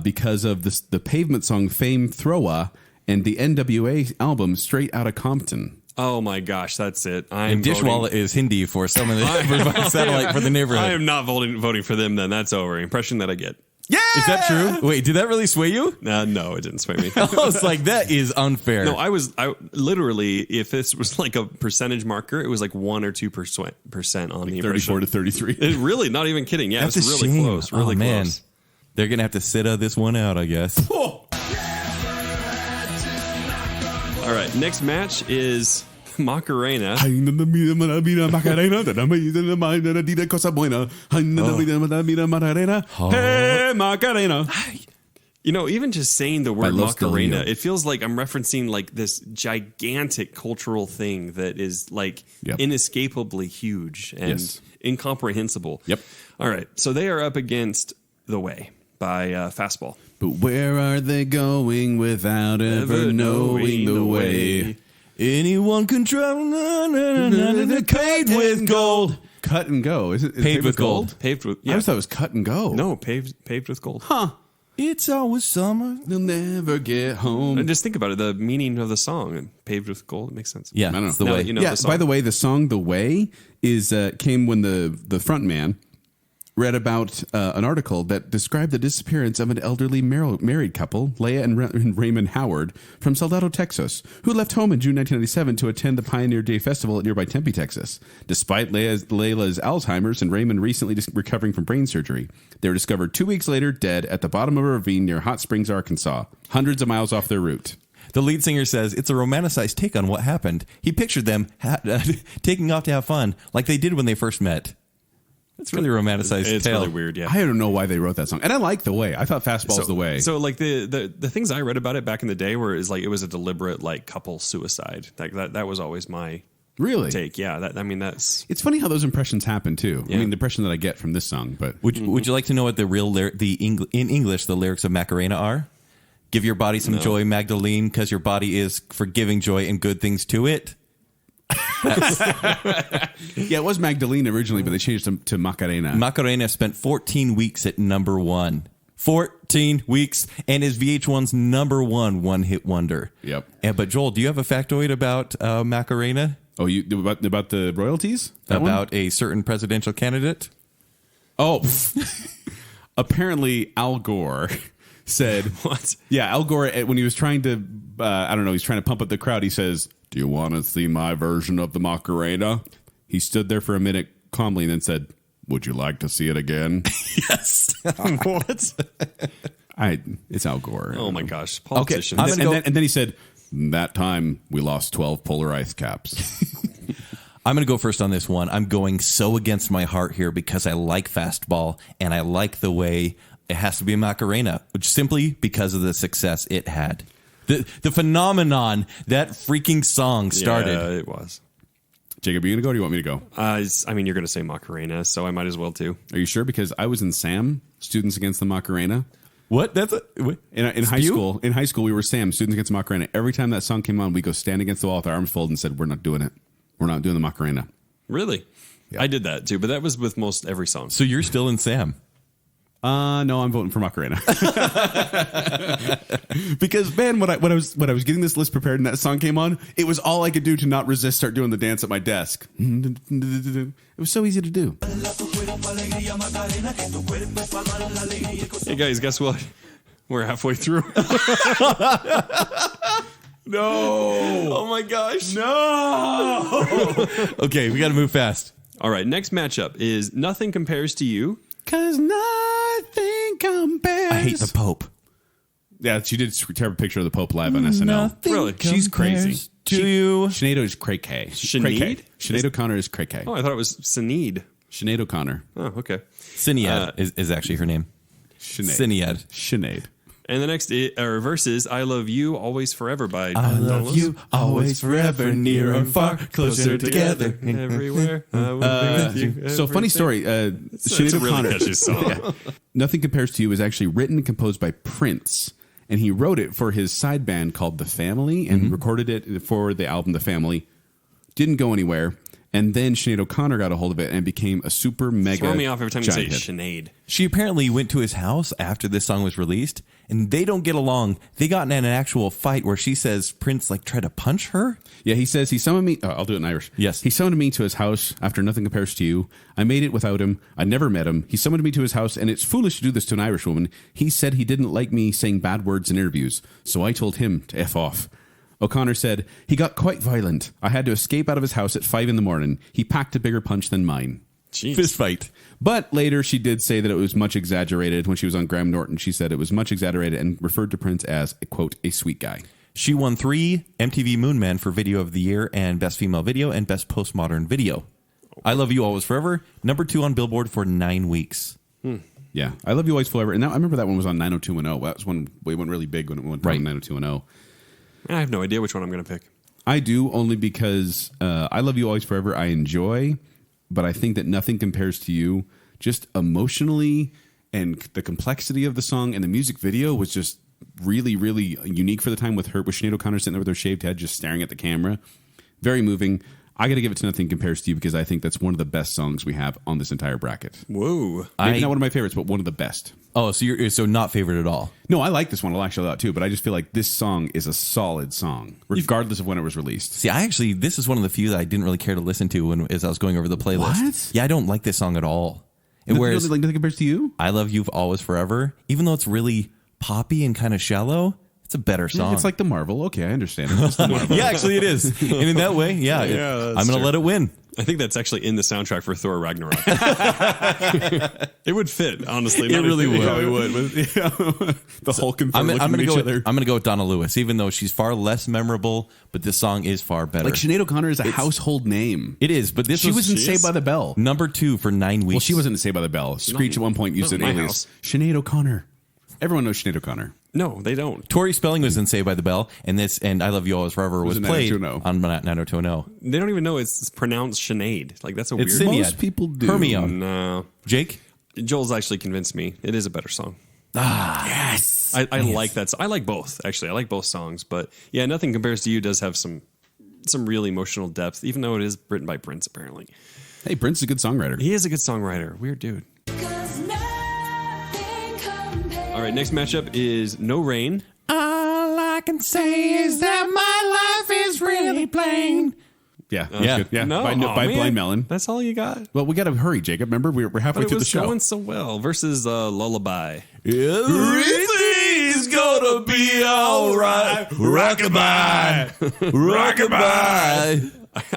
[SPEAKER 3] because of the Pavement song Fame Throwa and the NWA album Straight Outta Compton.
[SPEAKER 2] Oh my gosh, that's it.
[SPEAKER 4] And Dishwalla is Hindi for some of the satellite for the neighborhood.
[SPEAKER 2] I am not voting for them then. That's over. Impression that I get.
[SPEAKER 3] Yeah!
[SPEAKER 4] Is that true? Wait, did that really sway you?
[SPEAKER 2] No, it didn't sway me.
[SPEAKER 4] I was like, that is unfair.
[SPEAKER 2] No, I literally, if this was like a percentage marker, it was like 1 or 2% on the
[SPEAKER 3] 34 to 33.
[SPEAKER 2] It really, not even kidding. Yeah,
[SPEAKER 4] That's
[SPEAKER 2] it's
[SPEAKER 4] a
[SPEAKER 2] really
[SPEAKER 4] shame.
[SPEAKER 2] close. Really
[SPEAKER 4] oh, man.
[SPEAKER 2] close.
[SPEAKER 4] They're going to have to sit this one out, I guess.
[SPEAKER 2] All right, next match is Macarena.
[SPEAKER 3] Hey, Macarena.
[SPEAKER 2] You know, even just saying the
[SPEAKER 3] By
[SPEAKER 2] word
[SPEAKER 3] Los
[SPEAKER 2] Macarena,
[SPEAKER 3] Delino.
[SPEAKER 2] it feels like I'm referencing like this gigantic cultural thing that is like
[SPEAKER 3] Yep.
[SPEAKER 2] inescapably huge and
[SPEAKER 3] Yes.
[SPEAKER 2] incomprehensible.
[SPEAKER 3] Yep.
[SPEAKER 2] All right, so they are up against The Way by Fastball.
[SPEAKER 3] But where are they going without ever knowing the way?
[SPEAKER 4] Anyone can travel paved with gold.
[SPEAKER 3] Cut and go. Is it
[SPEAKER 4] Paved with gold?
[SPEAKER 2] Paved with
[SPEAKER 3] I always thought it was cut and go.
[SPEAKER 2] No, paved with gold.
[SPEAKER 3] Huh.
[SPEAKER 4] It's always summer.
[SPEAKER 3] They'll never get home.
[SPEAKER 2] And just think about it, the meaning of the song, paved with gold, it makes sense.
[SPEAKER 4] Yeah,
[SPEAKER 3] I don't know.
[SPEAKER 4] it's the
[SPEAKER 2] Now
[SPEAKER 4] way.
[SPEAKER 2] that you know
[SPEAKER 3] yeah,
[SPEAKER 2] the song.
[SPEAKER 3] by the way, the song "The Way" is came when the front man read about an article that described the disappearance of an elderly married couple, Leah and Raymond Howard, from Soldado, Texas, who left home in June 1997 to attend the Pioneer Day Festival at nearby Tempe, Texas. Despite Layla's Alzheimer's and Raymond recently recovering from brain surgery, they were discovered 2 weeks later dead at the bottom of a ravine near Hot Springs, Arkansas, hundreds of miles off their route.
[SPEAKER 4] The lead singer says it's a romanticized take on what happened. He pictured them taking off to have fun like they did when they first met. It's really romanticized
[SPEAKER 2] It's
[SPEAKER 4] tale.
[SPEAKER 2] really weird, yeah.
[SPEAKER 3] I don't know why they wrote that song, and I like "The Way." I thought "Fastball's the Way."
[SPEAKER 2] So like the things I read about it back in the day were is like it was a deliberate like couple suicide. Like that was always my
[SPEAKER 3] really,
[SPEAKER 2] take. Yeah, that's
[SPEAKER 3] it's funny how those impressions happen too. I
[SPEAKER 2] Yeah.
[SPEAKER 3] mean, the impression that I get from this song, but
[SPEAKER 4] Would you like to know what the real in English the lyrics of Macarena are? Give your body some joy, Magdalene, because your body is for giving joy and good things to it.
[SPEAKER 3] yeah, it was Magdalene originally, but they changed it to Macarena.
[SPEAKER 4] Macarena spent 14 weeks at number 1. 14 weeks, and is VH1's number 1 one-hit wonder.
[SPEAKER 3] Yep.
[SPEAKER 4] But Joel, do you have a factoid about Macarena?
[SPEAKER 3] Oh, you about the royalties? That one?
[SPEAKER 4] About a certain presidential candidate?
[SPEAKER 3] Oh, apparently Al Gore said
[SPEAKER 2] what?
[SPEAKER 3] Yeah, Al Gore when he was trying to, I don't know, he's trying to pump up the crowd. He says, "Do you want to see my version of the Macarena?" He stood there for a minute calmly and then said, "Would you like to see it again?"
[SPEAKER 4] Yes.
[SPEAKER 2] What?
[SPEAKER 3] It's Al Gore.
[SPEAKER 2] Oh my gosh, politicians.
[SPEAKER 4] I'm gonna go-
[SPEAKER 3] And then he said, "That time we lost 12 polar ice caps."
[SPEAKER 4] I'm going to go first on this one. I'm going so against my heart here because I like Fastball and I like the way it has to be a Macarena, which simply because of the success it had. The phenomenon that freaking song started.
[SPEAKER 2] Yeah, it was.
[SPEAKER 3] Jacob, are you going to go or do you want me to go?
[SPEAKER 2] I mean, you're going to say Macarena, so I might as well too.
[SPEAKER 3] Are you sure? Because I was in SAM, Students Against the Macarena.
[SPEAKER 4] What? That's a what?
[SPEAKER 3] In high school. In high school, we were SAM, Students Against the Macarena. Every time that song came on, we go stand against the wall with our arms folded and said, "We're not doing it. We're not doing the Macarena."
[SPEAKER 2] Really?
[SPEAKER 3] Yeah.
[SPEAKER 2] I did that too, but that was with most every song.
[SPEAKER 4] So you're still in Sam.
[SPEAKER 3] No, I'm voting for Macarena. Because man, when I was getting this list prepared and that song came on, it was all I could do to not resist start doing the dance at my desk. It was so easy to do.
[SPEAKER 2] Hey guys, guess what? We're halfway through.
[SPEAKER 3] No.
[SPEAKER 4] Oh my gosh. No. Okay, we got to move fast.
[SPEAKER 2] All right, next matchup is Nothing Compares to You.
[SPEAKER 3] 'Cause nothing compares.
[SPEAKER 4] I hate the Pope.
[SPEAKER 3] Yeah, she did tear up a picture of the Pope live on SNL.
[SPEAKER 4] Nothing
[SPEAKER 2] Really?
[SPEAKER 3] She's crazy.
[SPEAKER 4] to you.
[SPEAKER 3] Sinead is cray K.
[SPEAKER 2] Sinead?
[SPEAKER 3] Sinead O'Connor is cray K.
[SPEAKER 2] Oh, I thought it was Sinead.
[SPEAKER 3] Sinead O'Connor.
[SPEAKER 2] Oh, okay.
[SPEAKER 4] Sinead is actually her name.
[SPEAKER 3] Sinead.
[SPEAKER 4] Sinead.
[SPEAKER 2] And the next verse is "I Love You Always Forever" by
[SPEAKER 4] I love you always, forever, near and far, closer together.
[SPEAKER 2] everywhere. I will be with you.
[SPEAKER 3] So funny story.
[SPEAKER 2] It's
[SPEAKER 3] Sinead
[SPEAKER 2] a really
[SPEAKER 3] O'Connor.
[SPEAKER 2] catchy song.
[SPEAKER 3] Yeah. Nothing Compares to You was actually written and composed by Prince, and he wrote it for his side band called The Family, and recorded it for the album The Family. Didn't go anywhere. And then Sinead O'Connor got a hold of it and became a super mega.
[SPEAKER 2] Throw me off every time you say
[SPEAKER 3] giant hit.
[SPEAKER 2] Sinead.
[SPEAKER 4] She apparently went to his house after this song was released, and they don't get along. They got in an actual fight where she says Prince tried to punch her.
[SPEAKER 3] Yeah, he says he summoned me. I'll do it in Irish.
[SPEAKER 4] Yes.
[SPEAKER 3] He summoned me to his house after Nothing Compares to You. I made it without him. I never met him. He summoned me to his house, and it's foolish to do this to an Irish woman. He said he didn't like me saying bad words in interviews, so I told him to F off. O'Connor said, he got quite violent. I had to escape out of his house at 5 a.m. He packed a bigger punch than mine.
[SPEAKER 2] Jeez.
[SPEAKER 3] Fist fight. But later she did say that it was much exaggerated. When she was on Graham Norton, she said it was much exaggerated and referred to Prince as, quote, a sweet guy.
[SPEAKER 4] She won 3 MTV Moon Men for Video of the Year and Best Female Video and Best Postmodern Video. I Love You Always Forever, number 2 on Billboard for 9 weeks.
[SPEAKER 3] Yeah. I Love You Always Forever. And I remember that one was on 90210. That was when we went really big when it went on 90210.
[SPEAKER 2] I have no idea which one I'm going to pick.
[SPEAKER 3] I do, only because I Love You Always Forever I enjoy, but I think that Nothing Compares to You, just emotionally, and the complexity of the song and the music video was just really, really unique for the time, with Sinead O'Connor sitting there with her shaved head just staring at the camera. Very moving. I got to give it to Nothing Compares to You because I think that's one of the best songs we have on this entire bracket.
[SPEAKER 2] Whoa.
[SPEAKER 3] Maybe not one of my favorites, but one of the best.
[SPEAKER 4] Oh, so you're not favorite at all?
[SPEAKER 3] No, I like this one. I actually a lot too, but I just feel like this song is a solid song, regardless of when it was released.
[SPEAKER 4] See, this is one of the few that I didn't really care to listen to as I was going over the playlist.
[SPEAKER 3] What?
[SPEAKER 4] Yeah, I don't like this song at all.
[SPEAKER 3] Whereas, like Nothing Compares to You?
[SPEAKER 4] I Love You Always Forever, even though it's really poppy and kind of shallow, it's a better song.
[SPEAKER 3] It's like the Marvel. Okay, I understand. It's just the Marvel.
[SPEAKER 4] Yeah, actually it is. And in that way, I'm going to let it win.
[SPEAKER 2] I think that's actually in the soundtrack for Thor Ragnarok. It would fit, honestly.
[SPEAKER 4] It really would.
[SPEAKER 3] Yeah, it would. The Hulk and Thor
[SPEAKER 4] I'm
[SPEAKER 3] looking at each other.
[SPEAKER 4] I'm going to go with Donna Lewis, even though she's far less memorable, but this song is far better.
[SPEAKER 3] Like Sinead O'Connor is a household name.
[SPEAKER 4] It is, but
[SPEAKER 3] She was in Saved by the Bell.
[SPEAKER 4] number 2 for 9 weeks.
[SPEAKER 3] Well, she wasn't in Saved by the Bell. Screech at one point used an
[SPEAKER 2] my
[SPEAKER 3] alias.
[SPEAKER 2] house.
[SPEAKER 3] Sinead O'Connor. Everyone knows Sinead O'Connor.
[SPEAKER 2] No, they don't.
[SPEAKER 4] Tori Spelling was in Saved by the Bell, and I Love You Always Forever was
[SPEAKER 3] it
[SPEAKER 4] played
[SPEAKER 3] 90210?
[SPEAKER 4] on 90210.
[SPEAKER 2] They don't even know it's pronounced Sinead. Like, that's a
[SPEAKER 4] It's
[SPEAKER 2] weird
[SPEAKER 4] Sinead.
[SPEAKER 3] Most people do.
[SPEAKER 4] Hermione.
[SPEAKER 2] No.
[SPEAKER 4] Jake?
[SPEAKER 2] Joel's actually convinced me. It is a better song.
[SPEAKER 4] Yes.
[SPEAKER 2] I like that. I like both, actually. I like both songs. But yeah, Nothing Compares to You does have some really emotional depth, even though it is written by Prince, apparently.
[SPEAKER 3] Hey, Prince is a good songwriter.
[SPEAKER 2] He is a good songwriter. Weird dude. All right, next matchup is No Rain.
[SPEAKER 5] All I can say is that my life is really plain.
[SPEAKER 3] Yeah, that's
[SPEAKER 4] Yeah.
[SPEAKER 3] good. Yeah,
[SPEAKER 2] No,
[SPEAKER 3] by
[SPEAKER 2] man.
[SPEAKER 3] Blind Melon.
[SPEAKER 2] That's all you got.
[SPEAKER 3] Well, we got to hurry, Jacob. Remember, we're halfway
[SPEAKER 2] But it
[SPEAKER 3] through the
[SPEAKER 2] was
[SPEAKER 3] show.
[SPEAKER 2] going so well. Versus Lullaby.
[SPEAKER 4] Everything's gonna be alright. Rockabye. Rockabye.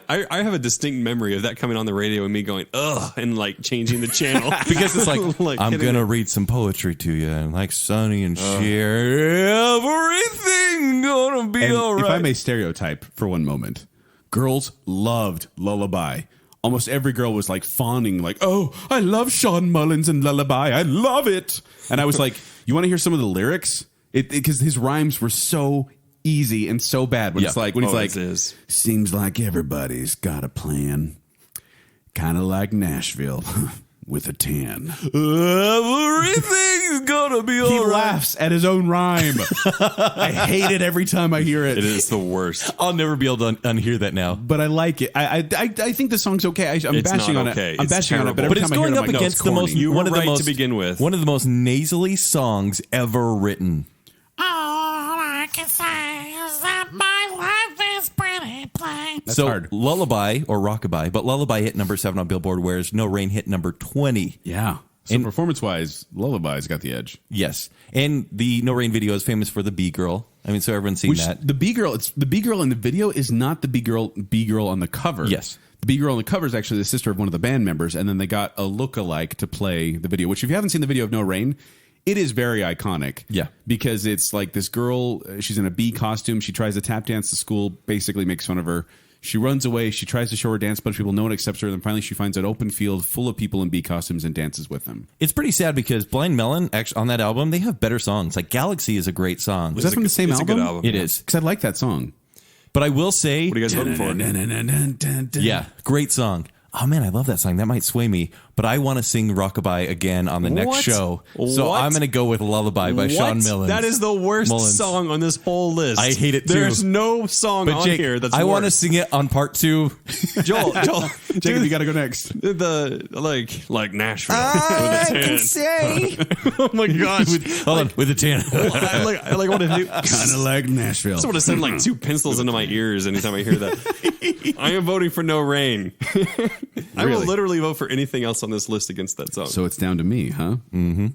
[SPEAKER 2] I have a distinct memory of that coming on the radio and me going, ugh, and like changing the channel.
[SPEAKER 4] Because it's like, I'm
[SPEAKER 2] hitting
[SPEAKER 4] going to
[SPEAKER 2] it.
[SPEAKER 4] read some poetry to you, and like Sonny and Cher. Everything's going to be
[SPEAKER 3] And
[SPEAKER 4] all
[SPEAKER 3] if I
[SPEAKER 4] right.
[SPEAKER 3] may stereotype for one moment, girls loved Lullaby. Almost every girl was like fawning, like, oh, I love Sean Mullins and Lullaby. I love it. And I was like, you want to hear some of the lyrics? Because his rhymes were so easy and so bad. When it's like, when he's like,
[SPEAKER 2] it is.
[SPEAKER 3] seems like everybody's got a plan. Kind of like Nashville with a tan.
[SPEAKER 4] Everything's going to be
[SPEAKER 3] He
[SPEAKER 4] all right.
[SPEAKER 3] laughs at his own rhyme. I hate it every time I hear it.
[SPEAKER 2] It is the worst.
[SPEAKER 4] I'll never be able to unhear that now.
[SPEAKER 3] But I like it. I think the song's okay. I'm
[SPEAKER 2] It's
[SPEAKER 3] bashing
[SPEAKER 2] not
[SPEAKER 3] on
[SPEAKER 2] okay.
[SPEAKER 3] it. I'm
[SPEAKER 2] It's
[SPEAKER 3] bashing on it. But,
[SPEAKER 2] terrible.
[SPEAKER 3] every
[SPEAKER 4] But it's
[SPEAKER 3] time I hear
[SPEAKER 4] going
[SPEAKER 3] it,
[SPEAKER 4] up
[SPEAKER 3] I'm like,
[SPEAKER 4] against
[SPEAKER 3] no,
[SPEAKER 4] the
[SPEAKER 3] it's
[SPEAKER 4] most
[SPEAKER 3] corny.
[SPEAKER 2] You were
[SPEAKER 4] one of the
[SPEAKER 2] right
[SPEAKER 4] most
[SPEAKER 2] to begin with.
[SPEAKER 4] one of the most nasally songs ever written.
[SPEAKER 5] All I can say is that my life is pretty plain.
[SPEAKER 3] That's
[SPEAKER 4] so
[SPEAKER 3] hard.
[SPEAKER 4] Lullaby or Rockabye, but Lullaby hit number 7 on Billboard, whereas No Rain hit number 20.
[SPEAKER 3] Yeah. So performance-wise, Lullaby's got the edge.
[SPEAKER 4] Yes, and the No Rain video is famous for the B girl. I mean, so everyone's seen that.
[SPEAKER 3] The B girl, the B girl in the video is not the B girl on the cover.
[SPEAKER 4] Yes.
[SPEAKER 3] The B girl on the cover is actually the sister of one of the band members, and then they got a look-alike to play the video. Which, if you haven't seen the video of No Rain, it is very iconic.
[SPEAKER 4] Yeah.
[SPEAKER 3] Because it's like this girl, she's in a bee costume. She tries to tap dance. The school basically makes fun of her. She runs away. She tries to show her dance, but people, no one accepts her. Then finally she finds an open field full of people in bee costumes and dances with them.
[SPEAKER 4] It's pretty sad because Blind Melon, actually, on that album, they have better songs. Like Galaxy is a great song.
[SPEAKER 3] Was that from the same
[SPEAKER 2] it's
[SPEAKER 3] album?
[SPEAKER 2] a good album.
[SPEAKER 4] It is.
[SPEAKER 3] Because I like that song.
[SPEAKER 4] But I will say,
[SPEAKER 2] What are you guys voting for?
[SPEAKER 4] yeah, great song. Oh man, I love that song. That might sway me, but I want to sing Rockabye again on the next
[SPEAKER 2] What?
[SPEAKER 4] show. So
[SPEAKER 2] What?
[SPEAKER 4] I'm going to go with Lullaby by Sean Mullins.
[SPEAKER 2] That is the worst
[SPEAKER 4] Mullins.
[SPEAKER 2] song on this whole list.
[SPEAKER 4] I hate it too.
[SPEAKER 2] There's no song
[SPEAKER 4] But
[SPEAKER 2] on
[SPEAKER 4] Jake,
[SPEAKER 2] here that's
[SPEAKER 4] I want to
[SPEAKER 2] worse.
[SPEAKER 4] sing it on part 2.
[SPEAKER 2] Joel,
[SPEAKER 3] Jacob, you got to go next.
[SPEAKER 2] the like Nashville.
[SPEAKER 1] I
[SPEAKER 2] with a 10.
[SPEAKER 1] can say.
[SPEAKER 2] Oh my gosh!
[SPEAKER 4] Hold on, with a 10.
[SPEAKER 2] I like want to do.
[SPEAKER 3] Kind of like Nashville.
[SPEAKER 2] I just want to send like 2 pencils into my ears anytime I hear that. I am voting for No Rain. I will
[SPEAKER 3] Really?
[SPEAKER 2] literally vote for anything else on this list against that song.
[SPEAKER 3] So it's down to me, huh? Mm-hmm.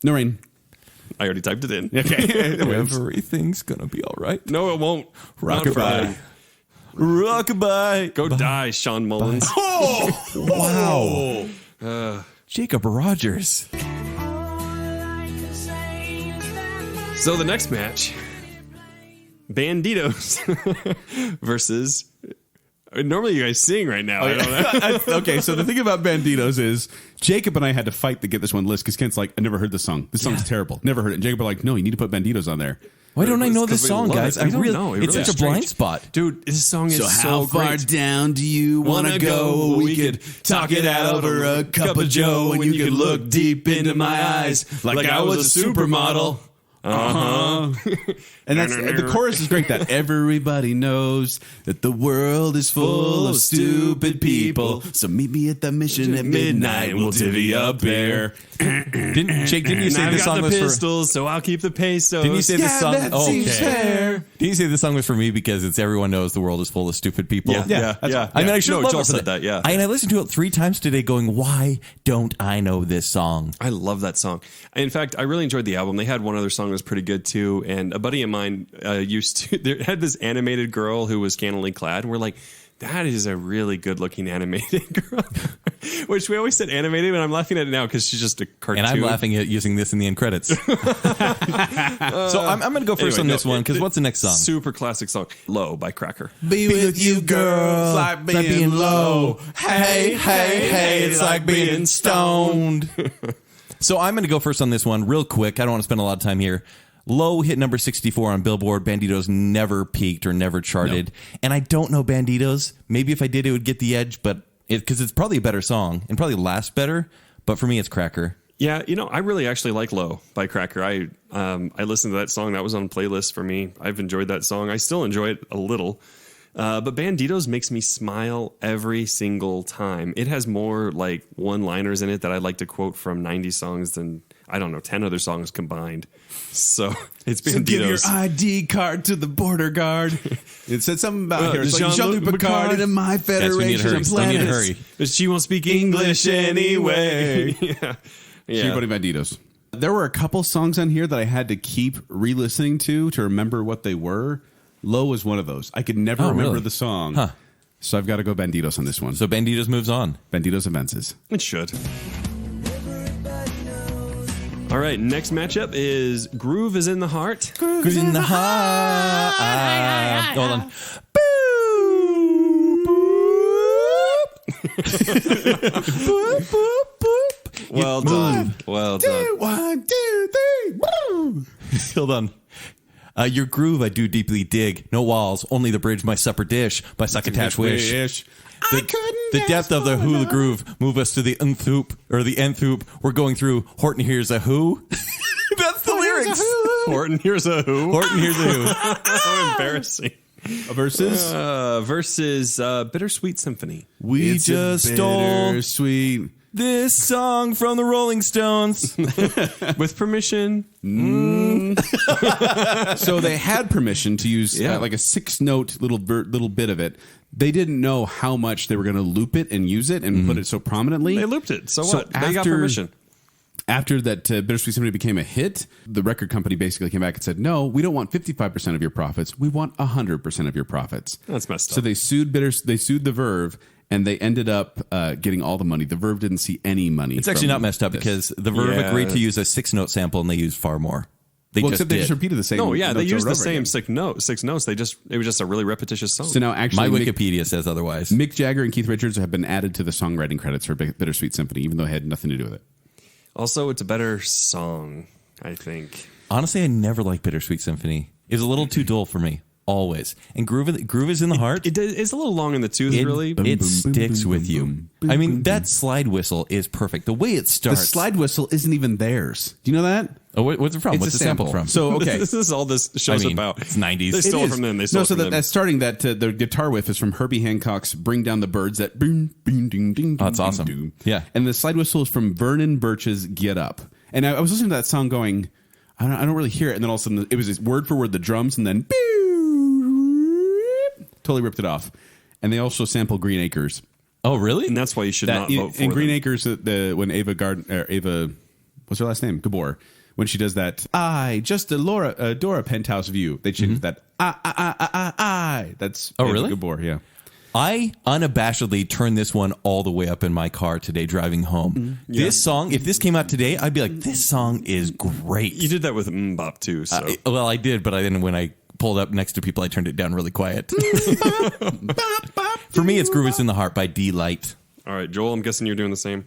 [SPEAKER 3] No rain.
[SPEAKER 2] I already typed it in.
[SPEAKER 3] Okay.
[SPEAKER 4] Everything's going to be all right.
[SPEAKER 2] No, it won't. Not for
[SPEAKER 4] Rockabye.
[SPEAKER 2] him.
[SPEAKER 4] Rockabye.
[SPEAKER 2] Go die, Sean Mullins.
[SPEAKER 4] Wow. Jacob Rogers.
[SPEAKER 2] So the next match, Banditos versus. Normally you guys sing right now. I don't know.
[SPEAKER 3] Okay, so the thing about Banditos is Jacob and I had to fight to get this one list because Kent's like, I never heard this song. This song's terrible. Never heard it. And Jacob are like, no, you need to put Banditos on there.
[SPEAKER 4] Why don't I know this
[SPEAKER 2] Because we
[SPEAKER 4] song,
[SPEAKER 2] love
[SPEAKER 4] guys?
[SPEAKER 2] it. We don't
[SPEAKER 4] really
[SPEAKER 2] know. It
[SPEAKER 4] it's
[SPEAKER 2] really
[SPEAKER 4] such
[SPEAKER 2] is
[SPEAKER 4] a blind
[SPEAKER 2] strange.
[SPEAKER 4] spot.
[SPEAKER 2] Dude, this song is so great.
[SPEAKER 3] down do you
[SPEAKER 2] wanna go? We could talk it out over a cup of joe, and you could look deep into my eyes like I was a supermodel.
[SPEAKER 3] And that's the chorus is great. That everybody knows that the world is full of stupid people. So meet me at the mission at midnight. We'll divvy up beer.
[SPEAKER 4] Didn't you
[SPEAKER 2] And
[SPEAKER 4] say
[SPEAKER 2] I've
[SPEAKER 4] this
[SPEAKER 2] got
[SPEAKER 4] song
[SPEAKER 2] the
[SPEAKER 4] was
[SPEAKER 2] pistols, so I'll keep the pesos.
[SPEAKER 4] Didn't you say this song?
[SPEAKER 3] that seems fair.
[SPEAKER 4] Didn't you say this song was for me because it's everyone knows the world is full of stupid people?
[SPEAKER 2] Yeah.
[SPEAKER 4] I mean, I should
[SPEAKER 2] No,
[SPEAKER 4] love
[SPEAKER 2] Joel
[SPEAKER 4] it for
[SPEAKER 2] said that, yeah.
[SPEAKER 4] I listened to it 3 times today going, why don't I know this song?
[SPEAKER 2] I love that song. In fact, I really enjoyed the album. They had one other song that was pretty good too. And a buddy of mine they had this animated girl who was scantily clad. And we're like, that is a really good looking animated girl. Which we always said animated, and I'm laughing at it now because she's just a cartoon.
[SPEAKER 4] And I'm laughing at using this in the end credits. So I'm going to go first on this one because what's the next song?
[SPEAKER 2] Super classic song. Low by Cracker.
[SPEAKER 3] Be with you, girl. Like being low. Hey, hey, hey. It's like being stoned.
[SPEAKER 4] So I'm going to go first on this one real quick. I don't want to spend a lot of time here. Low hit number 64 on Billboard. Banditos never peaked or never charted. No. And I don't know Banditos. Maybe if I did, it would get the edge, but because it's probably a better song and probably last better. But for me, it's Cracker.
[SPEAKER 2] Yeah, I really actually like Low by Cracker. I listened to that song. That was on playlist for me. I've enjoyed that song. I still enjoy it a little. But Banditos makes me smile every single time. It has more like one-liners in it that I like to quote from 90s songs than, 10 other songs combined. So it's Banditos.
[SPEAKER 3] So give your ID card to the border guard. It said something about here. It's like Jean-Luc Picard and my Federation of
[SPEAKER 4] I need to
[SPEAKER 3] Planets.
[SPEAKER 4] hurry.
[SPEAKER 2] But she won't speak English anyway. Yeah.
[SPEAKER 3] Everybody Banditos. There were a couple songs on here that I had to keep re-listening to remember what they were. Low was one of those. I could never remember
[SPEAKER 4] really?
[SPEAKER 3] the song.
[SPEAKER 4] Huh.
[SPEAKER 3] So I've got to go Banditos on this one.
[SPEAKER 4] So Banditos moves on.
[SPEAKER 3] Banditos advances.
[SPEAKER 2] It should. All right, next matchup is Groove is in the Heart.
[SPEAKER 4] Groove in the heart. Hold on. Boop, boop, boop.
[SPEAKER 2] Well done. Well done.
[SPEAKER 3] 1, 2, 3. Woo!
[SPEAKER 4] Hold on. Your groove I do deeply dig. No walls, only the bridge, my supper dish, by succotash wish. The depth of the hula groove move us to the nth hoop, or the nth hoop. We're going through Horton here's a who. That's the lyrics.
[SPEAKER 2] Horton here's a who.
[SPEAKER 4] Horton here's a who.
[SPEAKER 2] How embarrassing.
[SPEAKER 3] Versus?
[SPEAKER 2] Versus Bittersweet Symphony.
[SPEAKER 4] We
[SPEAKER 3] It's a
[SPEAKER 4] just stole
[SPEAKER 3] bittersweet.
[SPEAKER 4] this song from the Rolling Stones.
[SPEAKER 2] With permission.
[SPEAKER 3] So they had permission to use like a 6-note little bit of it. They didn't know how much they were going to loop it and use it and put it so prominently.
[SPEAKER 2] They looped it. So what? They got permission.
[SPEAKER 3] After that Bittersweet Symphony became a hit, the record company basically came back and said, no, we don't want 55% of your profits. We want 100% of your profits.
[SPEAKER 2] That's messed up.
[SPEAKER 3] So they sued the Verve, and they ended up getting all the money. The Verve didn't see any money.
[SPEAKER 4] It's actually
[SPEAKER 3] from
[SPEAKER 4] not messed up
[SPEAKER 3] this.
[SPEAKER 4] because the Verve agreed to use a 6-note sample and they used far more. They
[SPEAKER 3] Except they just repeated the same.
[SPEAKER 2] No, yeah, they
[SPEAKER 3] notes
[SPEAKER 2] used
[SPEAKER 3] over
[SPEAKER 2] the
[SPEAKER 3] and
[SPEAKER 2] same
[SPEAKER 3] over again.
[SPEAKER 2] six notes. It was just a really repetitious song.
[SPEAKER 3] So now, actually,
[SPEAKER 4] My Wikipedia says otherwise.
[SPEAKER 3] Mick Jagger and Keith Richards have been added to the songwriting credits for Bittersweet Symphony, even though it had nothing to do with it.
[SPEAKER 2] Also, it's a better song, I think.
[SPEAKER 4] Honestly, I never liked Bittersweet Symphony. It was a little too dull for me, always. And Groove is in the Heart.
[SPEAKER 2] It's a little long in the tooth, really.
[SPEAKER 4] It sticks with you. I mean, that slide whistle is perfect. The way it
[SPEAKER 3] The
[SPEAKER 4] starts.
[SPEAKER 3] slide whistle isn't even theirs. Do you know that?
[SPEAKER 4] Oh, what's it from?
[SPEAKER 3] It's
[SPEAKER 4] What's
[SPEAKER 3] a
[SPEAKER 4] the sample from?
[SPEAKER 3] So, okay.
[SPEAKER 2] This is all this show's about.
[SPEAKER 4] It's 90s.
[SPEAKER 2] They
[SPEAKER 4] It
[SPEAKER 2] stole it
[SPEAKER 3] is.
[SPEAKER 2] from them. They stole
[SPEAKER 3] No,
[SPEAKER 2] it
[SPEAKER 3] so
[SPEAKER 2] from them.
[SPEAKER 3] that's starting that the guitar riff is from Herbie Hancock's "Bring Down the Birds." That boom, boom, ding, ding,
[SPEAKER 4] Oh, that's
[SPEAKER 3] ding,
[SPEAKER 4] awesome.
[SPEAKER 3] ding.
[SPEAKER 4] Yeah.
[SPEAKER 3] and the slide whistle is from Vernon Birch's "Get Up." And I was listening to that song, going, I don't really hear it. And then all of a sudden, it was word for word the drums, and then totally ripped it off. And they also sample Green Acres.
[SPEAKER 4] Oh, really?
[SPEAKER 2] And that's why you should not vote for
[SPEAKER 3] in Green
[SPEAKER 2] them.
[SPEAKER 3] Acres, when Ava, what's her last name? Gabor. When she does that, just a Dora penthouse view. They changed that. I. That's
[SPEAKER 4] Oh,
[SPEAKER 3] Ava
[SPEAKER 4] really?
[SPEAKER 3] Gabor, yeah.
[SPEAKER 4] I unabashedly turned this one all the way up in my car today driving home. This song, if this came out today, I'd be like, this song is great.
[SPEAKER 2] You did that with Mbop too. So
[SPEAKER 4] Well, I did, but when I pulled up next to people, I turned it down really quiet. For me, it's Groove is in the Heart by D-Light.
[SPEAKER 2] all right, Joel. I'm guessing you're doing the same.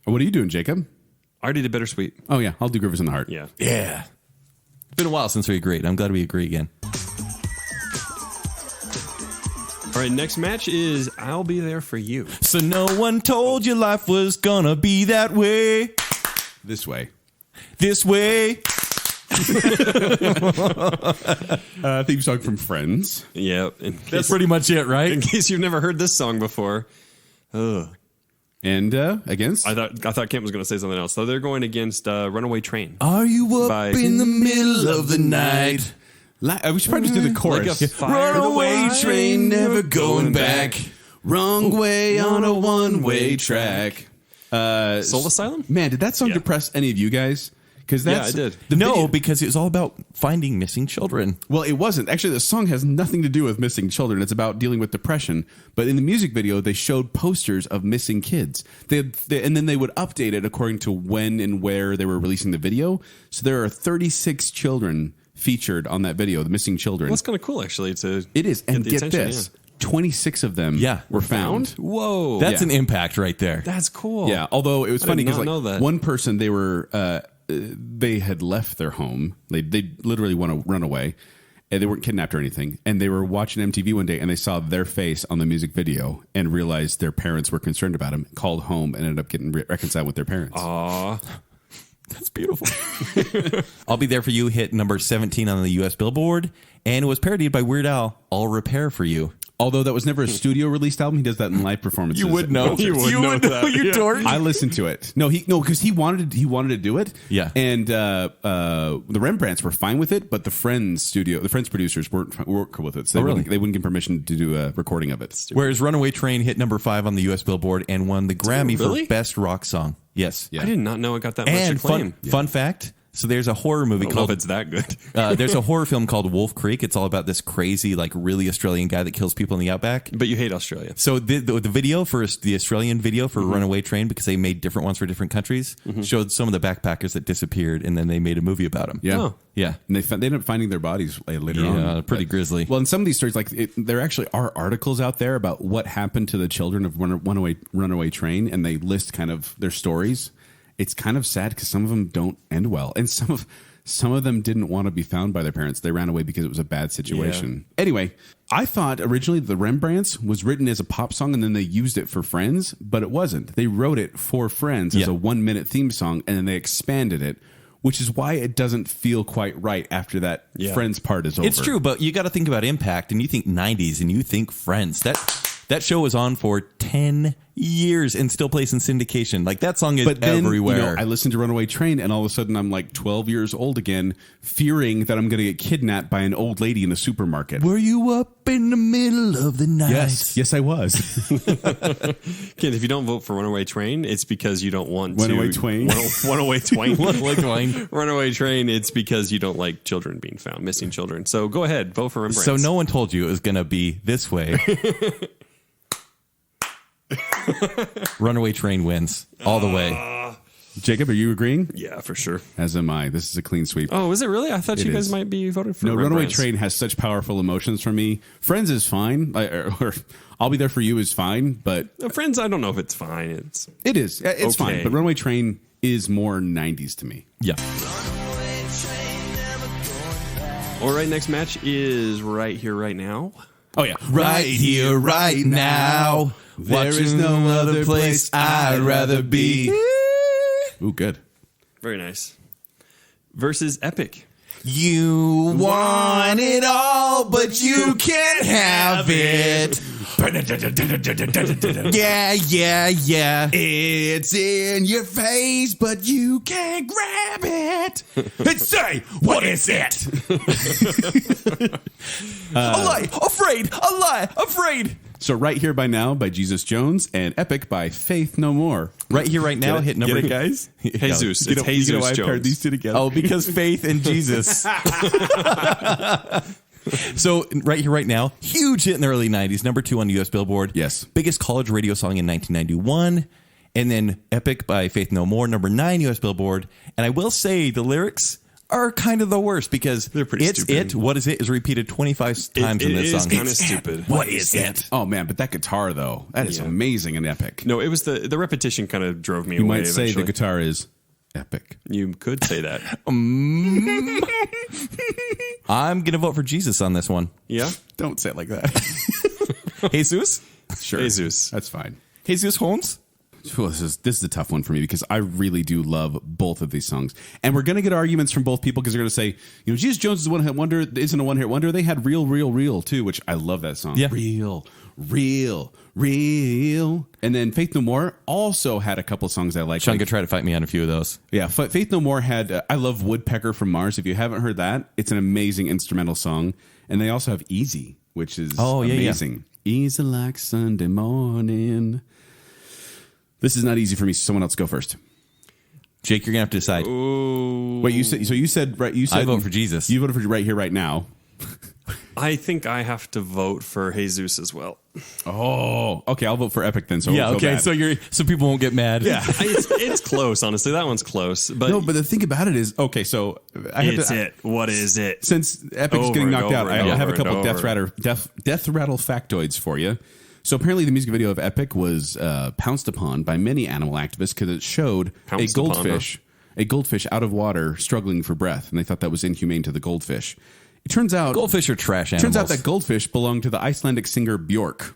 [SPEAKER 3] What are you doing, Jacob?
[SPEAKER 2] I already did Bittersweet.
[SPEAKER 3] Oh, yeah. I'll do Groovers in the Heart.
[SPEAKER 2] Yeah.
[SPEAKER 4] Yeah. It's been a while since we agreed. I'm glad we agree again.
[SPEAKER 2] All right, next match is I'll Be There For You.
[SPEAKER 4] So no one told you life was gonna be that way.
[SPEAKER 3] This way.
[SPEAKER 4] This way.
[SPEAKER 3] Theme song from Friends.
[SPEAKER 2] Yeah.
[SPEAKER 4] That's pretty much it, right?
[SPEAKER 2] In case you've never heard this song before. Ugh.
[SPEAKER 3] And against?
[SPEAKER 2] I thought Kent was going to say something else. So they're going against Runaway Train.
[SPEAKER 4] Are you up
[SPEAKER 2] By-
[SPEAKER 4] in the middle of the night?
[SPEAKER 3] We should probably just do the chorus.
[SPEAKER 2] Like a fire
[SPEAKER 4] Runaway
[SPEAKER 2] away
[SPEAKER 4] train, never going back.
[SPEAKER 3] Wrong way on a one-way track.
[SPEAKER 2] Soul Asylum?
[SPEAKER 3] Man, did that song
[SPEAKER 2] Yeah.
[SPEAKER 3] depress any of you guys? Because
[SPEAKER 2] Yeah, I did.
[SPEAKER 4] No, because it was all about finding missing children.
[SPEAKER 3] Well, it wasn't. Actually, the song has nothing to do with missing children. It's about dealing with depression. But in the music video, they showed posters of missing kids. And then they would update it according to when and where they were releasing the video. So there are 36 children featured on that video, the missing children.
[SPEAKER 2] Well, that's kind of cool, actually.
[SPEAKER 3] It is. And
[SPEAKER 2] the
[SPEAKER 3] get
[SPEAKER 2] attention,
[SPEAKER 3] this. 26 of them were found.
[SPEAKER 2] Whoa.
[SPEAKER 4] That's
[SPEAKER 3] Yeah.
[SPEAKER 4] an impact right there.
[SPEAKER 2] That's cool.
[SPEAKER 3] Yeah, although it was
[SPEAKER 2] I
[SPEAKER 3] funny
[SPEAKER 2] did not
[SPEAKER 3] because
[SPEAKER 2] know that.
[SPEAKER 3] one person, they had left their home. They literally want to run away, and they weren't kidnapped or anything. And they were watching MTV one day, and they saw their face on the music video, and realized their parents were concerned about them. Called home and ended up getting reconciled with their parents.
[SPEAKER 2] Aw.
[SPEAKER 4] That's beautiful. I'll Be There For You hit number 17 on the U.S. Billboard, and it was parodied by Weird Al, I'll Repair For You.
[SPEAKER 3] Although that was never a studio released album, he does that in live performances.
[SPEAKER 4] You would know.
[SPEAKER 2] You would know that.
[SPEAKER 4] you
[SPEAKER 2] Yeah.
[SPEAKER 4] dork.
[SPEAKER 3] I listened to it. No, because he wanted to do it.
[SPEAKER 4] Yeah.
[SPEAKER 3] And the Rembrandts were fine with it, but the Friends producers weren't cool with it. So
[SPEAKER 4] really?
[SPEAKER 3] they wouldn't give permission to do a recording of it.
[SPEAKER 4] Whereas Runaway Train hit number 5 on the U.S. Billboard and won the Grammy
[SPEAKER 2] really?
[SPEAKER 4] for Best Rock Song. Yes.
[SPEAKER 3] Yeah.
[SPEAKER 2] I did not know it got that
[SPEAKER 4] And
[SPEAKER 2] much acclaim.
[SPEAKER 4] fun fact, so there's a horror movie
[SPEAKER 2] I don't know if
[SPEAKER 4] called
[SPEAKER 2] it's that good.
[SPEAKER 4] there's a horror film called Wolf Creek. It's all about this crazy, like really Australian guy that kills people in the outback.
[SPEAKER 2] But you hate Australia.
[SPEAKER 4] So the video for the Australian video for Runaway Train, because they made different ones for different countries, showed some of the backpackers that disappeared, and then they made a movie about them.
[SPEAKER 3] Yeah.
[SPEAKER 2] Oh.
[SPEAKER 4] Yeah.
[SPEAKER 3] And they ended up finding their bodies later on.
[SPEAKER 4] Yeah, pretty grisly.
[SPEAKER 3] Well, in some of these stories, there actually are articles out there about what happened to the children of Runaway Train, and they list kind of their stories. It's kind of sad because some of them don't end well, and some of them didn't want to be found by their parents. They ran away because it was a bad situation. Anyway, I thought originally the Rembrandts was written as a pop song, and then they used it for Friends, but it wasn't. They wrote it for Friends as a 1-minute theme song, and then they expanded it, which is why it doesn't feel quite right after that Friends part is over.
[SPEAKER 4] It's true, but you got to think about impact, and you think 90s, and you think Friends. That show was on for 10 years and still plays in syndication. Like, that song is everywhere.
[SPEAKER 3] I listened to Runaway Train, and all of a sudden I'm like 12 years old again, fearing that I'm going to get kidnapped by an old lady in a supermarket.
[SPEAKER 4] Were you up in the middle of the night?
[SPEAKER 3] Yes, I was.
[SPEAKER 2] Kid, if you don't vote for Runaway Train, it's because you don't want
[SPEAKER 3] Runaway
[SPEAKER 2] to...
[SPEAKER 3] Twain?
[SPEAKER 2] Runaway Twain.
[SPEAKER 4] Runaway Twain.
[SPEAKER 2] Runaway Train, it's because you don't like children being found, missing children. So go ahead, vote for Rembrandts.
[SPEAKER 4] So no one told you it was going to be this way. Runaway Train wins all the way.
[SPEAKER 3] Jacob, are you agreeing?
[SPEAKER 2] Yeah, for sure.
[SPEAKER 3] As am I. This is a clean sweep.
[SPEAKER 2] Oh, is it really? I thought you guys might be voting for
[SPEAKER 3] No, Runaway
[SPEAKER 2] Rembrandts.
[SPEAKER 3] Train has such powerful emotions for me. Friends is fine. Or I'll Be There For You is fine, but...
[SPEAKER 2] Friends, I don't know if it's fine.
[SPEAKER 3] It is. It's
[SPEAKER 2] okay.
[SPEAKER 3] fine. But Runaway Train is more 90s to me.
[SPEAKER 4] Yeah.
[SPEAKER 2] All right, next match is Right Here, Right Now.
[SPEAKER 3] Oh, yeah.
[SPEAKER 4] Right here, right now. There is no other place I'd rather be.
[SPEAKER 3] Ooh, good.
[SPEAKER 2] Very nice. Versus Epic.
[SPEAKER 4] You want it all, but you can't have it. Yeah, yeah, yeah.
[SPEAKER 5] It's in your face, but you can't grab it. And say, what is it?
[SPEAKER 4] A lie, afraid.
[SPEAKER 3] So Right Here by Now by Jesus Jones and Epic by Faith No More.
[SPEAKER 4] Right here, right now, hit number...
[SPEAKER 3] Get it, guys?
[SPEAKER 2] Jesus.
[SPEAKER 3] You know
[SPEAKER 2] It's Jesus
[SPEAKER 3] why I
[SPEAKER 2] Jones.
[SPEAKER 3] paired these two together?
[SPEAKER 4] Oh, because faith in Jesus. So, Right Here, Right Now, huge hit in the early 90s, number 2 on the U.S. Billboard.
[SPEAKER 3] Yes.
[SPEAKER 4] Biggest college radio song in 1991. And then Epic by Faith No More, number 9 U.S. Billboard. And I will say the lyrics are kind of the worst because
[SPEAKER 2] They're pretty
[SPEAKER 4] it's
[SPEAKER 2] stupid.
[SPEAKER 4] it, what is it, is repeated 25 times in this song.
[SPEAKER 2] It is kind of stupid.
[SPEAKER 5] What is it?
[SPEAKER 3] Oh, man, but that guitar, though, that is amazing and epic.
[SPEAKER 2] No, it was the repetition kind of drove me
[SPEAKER 3] You
[SPEAKER 2] away
[SPEAKER 3] might say
[SPEAKER 2] eventually.
[SPEAKER 3] the guitar is epic.
[SPEAKER 2] You could say that.
[SPEAKER 4] I'm going to vote for Jesus on this one.
[SPEAKER 2] Yeah?
[SPEAKER 3] Don't say it like that.
[SPEAKER 4] Jesus?
[SPEAKER 3] Sure.
[SPEAKER 2] Jesus.
[SPEAKER 3] That's fine.
[SPEAKER 4] Jesus Holmes?
[SPEAKER 3] Well, this is a tough one for me because I really do love both of these songs, and we're going to get arguments from both people because they're going to say, Jesus Jones is a one-hit wonder, isn't a one-hit wonder. They had Real too, which I love that song.
[SPEAKER 4] Yeah.
[SPEAKER 3] Real, and then Faith No More also had a couple songs I like.
[SPEAKER 4] Chunga tried to fight me on a few of those.
[SPEAKER 3] Yeah, Faith No More had I Love Woodpecker from Mars. If you haven't heard that, it's an amazing instrumental song, and they also have Easy, which is amazing. Easy like Sunday morning. This is not easy for me. So someone else go first.
[SPEAKER 4] Jake, you're gonna have to decide.
[SPEAKER 2] Ooh.
[SPEAKER 3] Wait, you said right. You said
[SPEAKER 4] I vote for Jesus.
[SPEAKER 3] You voted for Right Here, Right Now.
[SPEAKER 2] I think I have to vote for Jesus as well.
[SPEAKER 3] Oh, okay. I'll vote for Epic then. So
[SPEAKER 4] Yeah,
[SPEAKER 3] I'll feel
[SPEAKER 4] okay.
[SPEAKER 3] bad.
[SPEAKER 4] So people won't get mad.
[SPEAKER 3] Yeah.
[SPEAKER 2] It's close, honestly. That one's close. But
[SPEAKER 3] No, but the thing about it is, okay. So I have
[SPEAKER 2] it's
[SPEAKER 3] to,
[SPEAKER 2] it. What is it?
[SPEAKER 3] Since Epic's
[SPEAKER 2] Over
[SPEAKER 3] getting
[SPEAKER 2] and
[SPEAKER 3] knocked out,
[SPEAKER 2] over
[SPEAKER 3] I
[SPEAKER 2] and
[SPEAKER 3] have a
[SPEAKER 2] over
[SPEAKER 3] couple
[SPEAKER 2] and over.
[SPEAKER 3] death rattle factoids for you. So apparently, the music video of Epic was pounced upon by many animal activists because it showed
[SPEAKER 2] Pounced
[SPEAKER 3] a
[SPEAKER 2] upon,
[SPEAKER 3] goldfish out of water struggling for breath, and they thought that was inhumane to the goldfish. It turns out
[SPEAKER 4] Goldfish are trash animals.
[SPEAKER 3] Turns out that goldfish belonged to the Icelandic singer Björk.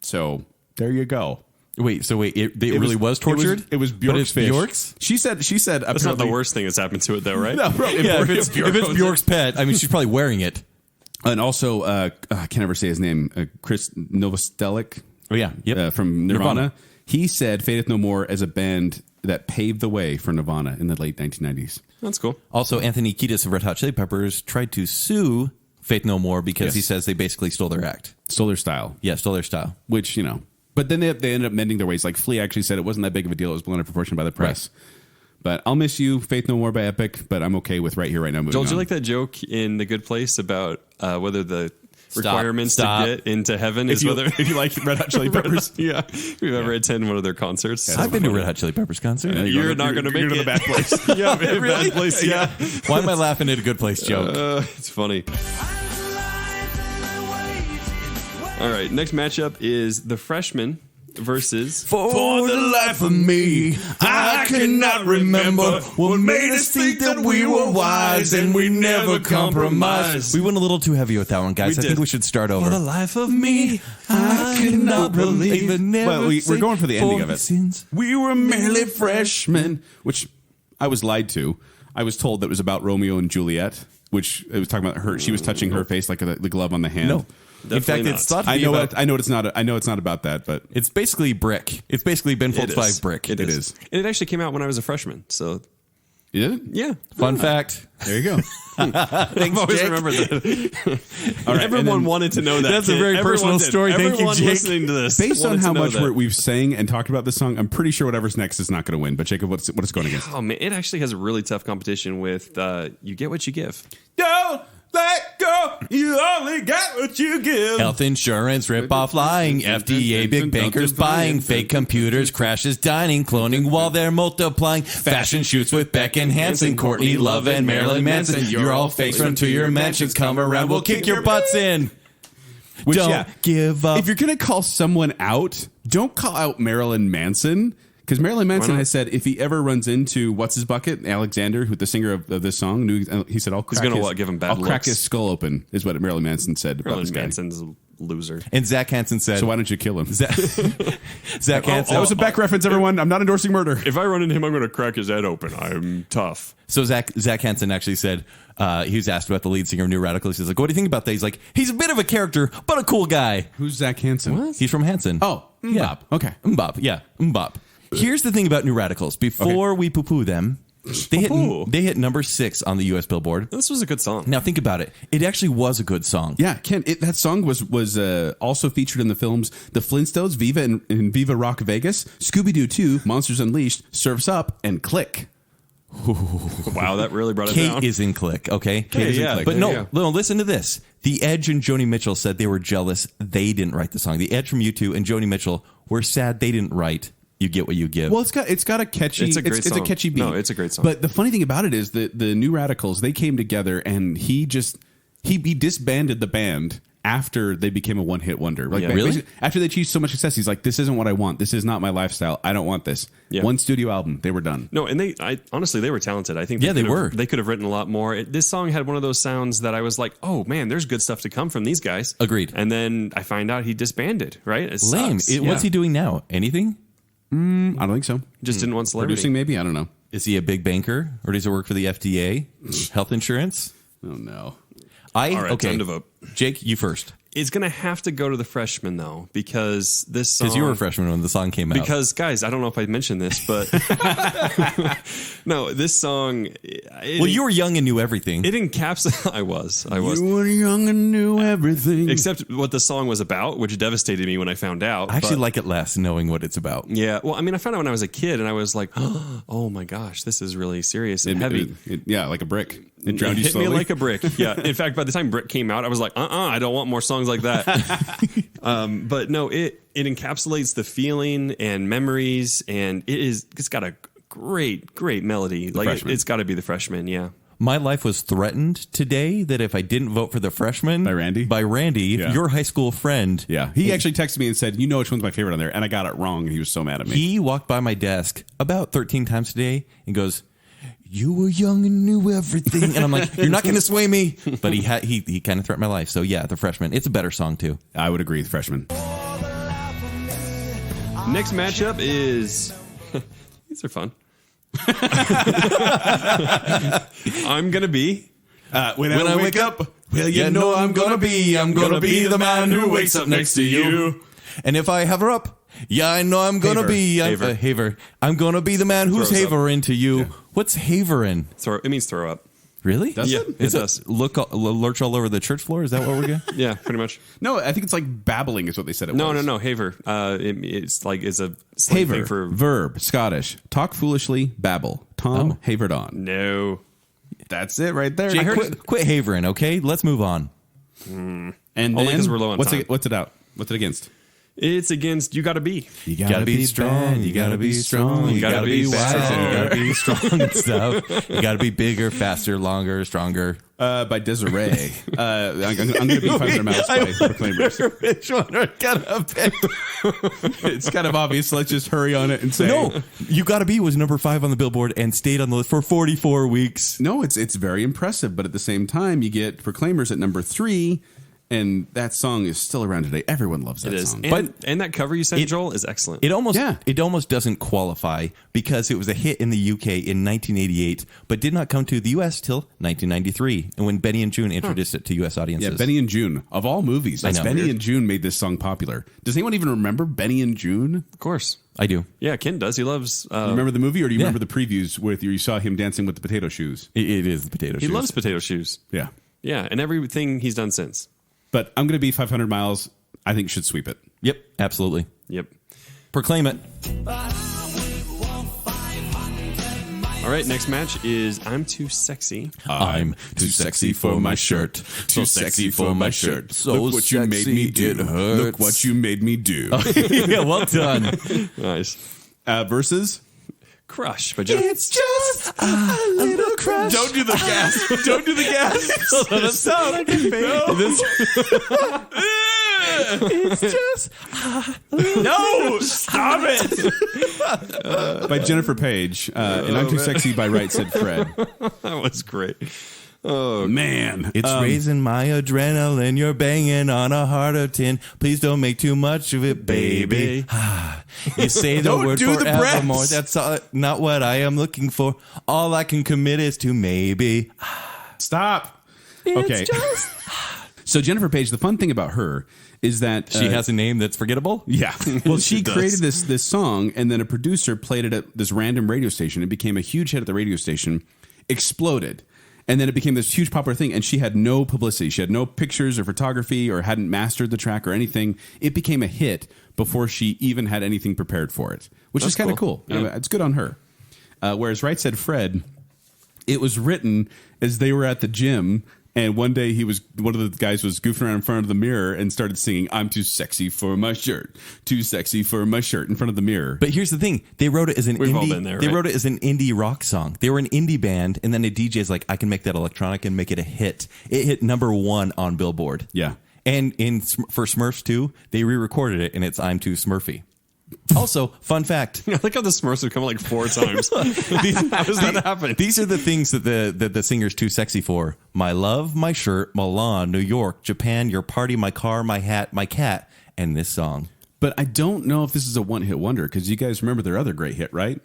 [SPEAKER 3] So there you go.
[SPEAKER 4] It really was tortured?
[SPEAKER 3] It was
[SPEAKER 4] But
[SPEAKER 3] Björk's
[SPEAKER 4] it's
[SPEAKER 3] fish.
[SPEAKER 4] Björk's?
[SPEAKER 3] She said.
[SPEAKER 2] That's not the
[SPEAKER 3] apparently-
[SPEAKER 2] worst thing that's happened to it, though, right?
[SPEAKER 3] No, bro,
[SPEAKER 4] Yeah, if it's Bjork's pet, I mean, she's probably wearing it.
[SPEAKER 3] And also, I can't ever say his name. Chris Novoselic.
[SPEAKER 4] Oh, yeah. Yep.
[SPEAKER 3] From Nirvana. He said Faith No More as a band that paved the way for Nirvana in the late 1990s.
[SPEAKER 2] That's cool.
[SPEAKER 4] Also, Anthony Kiedis of Red Hot Chili Peppers tried to sue Faith No More because
[SPEAKER 3] Yes.
[SPEAKER 4] he says they basically stole their act.
[SPEAKER 3] Stole their style.
[SPEAKER 4] Yeah, stole their style.
[SPEAKER 3] Which, but then they ended up mending their ways. Like Flea actually said it wasn't that big of a deal. It was blown out of proportion by the press. But I'll miss you, Faith No More by Epic, but I'm okay with Right Here, Right Now.
[SPEAKER 2] Joel, did you like that joke in The Good Place about whether the requirements to get into heaven is whether
[SPEAKER 3] if you like Red Hot Chili Peppers?
[SPEAKER 2] Yeah. If you've ever attended one of their concerts.
[SPEAKER 4] I've been to a Red Hot Chili Peppers concert.
[SPEAKER 2] You're not going to make
[SPEAKER 3] You're
[SPEAKER 2] it.
[SPEAKER 3] in a bad place.
[SPEAKER 2] Yeah,
[SPEAKER 4] Really?
[SPEAKER 2] bad place. Yeah.
[SPEAKER 4] Why am I laughing at a good place joke?
[SPEAKER 2] It's funny. All right, next matchup is the Freshman versus
[SPEAKER 5] For the life of me, I cannot remember what made us think that we were wise and we never compromised.
[SPEAKER 4] We went a little too heavy with that one, guys. I
[SPEAKER 2] did.
[SPEAKER 4] think we should start over.
[SPEAKER 2] life of me.
[SPEAKER 5] I cannot believe
[SPEAKER 3] Well, we're going for the ending of it.
[SPEAKER 4] Sins.
[SPEAKER 3] We were merely freshmen, which I was lied to. I was told that it was about Romeo and Juliet, which it was talking about her. She was touching her face like the glove on the hand.
[SPEAKER 4] No. In fact,
[SPEAKER 2] Definitely
[SPEAKER 4] it's
[SPEAKER 2] not.
[SPEAKER 4] thought to
[SPEAKER 3] I
[SPEAKER 4] be
[SPEAKER 3] know
[SPEAKER 4] about,
[SPEAKER 3] it. I know it's not. I know it's not about that, but
[SPEAKER 4] it's basically Brick. It's basically Ben Folds 5 Brick.
[SPEAKER 2] It is. And it actually came out when I was a freshman. So,
[SPEAKER 3] you did it?
[SPEAKER 2] yeah.
[SPEAKER 4] Fun fact.
[SPEAKER 3] There you go.
[SPEAKER 2] I've always remembered that.
[SPEAKER 3] All right, and
[SPEAKER 2] Everyone
[SPEAKER 3] then
[SPEAKER 2] wanted to know that.
[SPEAKER 4] That's a very
[SPEAKER 2] Everyone
[SPEAKER 4] personal
[SPEAKER 2] did.
[SPEAKER 4] story. Thank you,
[SPEAKER 2] Everyone
[SPEAKER 4] Jake.
[SPEAKER 2] listening to this.
[SPEAKER 3] Based on
[SPEAKER 2] wanted
[SPEAKER 3] how
[SPEAKER 2] to know
[SPEAKER 3] much
[SPEAKER 2] that.
[SPEAKER 3] we've sang and talked about this song, I'm pretty sure whatever's next is not going to win. But Jacob, what's it going against?
[SPEAKER 2] Oh, man. It actually has a really tough competition with You Get What You Give.
[SPEAKER 3] Don't let go. You only got what you give.
[SPEAKER 4] Health insurance, rip-off lying, FDA, big bankers buying, fake computers, crashes, dining, cloning while they're multiplying, fashion shoots with Beck and Hansen, Courtney Love and Marilyn Manson. You're all fakes, run to your mansions, come around, we'll kick your butts in.
[SPEAKER 3] Which,
[SPEAKER 4] Don't give up.
[SPEAKER 3] If you're going to call someone out, don't call out Marilyn Manson. Because Marilyn Manson has said if he ever runs into what's his bucket, Alexander, who's the singer of this song, he said, "I'll crack
[SPEAKER 2] give him bad
[SPEAKER 3] I'll crack
[SPEAKER 2] looks.
[SPEAKER 3] his skull open." Is what Marilyn Manson said about
[SPEAKER 2] Marilyn
[SPEAKER 3] this guy.
[SPEAKER 2] Manson's a loser.
[SPEAKER 4] And Zach Hansen said,
[SPEAKER 3] So why don't you kill him?
[SPEAKER 4] Zach Hansen.
[SPEAKER 3] That was a Beck reference, everyone. I'm not endorsing murder.
[SPEAKER 2] If I run into him, I'm going to crack his head open. I'm tough.
[SPEAKER 4] So Zach Hansen actually said, he was asked about the lead singer of New Radicals. He's like, what do you think about that? He's like, he's a bit of a character, but a cool guy.
[SPEAKER 3] Who's Zach Hansen?
[SPEAKER 4] He's from Hansen.
[SPEAKER 3] Oh,
[SPEAKER 4] yeah.
[SPEAKER 3] Okay.
[SPEAKER 4] Mbop. Yeah. Mbop. Here's the thing about New Radicals. Before we poo-poo them, they hit number 6 on the U.S. Billboard.
[SPEAKER 2] This was a good song.
[SPEAKER 4] Now think about it. It actually was a good song.
[SPEAKER 3] Yeah, Ken, that song was also featured in the films The Flintstones, Viva and Viva Rock Vegas, Scooby-Doo 2, Monsters Unleashed, Surf's Up, and Click.
[SPEAKER 2] Wow, that really brought it
[SPEAKER 4] Kate
[SPEAKER 2] down.
[SPEAKER 4] is in Click, okay?
[SPEAKER 2] Kate is in Click.
[SPEAKER 4] But
[SPEAKER 2] Yeah.
[SPEAKER 4] no, listen to this. The Edge and Joni Mitchell said they were jealous they didn't write the song. The Edge from U2 and Joni Mitchell were sad they didn't write You Get What You Give.
[SPEAKER 3] Well, it's got a catchy.
[SPEAKER 2] It's a great
[SPEAKER 3] It's a
[SPEAKER 2] song.
[SPEAKER 3] catchy beat.
[SPEAKER 2] No, it's a great song.
[SPEAKER 3] But the funny thing about it is that the New Radicals, they came together and he disbanded the band after they became a one-hit wonder. Like,
[SPEAKER 2] Yeah.
[SPEAKER 4] Really?
[SPEAKER 3] basically, after they achieved so much success, he's like, "This isn't what I want. This is not my lifestyle. I don't want this."
[SPEAKER 2] Yeah.
[SPEAKER 3] One studio album, they were done.
[SPEAKER 2] No, and honestly, they were talented. I think
[SPEAKER 4] Yeah, they
[SPEAKER 2] could have-
[SPEAKER 4] were.
[SPEAKER 2] They could have written a lot more. This song had one of those sounds that I was like, oh man, there's good stuff to come from these guys.
[SPEAKER 4] Agreed.
[SPEAKER 2] And then I find out he disbanded, right? It
[SPEAKER 4] Lame.
[SPEAKER 2] sucks.
[SPEAKER 4] What's he doing now? Anything?
[SPEAKER 3] I don't think so.
[SPEAKER 2] Just didn't want celebrity.
[SPEAKER 3] Producing, maybe. I don't know.
[SPEAKER 4] Is he a big banker? Or does he work for the FDA? Health insurance?
[SPEAKER 3] Oh no.
[SPEAKER 2] All right,
[SPEAKER 4] okay.
[SPEAKER 2] time to vote.
[SPEAKER 4] Jake, you first.
[SPEAKER 2] It's going to have to go to the freshman, though, because this song...
[SPEAKER 4] Because you were a freshman when the song came out.
[SPEAKER 2] Because, guys, I don't know if I mentioned this, but... No, this song...
[SPEAKER 4] well, you were young and knew everything.
[SPEAKER 2] It encapsulates... I was.
[SPEAKER 3] You were young and knew everything.
[SPEAKER 2] Except what the song was about, which devastated me when I found out.
[SPEAKER 4] I actually
[SPEAKER 2] but-
[SPEAKER 4] like it less knowing what it's about.
[SPEAKER 2] Yeah, well, I mean, I found out when I was a kid, and I was like, "Oh my gosh, this is really serious and heavy."
[SPEAKER 3] Yeah, like a brick. It drowned you
[SPEAKER 2] hit
[SPEAKER 3] slowly.
[SPEAKER 2] me like a brick. Yeah. In fact, by the time Brick came out, I was like, I don't want more songs like that. But no, it encapsulates the feeling and memories, and it's got a great melody. Like
[SPEAKER 3] Freshman.
[SPEAKER 2] it's got to be the Freshman. Yeah.
[SPEAKER 4] My life was threatened today that if I didn't vote for the freshman
[SPEAKER 3] By Randy? Yeah.
[SPEAKER 4] your high school friend,
[SPEAKER 3] Yeah, he actually texted me and said, "You know which one's my favorite on there," and I got it wrong. And he was so mad at me.
[SPEAKER 4] he walked by my desk about 13 times today and goes, "You were young and knew everything," and I'm like, "You're not going to sway me." But he kind of threatened my life. So yeah, the freshman. It's a better song too.
[SPEAKER 3] I would agree with freshman.
[SPEAKER 2] Next matchup is these are fun. I'm gonna be.
[SPEAKER 3] When I wake up, well, you know I'm gonna be the man who wakes up next to you.
[SPEAKER 4] And if I have her up, yeah, I know I'm gonna
[SPEAKER 3] Haver.
[SPEAKER 4] Haver. I'm gonna be the man who's
[SPEAKER 2] Throws up.
[SPEAKER 4] havering to you. What's havering?
[SPEAKER 2] It means throw up.
[SPEAKER 4] Really?
[SPEAKER 3] Does
[SPEAKER 2] Yeah,
[SPEAKER 3] it?
[SPEAKER 2] it does.
[SPEAKER 4] Lurch all over the church floor? Is that what we're getting?
[SPEAKER 2] Yeah, pretty much.
[SPEAKER 3] No, I think it's like babbling is what they said it was.
[SPEAKER 2] No. Haver. It's a slang
[SPEAKER 3] Haver,
[SPEAKER 2] thing for
[SPEAKER 3] verb, Scottish. Talk foolishly, babble. Tom havered on.
[SPEAKER 2] no.
[SPEAKER 3] That's it right there.
[SPEAKER 4] Jake, quit havering, okay? Let's move on.
[SPEAKER 3] And
[SPEAKER 2] Only
[SPEAKER 3] then,
[SPEAKER 2] 'cause we're low on
[SPEAKER 3] what's
[SPEAKER 2] time.
[SPEAKER 3] It, what's it out? What's it against?
[SPEAKER 2] It's against You Gotta Be.
[SPEAKER 3] You
[SPEAKER 4] Gotta be strong. You gotta be strong. You gotta be wise. And you gotta be strong and stuff. You gotta be bigger, faster, longer, stronger.
[SPEAKER 3] By Desiree. I'm going to be 500 miles away from Proclaimers.
[SPEAKER 4] Which one are gonna pick?
[SPEAKER 3] It's kind of obvious. Let's just hurry on it and say
[SPEAKER 4] No, You Gotta Be was number 5 on the Billboard and stayed on the list for 44 weeks.
[SPEAKER 3] No, it's very impressive, but at the same time, you get Proclaimers at number 3, and that song is still around today. Everyone loves that
[SPEAKER 2] It is.
[SPEAKER 3] song.
[SPEAKER 2] And that cover you sent, Joel, is excellent.
[SPEAKER 4] It almost
[SPEAKER 3] Yeah.
[SPEAKER 4] it almost doesn't qualify because it was a hit in the UK in 1988, but did not come to the US till 1993, and when Benny and June introduced it to US audiences.
[SPEAKER 3] Yeah, Benny and June. Of all movies,
[SPEAKER 4] I know.
[SPEAKER 3] Benny
[SPEAKER 2] Weird.
[SPEAKER 3] and June made this song popular. Does anyone even remember Benny and June?
[SPEAKER 2] Of course.
[SPEAKER 4] I do.
[SPEAKER 2] Yeah, Ken does. He loves...
[SPEAKER 3] You remember the movie, or do you
[SPEAKER 4] yeah.
[SPEAKER 3] remember the previews with you saw him dancing with the potato shoes?
[SPEAKER 4] It is the potato
[SPEAKER 2] he
[SPEAKER 4] shoes.
[SPEAKER 2] loves potato shoes.
[SPEAKER 3] Yeah.
[SPEAKER 2] Yeah, and everything he's done since.
[SPEAKER 3] But I'm going to be 500 miles. I think should sweep it.
[SPEAKER 4] Yep, absolutely.
[SPEAKER 2] Yep.
[SPEAKER 4] Proclaim it.
[SPEAKER 2] All All right, next match is I'm Too Sexy.
[SPEAKER 3] I'm too sexy for my shirt. Too sexy for my shirt.
[SPEAKER 4] So
[SPEAKER 3] Look what you made me do.
[SPEAKER 4] it hurts.
[SPEAKER 3] Look what you made me do.
[SPEAKER 4] Yeah, well done.
[SPEAKER 2] Nice.
[SPEAKER 3] Versus?
[SPEAKER 2] Crush by Jennifer.
[SPEAKER 5] It's just a little crush.
[SPEAKER 3] Don't do the gas. Don't do the gas.
[SPEAKER 4] That sounds like
[SPEAKER 5] It's just
[SPEAKER 2] No! Stop it!
[SPEAKER 3] By Jennifer Page. And I'm Too Sexy by Right Said Fred.
[SPEAKER 2] That was great.
[SPEAKER 3] Oh, man.
[SPEAKER 4] It's raising my adrenaline. You're banging on a heart of tin. Please don't make too much of it, baby. You say the
[SPEAKER 3] Don't
[SPEAKER 4] word
[SPEAKER 3] do the
[SPEAKER 4] forevermore.
[SPEAKER 3] breaths.
[SPEAKER 4] That's not what I am looking for. All I can commit is to maybe.
[SPEAKER 3] Stop. Okay. So Jennifer Page, the fun thing about her is that
[SPEAKER 4] She has a name that's forgettable?
[SPEAKER 3] yeah. Well, she
[SPEAKER 2] does.
[SPEAKER 3] created this song, and then a producer played it at this random radio station. It became a huge hit at the radio station, exploded, and then it became this huge popular thing. And she had no publicity. She had no pictures or photography or hadn't mastered the track or anything. It became a hit before she even had anything prepared for it, which is
[SPEAKER 2] That's
[SPEAKER 3] kind of cool.
[SPEAKER 2] Yeah.
[SPEAKER 3] It's good on her. Whereas Right Said Fred, it was written as they were at the gym. And one day one of the guys was goofing around in front of the mirror and started singing, I'm too sexy for my shirt, too sexy for my shirt in front of the mirror.
[SPEAKER 4] But here's the thing: they wrote it as an
[SPEAKER 2] We've all
[SPEAKER 4] indie.
[SPEAKER 2] been there,
[SPEAKER 4] They
[SPEAKER 2] right?
[SPEAKER 4] wrote it as an indie rock song. They were an indie band, and then a DJ's like, "I can make that electronic and make it a hit." It hit #1 on Billboard.
[SPEAKER 3] Yeah.
[SPEAKER 4] and for Smurfs 2, they re-recorded it, and it's "I'm Too Smurfy." Also, fun fact:
[SPEAKER 2] I like how the Smurfs have come like 4 times. How does that happen?
[SPEAKER 4] these are the things that the singer's too sexy for: my love, my shirt, Milan, New York, Japan, your party, my car, my hat, my cat, and this song.
[SPEAKER 3] But I don't know if this is a one-hit wonder, because you guys remember their other great hit, right?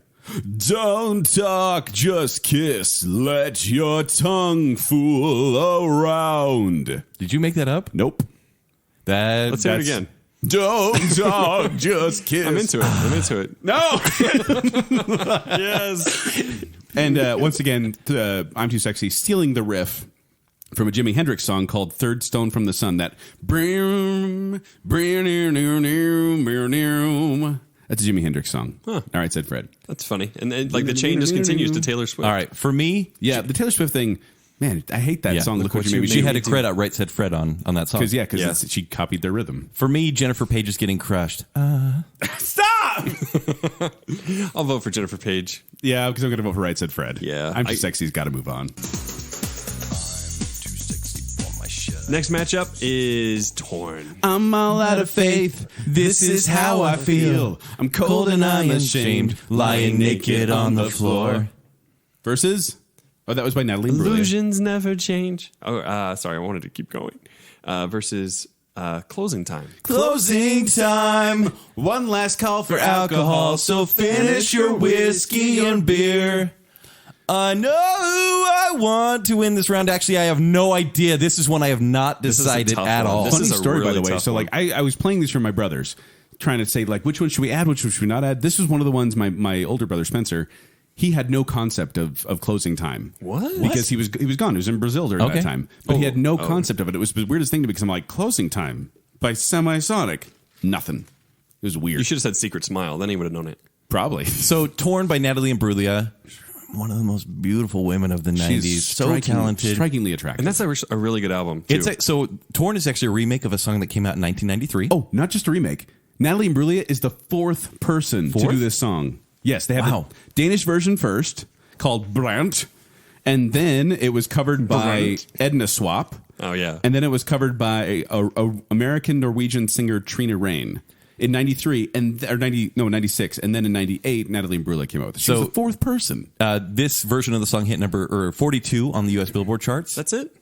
[SPEAKER 3] Don't talk, just kiss. Let your tongue fool around.
[SPEAKER 4] Did you make that up?
[SPEAKER 3] Nope.
[SPEAKER 2] Let's hear it again.
[SPEAKER 3] Don't talk, just kiss.
[SPEAKER 2] I'm into it.
[SPEAKER 3] No.
[SPEAKER 2] Yes.
[SPEAKER 3] And once again, I'm Too Sexy, stealing the riff from a Jimi Hendrix song called Third Stone from the Sun. That broom, that's a Jimi Hendrix song.
[SPEAKER 2] Huh.
[SPEAKER 3] All right, said Fred.
[SPEAKER 2] That's funny. And like the chain just continues to Taylor Swift.
[SPEAKER 4] All right, for me,
[SPEAKER 3] Yeah, the Taylor Swift thing, man, I hate that song. Look what you made me
[SPEAKER 4] she
[SPEAKER 3] do.
[SPEAKER 4] had a credit Right Said Fred on that song.
[SPEAKER 3] Because she copied their rhythm.
[SPEAKER 4] For me, Jennifer Page is getting crushed.
[SPEAKER 3] Stop!
[SPEAKER 2] I'll vote for Jennifer Page.
[SPEAKER 3] Yeah, because I'm going to vote for Right Said Fred.
[SPEAKER 2] Yeah.
[SPEAKER 3] I'm Too Sexy's got to move on.
[SPEAKER 2] Next matchup is Torn.
[SPEAKER 3] I'm all out of faith. This is how I feel. I'm cold and I'm ashamed, lying naked on the floor. Versus? Oh, that was by Natalie Imbruglia.
[SPEAKER 2] Illusions never change. Oh, sorry, I wanted to keep going. Versus Closing Time.
[SPEAKER 4] Closing time. One last call for alcohol. So finish your whiskey and beer. I know who I want to win this round. Actually, I have no idea. This is one I have not
[SPEAKER 2] is a
[SPEAKER 4] decided
[SPEAKER 2] tough
[SPEAKER 4] at
[SPEAKER 2] one.
[SPEAKER 4] all.
[SPEAKER 2] This
[SPEAKER 3] Funny
[SPEAKER 2] is a
[SPEAKER 3] story, by
[SPEAKER 2] really
[SPEAKER 3] the way.
[SPEAKER 2] tough
[SPEAKER 3] So,
[SPEAKER 2] one.
[SPEAKER 3] I was playing these for my brothers, trying to say, like, which one should we add, which one should we not add? This was one of the ones my older brother, Spencer, he had no concept of closing time.
[SPEAKER 2] What?
[SPEAKER 3] Because he was gone. He was in Brazil during that time. But he had no concept of it. It was the weirdest thing to me because I'm like, Closing Time by Semisonic. Nothing. It was weird.
[SPEAKER 2] You should have said Secret Smile. Then he would have known it.
[SPEAKER 3] Probably.
[SPEAKER 4] So, Torn by Natalie Imbruglia, one of the most beautiful women of the 90s.
[SPEAKER 3] She's
[SPEAKER 4] So talented.
[SPEAKER 3] strikingly attractive.
[SPEAKER 2] And that's a really good album, too.
[SPEAKER 4] So, Torn is actually a remake of a song that came out in 1993.
[SPEAKER 3] Oh, not just a remake. Natalie Imbruglia is the fourth person to
[SPEAKER 4] Fourth?
[SPEAKER 3] do this song. Yes, they have
[SPEAKER 4] Wow.
[SPEAKER 3] the Danish version first, called Brandt, and then it was covered by
[SPEAKER 2] Brandt.
[SPEAKER 3] Edna Swap.
[SPEAKER 2] Oh, yeah.
[SPEAKER 3] And then it was covered by a American Norwegian singer Trina Rain in 93 or 96, and then in 98 Natalie Imbruglia came out with it. She was
[SPEAKER 4] So-
[SPEAKER 3] the fourth person.
[SPEAKER 4] This version of the song hit number 42 on the U.S. Billboard charts.
[SPEAKER 2] That's it?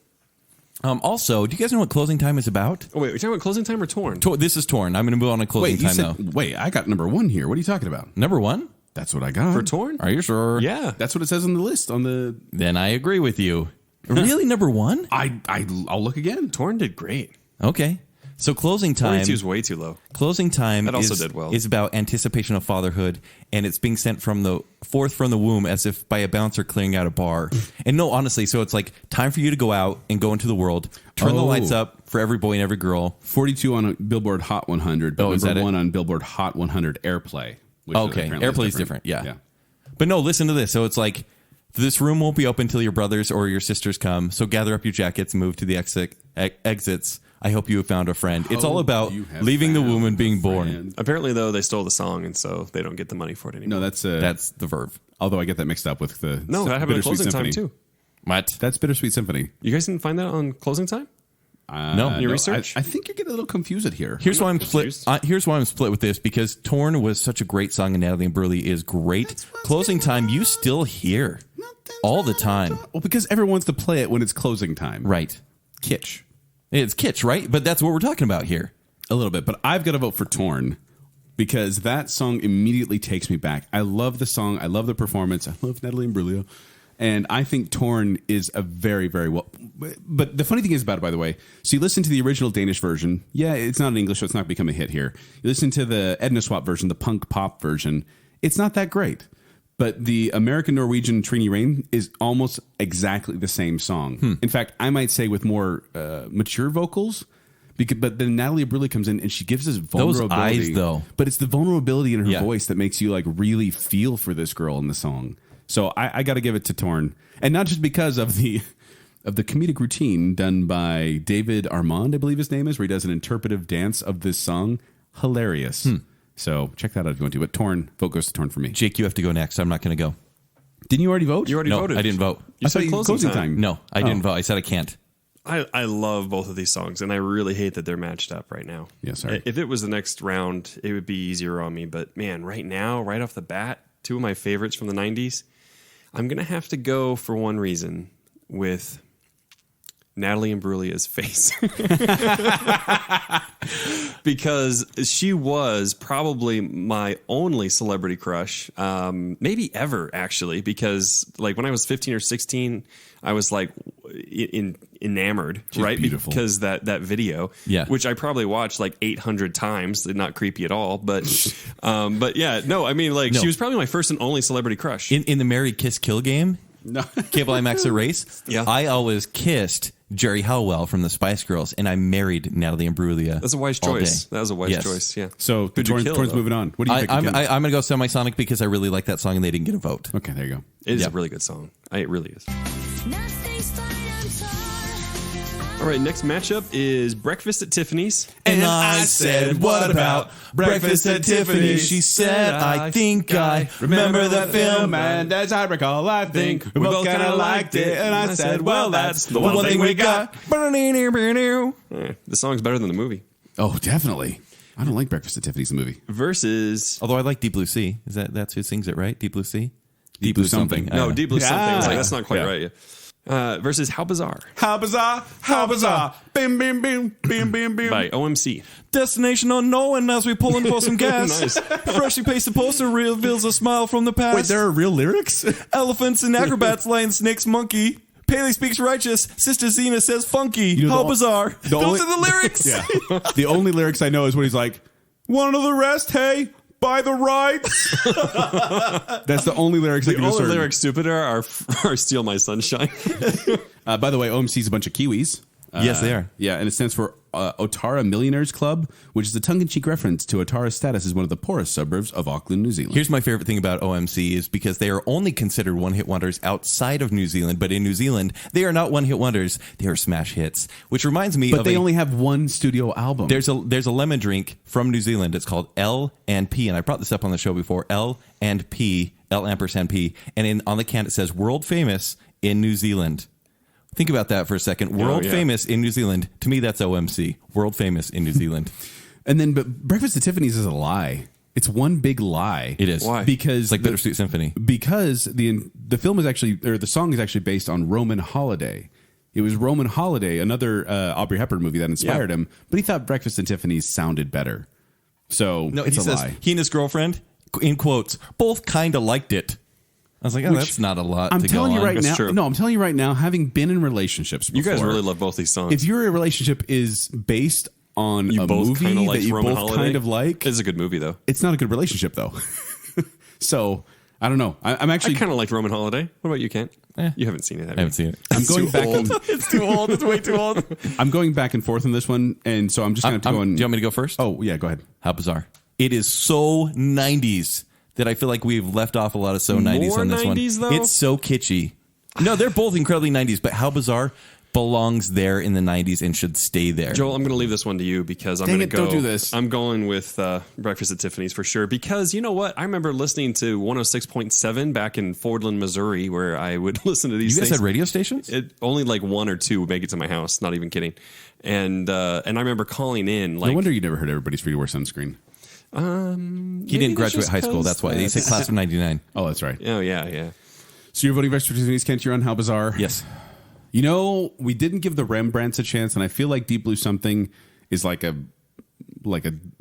[SPEAKER 4] Also, do you guys know what Closing Time is about?
[SPEAKER 2] Oh, wait. Are you talking about Closing Time or Torn?
[SPEAKER 4] This is Torn. I'm going to move on to Closing
[SPEAKER 3] Wait, you
[SPEAKER 4] Time,
[SPEAKER 3] said
[SPEAKER 4] though.
[SPEAKER 3] wait, I got number 1 here. What are you talking about?
[SPEAKER 4] Number 1?
[SPEAKER 3] That's what I got.
[SPEAKER 2] For Torn?
[SPEAKER 4] Are you sure?
[SPEAKER 2] Yeah.
[SPEAKER 3] That's what it says on the list on the
[SPEAKER 4] Then I agree with you. Really, number 1?
[SPEAKER 3] I'll look again.
[SPEAKER 2] Torn did great.
[SPEAKER 4] Okay. So Closing Time
[SPEAKER 2] 42 is way too low.
[SPEAKER 4] Closing Time
[SPEAKER 2] That also
[SPEAKER 4] is,
[SPEAKER 2] did well.
[SPEAKER 4] is about anticipation of fatherhood, and it's being sent forth from the womb as if by a bouncer clearing out a bar. And no, honestly, so it's like time for you to go out and go into the world, turn the
[SPEAKER 3] Oh.
[SPEAKER 4] lights up for every boy and every girl.
[SPEAKER 3] 42 on Billboard Hot 100, but
[SPEAKER 4] Oh, is that
[SPEAKER 3] number
[SPEAKER 4] it?
[SPEAKER 3] 1 on Billboard Hot 100 Airplay. Which
[SPEAKER 4] Okay,
[SPEAKER 3] apparently
[SPEAKER 4] Airplay is different. Yeah. But no, listen to this. So it's like This room won't be open till your brothers or your sisters come, so gather up your jackets and move to the exits. I hope you have found a friend. It's all about leaving the womb and being born.
[SPEAKER 2] Apparently, though, they stole the song, and so they don't get the money for it anymore.
[SPEAKER 3] No,
[SPEAKER 4] That's the verb.
[SPEAKER 3] although I get that mixed up with the
[SPEAKER 2] No, that happened at
[SPEAKER 3] Bittersweet
[SPEAKER 2] Closing
[SPEAKER 3] Symphony.
[SPEAKER 2] Time, too.
[SPEAKER 4] What?
[SPEAKER 3] That's Bittersweet Symphony.
[SPEAKER 2] You guys didn't find that on Closing Time?
[SPEAKER 4] No.
[SPEAKER 2] Your research?
[SPEAKER 3] I think you're getting a little confused here.
[SPEAKER 4] Here's why I'm
[SPEAKER 2] confused.
[SPEAKER 4] split. Here's why I'm split with this, because "Torn" was such a great song, and Natalie Imbruglia is great. Closing Time, you still hear all the time,
[SPEAKER 3] Well, because everyone wants to play it when it's closing time.
[SPEAKER 4] right?
[SPEAKER 3] Kitsch.
[SPEAKER 4] It's kitsch, right? But that's what we're talking about here.
[SPEAKER 3] A little bit, but I've got to vote for Torn because that song immediately takes me back. I love the song. I love the performance. I love Natalie Imbruglia. And I think Torn is a very, very well. But the funny thing is about it, by the way, so you listen to the original Danish version. Yeah, it's not in English, so it's not going to become a hit here. You listen to the Edna Swap version, the punk pop version. It's not that great. But the American Norwegian Trini Rain is almost exactly the same song. In fact, I might say with more mature vocals. But then Natalie Imbruglia comes in and she gives this vulnerability.
[SPEAKER 4] Those eyes, though.
[SPEAKER 3] But it's the vulnerability in her
[SPEAKER 4] Yeah.
[SPEAKER 3] voice that makes you like really feel for this girl in the song. So I got to give it to Torn, and not just because of the comedic routine done by David Armand, I believe his name is, where he does an interpretive dance of this song. Hilarious. So check that out if you want to. But Torn, vote goes to Torn for me.
[SPEAKER 4] Jake, you have to go next. I'm not going to go.
[SPEAKER 3] Didn't you already vote?
[SPEAKER 2] You already
[SPEAKER 4] No,
[SPEAKER 2] voted.
[SPEAKER 4] I didn't vote.
[SPEAKER 2] You
[SPEAKER 3] I
[SPEAKER 2] said
[SPEAKER 3] thought
[SPEAKER 2] Closing Time.
[SPEAKER 4] No, I didn't vote. I said I can't.
[SPEAKER 2] I love both of these songs, and I really hate that they're matched up right now.
[SPEAKER 3] Yeah, sorry.
[SPEAKER 2] If it was the next round, it would be easier on me. But man, right now, right off the bat, two of my favorites from the 90s, I'm going to have to go for one reason with Natalie Imbruglia's face. Because she was probably my only celebrity crush, maybe ever, actually. Because like when I was 15 or 16, I was like enamored, right?
[SPEAKER 3] beautiful.
[SPEAKER 2] Because that video,
[SPEAKER 4] Yeah.
[SPEAKER 2] which I probably watched like 800 times. Not creepy at all, but yeah, no, I mean, like she was probably my first and only celebrity crush.
[SPEAKER 4] In the Marry Kiss Kill game, Cable IMAX Erase,
[SPEAKER 2] Yeah.
[SPEAKER 4] I always kissed Jerry Howell from the Spice Girls, and I married Natalie Imbruglia.
[SPEAKER 2] That's a wise
[SPEAKER 4] all
[SPEAKER 2] choice.
[SPEAKER 4] day.
[SPEAKER 2] That was a wise
[SPEAKER 4] Yes.
[SPEAKER 2] choice. Yeah.
[SPEAKER 3] So
[SPEAKER 2] Who'd you
[SPEAKER 3] Torn's
[SPEAKER 2] kill, though?
[SPEAKER 3] moving on. What do you think?
[SPEAKER 4] I'm
[SPEAKER 3] again?
[SPEAKER 4] going to go Semisonic because I really like that song, and they didn't get a vote.
[SPEAKER 3] Okay, there you go.
[SPEAKER 2] It is
[SPEAKER 4] Yeah.
[SPEAKER 2] a really good song. It really is. All right, next matchup is Breakfast at Tiffany's.
[SPEAKER 5] And I said, what about Breakfast at Tiffany's? She said, I think I remember that film.
[SPEAKER 3] And as I recall, I think
[SPEAKER 2] we both kind of liked it. And I said, well, that's the one thing we got. The song's better than the movie.
[SPEAKER 3] Oh, definitely. I don't like Breakfast at Tiffany's, the movie.
[SPEAKER 2] Versus...
[SPEAKER 4] Although I like Deep Blue Sea. That's who sings it, right? Deep Blue Sea?
[SPEAKER 3] Deep Blue something.
[SPEAKER 2] No, Deep Blue something. It's like,
[SPEAKER 3] Yeah.
[SPEAKER 2] that's not quite
[SPEAKER 3] Yeah.
[SPEAKER 2] right. Yeah. Versus How Bizarre
[SPEAKER 3] How bizarre, how bizarre. Bim, bim, bim, bim, bim, bim.
[SPEAKER 2] by OMC.
[SPEAKER 4] Destination unknown as we pulling for some gas.
[SPEAKER 2] Nice.
[SPEAKER 4] Freshly pasted poster reveals a smile from the past.
[SPEAKER 3] Wait, there are real lyrics?
[SPEAKER 4] Elephants and acrobats, lions, snakes, monkey. Paley speaks righteous. Sister Zena says funky.
[SPEAKER 3] You know,
[SPEAKER 4] How
[SPEAKER 3] the-
[SPEAKER 4] bizarre.
[SPEAKER 3] the
[SPEAKER 4] Those
[SPEAKER 3] only-
[SPEAKER 4] are the lyrics.
[SPEAKER 3] Yeah. The only lyrics I know is when he's like, "Want of the rest, hey, by the rights." That's the only lyrics I
[SPEAKER 2] The
[SPEAKER 3] can
[SPEAKER 2] only
[SPEAKER 3] discern.
[SPEAKER 2] lyrics stupider are Steal My Sunshine.
[SPEAKER 3] By the way, OMC's a bunch of Kiwis.
[SPEAKER 4] Yes, they are.
[SPEAKER 3] Yeah, and it stands for Otara Millionaires Club, which is a tongue-in-cheek reference to Otara's status as one of the poorest suburbs of Auckland, New Zealand.
[SPEAKER 4] Here's my favorite thing about OMC is because they are only considered one-hit wonders outside of New Zealand, but in New Zealand, they are not one-hit wonders. They are smash hits, which reminds me
[SPEAKER 3] but
[SPEAKER 4] of
[SPEAKER 3] they only have one studio album.
[SPEAKER 4] There's a lemon drink from New Zealand. It's called L&P, and I brought this up on the show before. L&P, L&P, and on the can it says "World Famous in New Zealand." Think about that for a second. World
[SPEAKER 2] yeah.
[SPEAKER 4] famous in New Zealand. To me, that's OMC. World famous in New Zealand.
[SPEAKER 3] And then, but Breakfast at Tiffany's is a lie. It's one big lie.
[SPEAKER 4] It is.
[SPEAKER 2] Why?
[SPEAKER 3] Because
[SPEAKER 4] It's like Bittersweet Symphony.
[SPEAKER 3] Because the film is actually, or the song is actually based on Roman Holiday. It was Roman Holiday, another Aubrey Hepburn movie that inspired him, but he thought Breakfast at Tiffany's sounded better. So
[SPEAKER 4] No,
[SPEAKER 3] it's
[SPEAKER 4] he
[SPEAKER 3] a
[SPEAKER 4] says
[SPEAKER 3] lie.
[SPEAKER 4] he and his girlfriend, in quotes, both kind of liked it. I was like, oh,
[SPEAKER 3] Which-
[SPEAKER 4] that's not a lot
[SPEAKER 3] I'm
[SPEAKER 4] to
[SPEAKER 3] telling
[SPEAKER 4] go
[SPEAKER 3] you
[SPEAKER 4] on.
[SPEAKER 3] right
[SPEAKER 2] That's
[SPEAKER 3] now.
[SPEAKER 2] true.
[SPEAKER 3] No, I'm telling you right now. Having been in relationships,
[SPEAKER 2] You guys
[SPEAKER 3] before,
[SPEAKER 2] really love both these songs.
[SPEAKER 3] If your relationship is based on
[SPEAKER 2] you
[SPEAKER 3] a
[SPEAKER 2] both
[SPEAKER 3] movie
[SPEAKER 2] kind of
[SPEAKER 3] that
[SPEAKER 2] like
[SPEAKER 3] you
[SPEAKER 2] Roman
[SPEAKER 3] both
[SPEAKER 2] Holiday.
[SPEAKER 3] kind of like,
[SPEAKER 2] It's a good movie, though.
[SPEAKER 3] it's not a good relationship, though. So I don't know. I'm
[SPEAKER 2] I
[SPEAKER 3] actually
[SPEAKER 2] kind of liked Roman Holiday. What about you, Kent? You haven't seen it, have
[SPEAKER 4] I
[SPEAKER 2] you?
[SPEAKER 4] haven't seen it.
[SPEAKER 3] I'm going back.
[SPEAKER 4] It's too old. It's way too old.
[SPEAKER 3] I'm going back and forth on this one, and so I'm just going to go.
[SPEAKER 4] Do you want me to go first?
[SPEAKER 3] Oh yeah, go ahead.
[SPEAKER 4] How bizarre. It is so 90s that I feel like we've left off a lot of 90s
[SPEAKER 2] More
[SPEAKER 4] on this
[SPEAKER 2] 90s,
[SPEAKER 4] one.
[SPEAKER 2] though?
[SPEAKER 4] It's so kitschy. No, they're both incredibly 90s, but How Bizarre belongs there in the 90s and should stay there.
[SPEAKER 2] Joel, I'm going to leave this one to you because I'm
[SPEAKER 3] Dang
[SPEAKER 2] going to
[SPEAKER 3] it,
[SPEAKER 2] go.
[SPEAKER 3] don't do this.
[SPEAKER 2] I'm going with Breakfast at Tiffany's for sure. Because you know what? I remember listening to 106.7 back in Fordland, Missouri, where I would listen to these
[SPEAKER 4] You guys
[SPEAKER 2] things.
[SPEAKER 4] had radio stations?
[SPEAKER 2] It only like one or two would make it to my house. Not even kidding. And I remember calling in. Like,
[SPEAKER 3] No wonder you never heard everybody's free to wear sunscreen.
[SPEAKER 4] He didn't graduate high school. That's why. He said class of 99.
[SPEAKER 3] Oh, that's right.
[SPEAKER 2] Oh yeah.
[SPEAKER 3] So you're voting for Tiffany's, Kent. You're on How Bizarre.
[SPEAKER 4] Yes.
[SPEAKER 3] You know, we didn't give the Rembrandts a chance, and I feel like Deep Blue Something is like a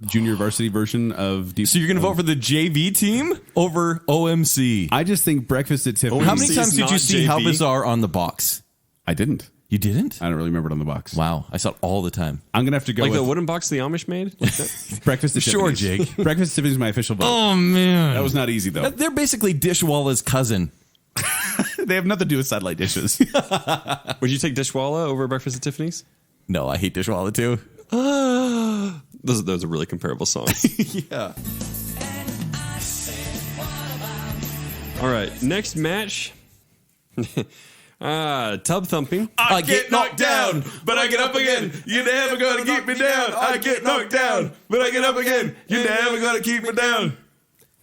[SPEAKER 3] junior varsity version of Deep.
[SPEAKER 4] So you're going to vote for the JV team over OMC?
[SPEAKER 3] I just think Breakfast at Tiffany's.
[SPEAKER 4] How many
[SPEAKER 2] OMC
[SPEAKER 4] times
[SPEAKER 2] is
[SPEAKER 4] did you
[SPEAKER 2] not
[SPEAKER 4] see How
[SPEAKER 2] JV?
[SPEAKER 4] Bizarre on the box?
[SPEAKER 3] I didn't.
[SPEAKER 4] You didn't?
[SPEAKER 3] I don't really remember it on the box.
[SPEAKER 4] Wow. I saw it all the time.
[SPEAKER 3] I'm gonna have to go
[SPEAKER 2] Like
[SPEAKER 3] with
[SPEAKER 2] the wooden box the Amish made. Like that?
[SPEAKER 3] Breakfast at
[SPEAKER 4] Sure,
[SPEAKER 3] Tiffany's.
[SPEAKER 4] Jake.
[SPEAKER 3] Breakfast at Tiffany's is my official vote.
[SPEAKER 4] Oh, man.
[SPEAKER 3] That was not easy though.
[SPEAKER 4] They're basically Dishwalla's cousin.
[SPEAKER 3] They have nothing to do with satellite dishes.
[SPEAKER 2] Would you take Dishwalla over Breakfast at Tiffany's?
[SPEAKER 4] No, I hate Dishwalla too.
[SPEAKER 2] Those are really comparable songs.
[SPEAKER 4] Yeah.
[SPEAKER 2] All right, next match. Tub thumping.
[SPEAKER 5] I get knocked down, but I get up again. You're never gonna keep me down. I get knocked down, but I get up again. You're never gonna keep me down.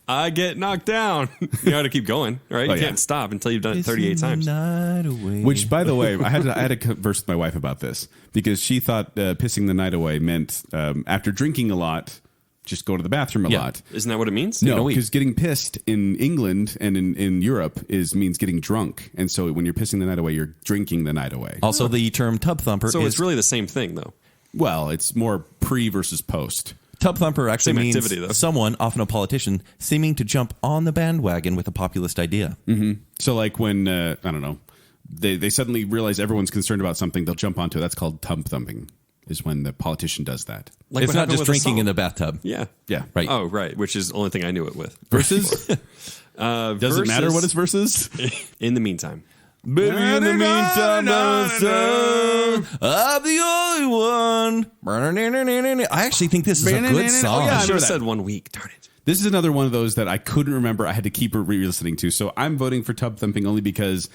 [SPEAKER 2] I get knocked down. You got to keep going, right?
[SPEAKER 3] Oh,
[SPEAKER 2] You
[SPEAKER 3] yeah.
[SPEAKER 2] can't stop until you've done it 38 times.
[SPEAKER 3] Which, by the way, I had to converse with my wife about this because she thought pissing the night away meant after drinking a lot, just go to the bathroom a
[SPEAKER 4] Yeah.
[SPEAKER 3] lot.
[SPEAKER 2] Isn't that what it means?
[SPEAKER 3] No,
[SPEAKER 4] wait.
[SPEAKER 3] because getting pissed in England and in Europe means getting drunk, and so when you're pissing the night away, you're drinking the night away.
[SPEAKER 4] Also, the term tub thumper
[SPEAKER 2] So
[SPEAKER 4] is
[SPEAKER 2] it's really the same thing, though.
[SPEAKER 3] Well, it's more pre versus post.
[SPEAKER 4] tub thumper actually
[SPEAKER 2] Same
[SPEAKER 4] means
[SPEAKER 2] activity, though.
[SPEAKER 4] someone, often a politician, seeming to jump on the bandwagon with a populist idea.
[SPEAKER 3] So, like when I don't know, they suddenly realize everyone's concerned about something, they'll jump onto it. That's called tub thumping. Is when the politician does that.
[SPEAKER 2] Like
[SPEAKER 4] It's
[SPEAKER 2] what
[SPEAKER 4] not
[SPEAKER 2] happened
[SPEAKER 4] just
[SPEAKER 2] with the
[SPEAKER 4] drinking
[SPEAKER 2] song.
[SPEAKER 4] in the bathtub.
[SPEAKER 2] Yeah.
[SPEAKER 3] Yeah,
[SPEAKER 4] Right.
[SPEAKER 2] Oh, right. Which is the only thing I knew it with.
[SPEAKER 3] Versus does it matter what it's
[SPEAKER 2] versus?
[SPEAKER 3] versus?
[SPEAKER 2] In the meantime.
[SPEAKER 4] Baby, in the meantime, I'm the only one. I actually think this is a good song.
[SPEAKER 3] Oh, yeah,
[SPEAKER 2] I
[SPEAKER 3] I
[SPEAKER 2] should
[SPEAKER 3] remember
[SPEAKER 2] have
[SPEAKER 3] that.
[SPEAKER 2] said 1 week. Darn it.
[SPEAKER 3] This is another one of those that I couldn't remember. I had to keep re-listening to. So I'm voting for Tub Thumping only because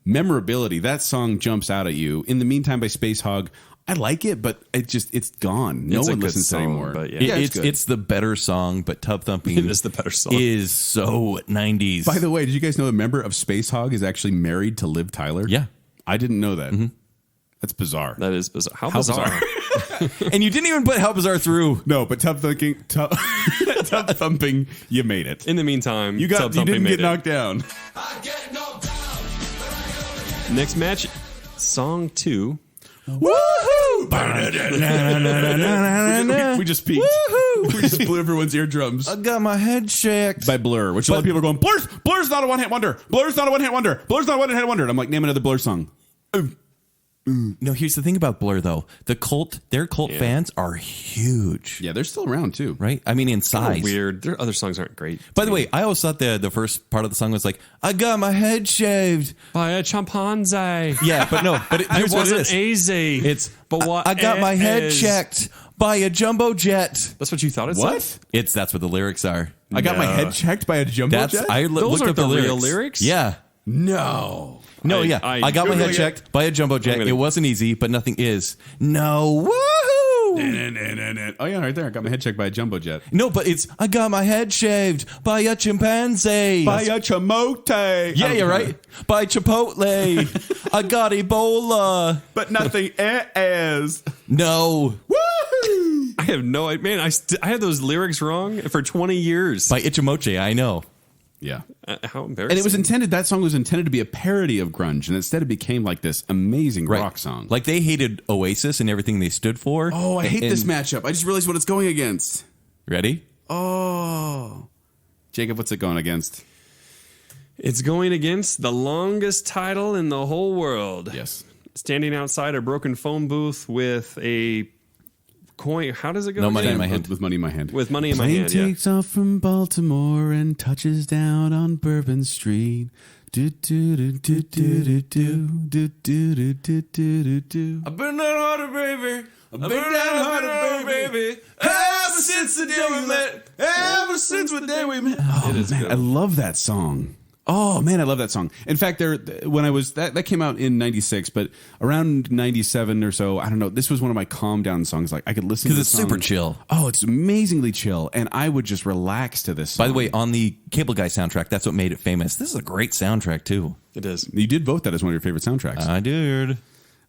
[SPEAKER 3] memorability. That song jumps out at you. In the Meantime by Space Hog. I like it, but it's gone. No
[SPEAKER 2] It's a
[SPEAKER 3] one
[SPEAKER 2] good
[SPEAKER 3] listens
[SPEAKER 2] song,
[SPEAKER 3] anymore.
[SPEAKER 2] but yeah.
[SPEAKER 3] it's good.
[SPEAKER 4] It's the better song, but tub thumping
[SPEAKER 2] It is the better song.
[SPEAKER 4] is so 90s.
[SPEAKER 3] By the way, did you guys know a member of Space Hog is actually married to Liv Tyler?
[SPEAKER 4] Yeah.
[SPEAKER 3] I didn't know that. That's bizarre.
[SPEAKER 2] That is bizarre. How
[SPEAKER 3] How
[SPEAKER 2] bizarre.
[SPEAKER 4] And you didn't even put How Bizarre through.
[SPEAKER 3] No, but tub thumping, you made it.
[SPEAKER 2] In the meantime,
[SPEAKER 3] You
[SPEAKER 2] Tub Thumping
[SPEAKER 3] didn't
[SPEAKER 2] made
[SPEAKER 3] get
[SPEAKER 2] it.
[SPEAKER 3] knocked down.
[SPEAKER 2] Next match, song 2.
[SPEAKER 3] Woohoo! We just peaked. We just blew everyone's eardrums.
[SPEAKER 4] I got my head checked.
[SPEAKER 3] By Blur, which a lot of people are going, Blur's not a one-hit wonder. Blur's not a one-hit wonder. Blur's not a one-hit wonder. And I'm like, name another Blur song.
[SPEAKER 4] No, here's the thing about Blur, though. Their cult fans are huge,
[SPEAKER 3] Yeah, they're still around, too.
[SPEAKER 4] right? I mean, in
[SPEAKER 2] Kinda
[SPEAKER 4] size.
[SPEAKER 2] weird. Their other songs aren't great.
[SPEAKER 4] By the way, I always thought the first part of the song was like, I got my head shaved.
[SPEAKER 2] By a chimpanzee.
[SPEAKER 4] Yeah, but no, but here's
[SPEAKER 2] It
[SPEAKER 4] what it
[SPEAKER 2] wasn't
[SPEAKER 4] is.
[SPEAKER 2] easy.
[SPEAKER 4] It's,
[SPEAKER 2] but what
[SPEAKER 4] I got my head
[SPEAKER 2] is-
[SPEAKER 4] checked by a jumbo jet.
[SPEAKER 2] That's what you thought it
[SPEAKER 3] What?
[SPEAKER 2] said?
[SPEAKER 4] That's what the lyrics are.
[SPEAKER 3] I got my head checked by a jumbo
[SPEAKER 4] That's
[SPEAKER 3] jet?
[SPEAKER 2] Those
[SPEAKER 4] looked
[SPEAKER 2] aren't
[SPEAKER 4] up the
[SPEAKER 2] the real
[SPEAKER 4] lyrics.
[SPEAKER 2] lyrics?
[SPEAKER 4] Yeah.
[SPEAKER 3] No.
[SPEAKER 4] No,
[SPEAKER 2] I-
[SPEAKER 4] yeah.
[SPEAKER 2] I
[SPEAKER 4] I got my head
[SPEAKER 3] Googling it.
[SPEAKER 4] checked by a jumbo jet.
[SPEAKER 2] gonna-
[SPEAKER 4] It wasn't easy, but nothing is. No. Woohoo!
[SPEAKER 3] Oh, yeah, right there. I got my head checked by a jumbo jet.
[SPEAKER 4] No, but it's I got my head shaved by a chimpanzee.
[SPEAKER 3] By a chamote.
[SPEAKER 4] Yeah, you're right. By Chipotle. I got Ebola.
[SPEAKER 3] But nothing is.
[SPEAKER 4] No.
[SPEAKER 3] Woohoo!
[SPEAKER 2] I have no idea. Man, I had those lyrics wrong for 20 years.
[SPEAKER 4] By Ichimoche, I know.
[SPEAKER 3] Yeah.
[SPEAKER 2] How embarrassing.
[SPEAKER 3] And it was intended, that song was intended to be a parody of grunge, and instead it became like this amazing
[SPEAKER 4] Right.
[SPEAKER 3] rock song.
[SPEAKER 4] Like they hated Oasis and everything they stood for.
[SPEAKER 3] oh, I hate
[SPEAKER 4] And-
[SPEAKER 3] this matchup. I just realized what it's going against.
[SPEAKER 4] Ready?
[SPEAKER 3] Oh. Jacob, what's it going against?
[SPEAKER 2] It's going against the longest title in the whole world.
[SPEAKER 3] Yes.
[SPEAKER 2] Standing outside a broken phone booth with a coin. How does it go?
[SPEAKER 4] No money
[SPEAKER 2] again?
[SPEAKER 4] in my hand.
[SPEAKER 3] With money in my hand.
[SPEAKER 2] With money in my
[SPEAKER 3] Plane
[SPEAKER 2] hand, yeah.
[SPEAKER 3] takes off from Baltimore and touches down on Bourbon Street. Do do do do do do do do do do do do do.
[SPEAKER 5] I've been downhearted, baby. I've been downhearted, baby. As Ever since the day we met. Ever since the day we met.
[SPEAKER 3] Oh, man, I love that song. Oh man, I love that song. In fact, when I was that came out in '96, but around '97 or so, I don't know. This was one of my calm down songs. Like I could listen to
[SPEAKER 4] because it's
[SPEAKER 3] song.
[SPEAKER 4] super chill.
[SPEAKER 3] Oh, it's amazingly chill, and I would just relax to this song.
[SPEAKER 4] By the way, on the Cable Guy soundtrack, that's what made it famous. This is a great soundtrack too.
[SPEAKER 2] It is.
[SPEAKER 3] You did vote that as one of your favorite soundtracks.
[SPEAKER 4] I did.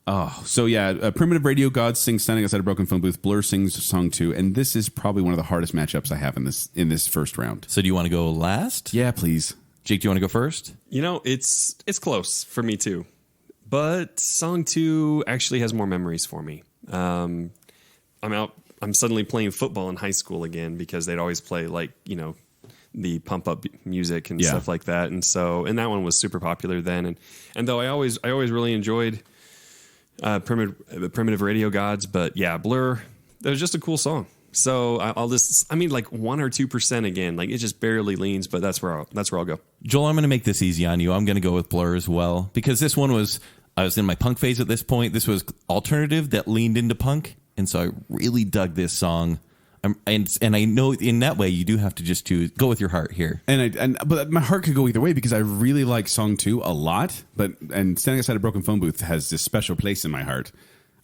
[SPEAKER 3] Oh, so yeah, Primitive Radio Gods sings "Standing Outside a Broken Phone Booth." Blur sings song 2, and this is probably one of the hardest matchups I have in this first round.
[SPEAKER 4] So do you want to go last?
[SPEAKER 3] Yeah, please.
[SPEAKER 4] Jake, do you want to go first?
[SPEAKER 2] You know, it's close for me too, but song 2 actually has more memories for me. I'm suddenly playing football in high school again because they'd always play the pump up music and stuff like that, and that one was super popular then. And though I always really enjoyed Primitive Radio Gods, but yeah, Blur, that was just a cool song. So I'll just, 1 or 2% again. Like it just barely leans, but that's where I'll go.
[SPEAKER 4] Joel, I'm going to make this easy on you. I'm going to go with Blur as well because this one I was in my punk phase at this point. This was alternative that leaned into punk, and so I really dug this song. And I know in that way you do have to just go with your heart here.
[SPEAKER 3] But my heart could go either way because I really like song 2 a lot. And Standing Outside a Broken Phone Booth has this special place in my heart.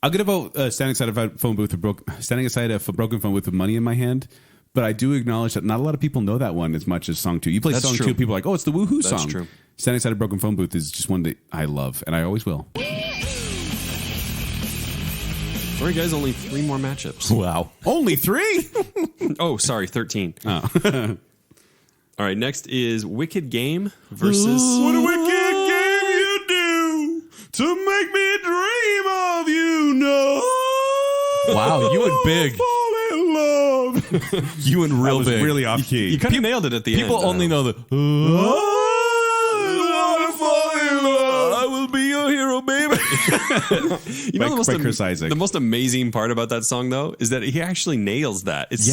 [SPEAKER 3] I'm gonna vote standing outside a phone booth standing outside a broken phone booth with money in my hand. But I do acknowledge that not a lot of people know that one as much as song 2. You play
[SPEAKER 2] That's
[SPEAKER 3] song
[SPEAKER 2] true.
[SPEAKER 3] 2, people are like, oh, it's the woohoo song.
[SPEAKER 2] That's true.
[SPEAKER 3] Standing Outside a Broken Phone Booth is just one that I love, and I always will.
[SPEAKER 2] All right, guys, only 3 more matchups.
[SPEAKER 4] Wow.
[SPEAKER 3] Only 3?
[SPEAKER 2] Oh, sorry, 13.
[SPEAKER 3] Oh.
[SPEAKER 2] All right, next is Wicked Game versus...
[SPEAKER 5] What a wicked game you do to make me dream of you, no.
[SPEAKER 4] Wow, you went big.
[SPEAKER 5] Fall in love.
[SPEAKER 4] You went real
[SPEAKER 3] was
[SPEAKER 4] big.
[SPEAKER 3] really off key.
[SPEAKER 2] You kind of nailed it at the end.
[SPEAKER 4] People only know the. I will be your hero, baby.
[SPEAKER 2] You know,
[SPEAKER 3] by Chris Isaac.
[SPEAKER 2] The most amazing part about that song, though, is that he actually nails that. It's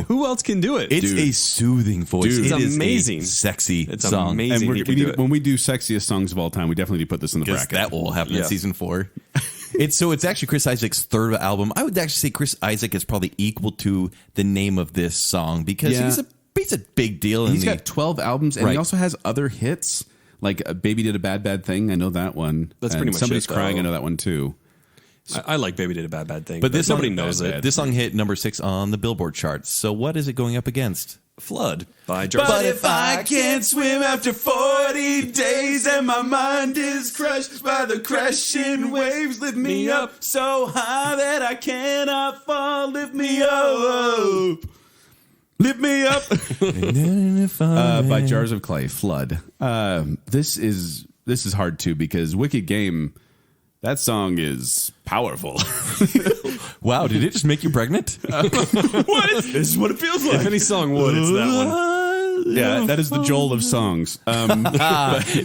[SPEAKER 2] who else can do it?
[SPEAKER 4] It's a soothing voice.
[SPEAKER 3] Dude.
[SPEAKER 4] It
[SPEAKER 2] It's
[SPEAKER 4] is
[SPEAKER 2] amazing.
[SPEAKER 4] a sexy
[SPEAKER 2] It's
[SPEAKER 4] song.
[SPEAKER 2] amazing.
[SPEAKER 3] And
[SPEAKER 2] he can do it.
[SPEAKER 3] when we do sexiest songs of all time, we definitely need to put this in the
[SPEAKER 4] Because
[SPEAKER 3] bracket.
[SPEAKER 4] that will happen in
[SPEAKER 2] Yeah.
[SPEAKER 4] season 4. It's actually Chris Isaac's 3rd album. I would actually say Chris Isaac is probably equal to the name of this song because
[SPEAKER 3] Yeah.
[SPEAKER 4] he's a big deal.
[SPEAKER 3] He's got 12 albums, and
[SPEAKER 4] Right.
[SPEAKER 3] he also has other hits, like Baby Did a Bad Bad Thing. I know that one.
[SPEAKER 2] That's
[SPEAKER 3] And
[SPEAKER 2] pretty much
[SPEAKER 3] Somebody's
[SPEAKER 2] it, though.
[SPEAKER 3] Crying. I know that one, too.
[SPEAKER 2] I like Baby Did a Bad Bad Thing.
[SPEAKER 4] But this
[SPEAKER 2] nobody
[SPEAKER 4] song,
[SPEAKER 2] knows it.
[SPEAKER 3] bad.
[SPEAKER 4] This song hit number 6 on the Billboard charts. So what is it going up against?
[SPEAKER 2] Flood by Jarvis.
[SPEAKER 5] But if I can't swim after 40 days and my mind is crushed by the crashing waves, lift me up so high that I cannot fall. Lift me up. Lift me up.
[SPEAKER 3] By Jars of Clay, Flood. This is hard, too, because Wicked Game, that song is powerful.
[SPEAKER 4] Wow, did it just make you pregnant?
[SPEAKER 5] This is what it feels like.
[SPEAKER 2] If any song would, it's that one.
[SPEAKER 3] Yeah, that is the Joel of songs.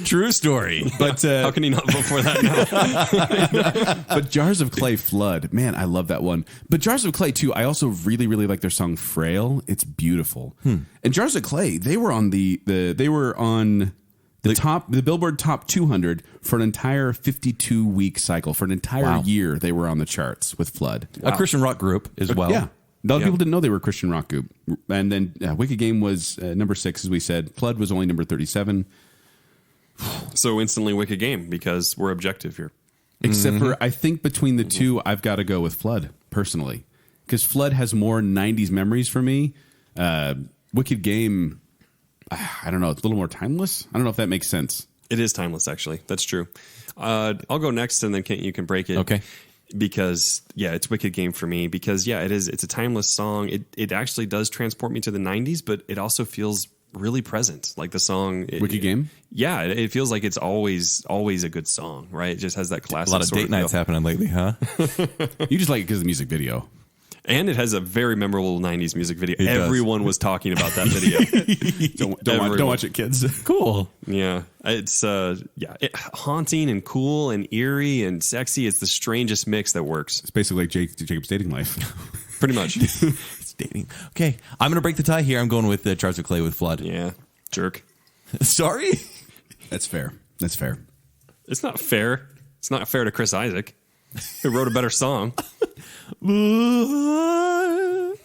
[SPEAKER 4] True story.
[SPEAKER 3] But
[SPEAKER 2] How can he not vote for that now?
[SPEAKER 3] But Jars of Clay, Flood, man, I love that one. But Jars of Clay too, I also really, really like their song "Frail." It's beautiful. And Jars of Clay, they were on the Billboard Top 200 for an entire 52-week cycle. For an entire year, they were on the charts with Flood.
[SPEAKER 4] A Christian rock group as well.
[SPEAKER 3] Yeah. A lot of people didn't know they were a Christian rock group. And then Wicked Game was number 6, as we said. Flood was only number 37.
[SPEAKER 2] So instantly Wicked Game because we're objective here.
[SPEAKER 3] Except for, I think between the two, I've got to go with Flood, personally. Because Flood has more 90s memories for me. Wicked Game, I don't know, it's a little more timeless. I don't know if that makes sense.
[SPEAKER 2] It is timeless, actually. That's true. I'll go next, and then Kent, you can break it.
[SPEAKER 4] Okay.
[SPEAKER 2] Because, it's Wicked Game for me. Because, it's a timeless song. It actually does transport me to the 90s, but it also feels really present. Like the song...
[SPEAKER 3] Wicked Game?
[SPEAKER 2] Yeah, it feels like it's always a good song, right? It just has that classic
[SPEAKER 4] A lot of
[SPEAKER 2] sort
[SPEAKER 4] date nights
[SPEAKER 2] feel.
[SPEAKER 4] happening lately, huh?
[SPEAKER 3] You just like it because of the music video.
[SPEAKER 2] And it has a very memorable 90s music video.
[SPEAKER 4] It does.
[SPEAKER 2] Everyone was talking about that video.
[SPEAKER 3] Don't watch it, kids.
[SPEAKER 4] Cool.
[SPEAKER 2] Yeah, it's haunting and cool and eerie and sexy. It's the strangest mix that works.
[SPEAKER 3] It's basically like Jacob's dating life.
[SPEAKER 2] Pretty much.
[SPEAKER 4] It's dating. Okay, I'm going to break the tie here. I'm going with Jars of Clay with Flood.
[SPEAKER 2] Yeah, jerk.
[SPEAKER 4] Sorry?
[SPEAKER 3] That's fair. That's fair.
[SPEAKER 2] It's not fair. It's not fair to Chris Isaac, who wrote a better song.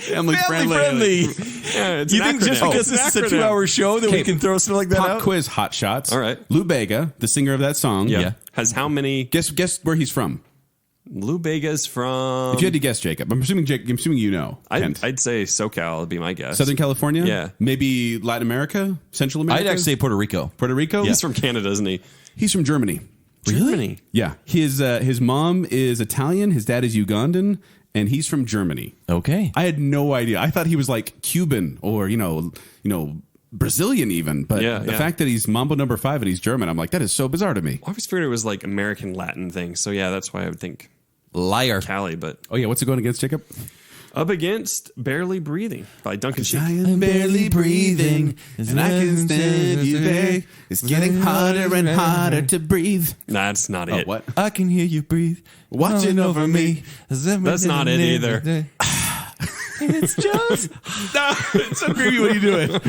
[SPEAKER 3] Family
[SPEAKER 4] friendly.
[SPEAKER 2] Yeah, it's
[SPEAKER 4] You
[SPEAKER 2] an
[SPEAKER 4] think just
[SPEAKER 2] acronym.
[SPEAKER 4] because this is a
[SPEAKER 2] It's an acronym.
[SPEAKER 4] 2-hour show that we can throw something like that
[SPEAKER 3] Pop
[SPEAKER 4] out?
[SPEAKER 3] quiz hot shots.
[SPEAKER 2] All right.
[SPEAKER 3] Lou Bega, the singer of that song.
[SPEAKER 2] Yeah. Has how many?
[SPEAKER 3] Guess where he's from.
[SPEAKER 2] Lou Bega's from.
[SPEAKER 3] If you had to guess, Jacob, I'm assuming you know. Kent.
[SPEAKER 2] I'd say SoCal would be my guess.
[SPEAKER 3] Southern California?
[SPEAKER 2] Yeah.
[SPEAKER 3] Maybe Latin America? Central America?
[SPEAKER 4] I'd actually say Puerto Rico.
[SPEAKER 3] Puerto Rico?
[SPEAKER 2] He's from Canada, isn't he?
[SPEAKER 3] He's from Germany.
[SPEAKER 2] Germany.
[SPEAKER 3] Yeah. His mom is Italian, his dad is Ugandan, and he's from Germany.
[SPEAKER 4] Okay.
[SPEAKER 3] I had no idea. I thought he was like Cuban or, Brazilian even. But the fact that he's Mambo number 5 and he's German, I'm like, that is so bizarre to me.
[SPEAKER 2] I always figured it was like American Latin thing. So yeah, that's why I would think
[SPEAKER 4] Liar.
[SPEAKER 2] Cali. But
[SPEAKER 3] Oh, yeah. What's it going against, Jacob?
[SPEAKER 2] up against Barely Breathing by Duncan Sheik.
[SPEAKER 3] am barely breathing, and I can stand you, babe. It's getting harder and harder to breathe.
[SPEAKER 2] That's not it.
[SPEAKER 3] What?
[SPEAKER 4] I can hear you breathe.
[SPEAKER 3] Watching over me.
[SPEAKER 2] That's not it either.
[SPEAKER 4] It's just
[SPEAKER 3] It's so creepy when you do it.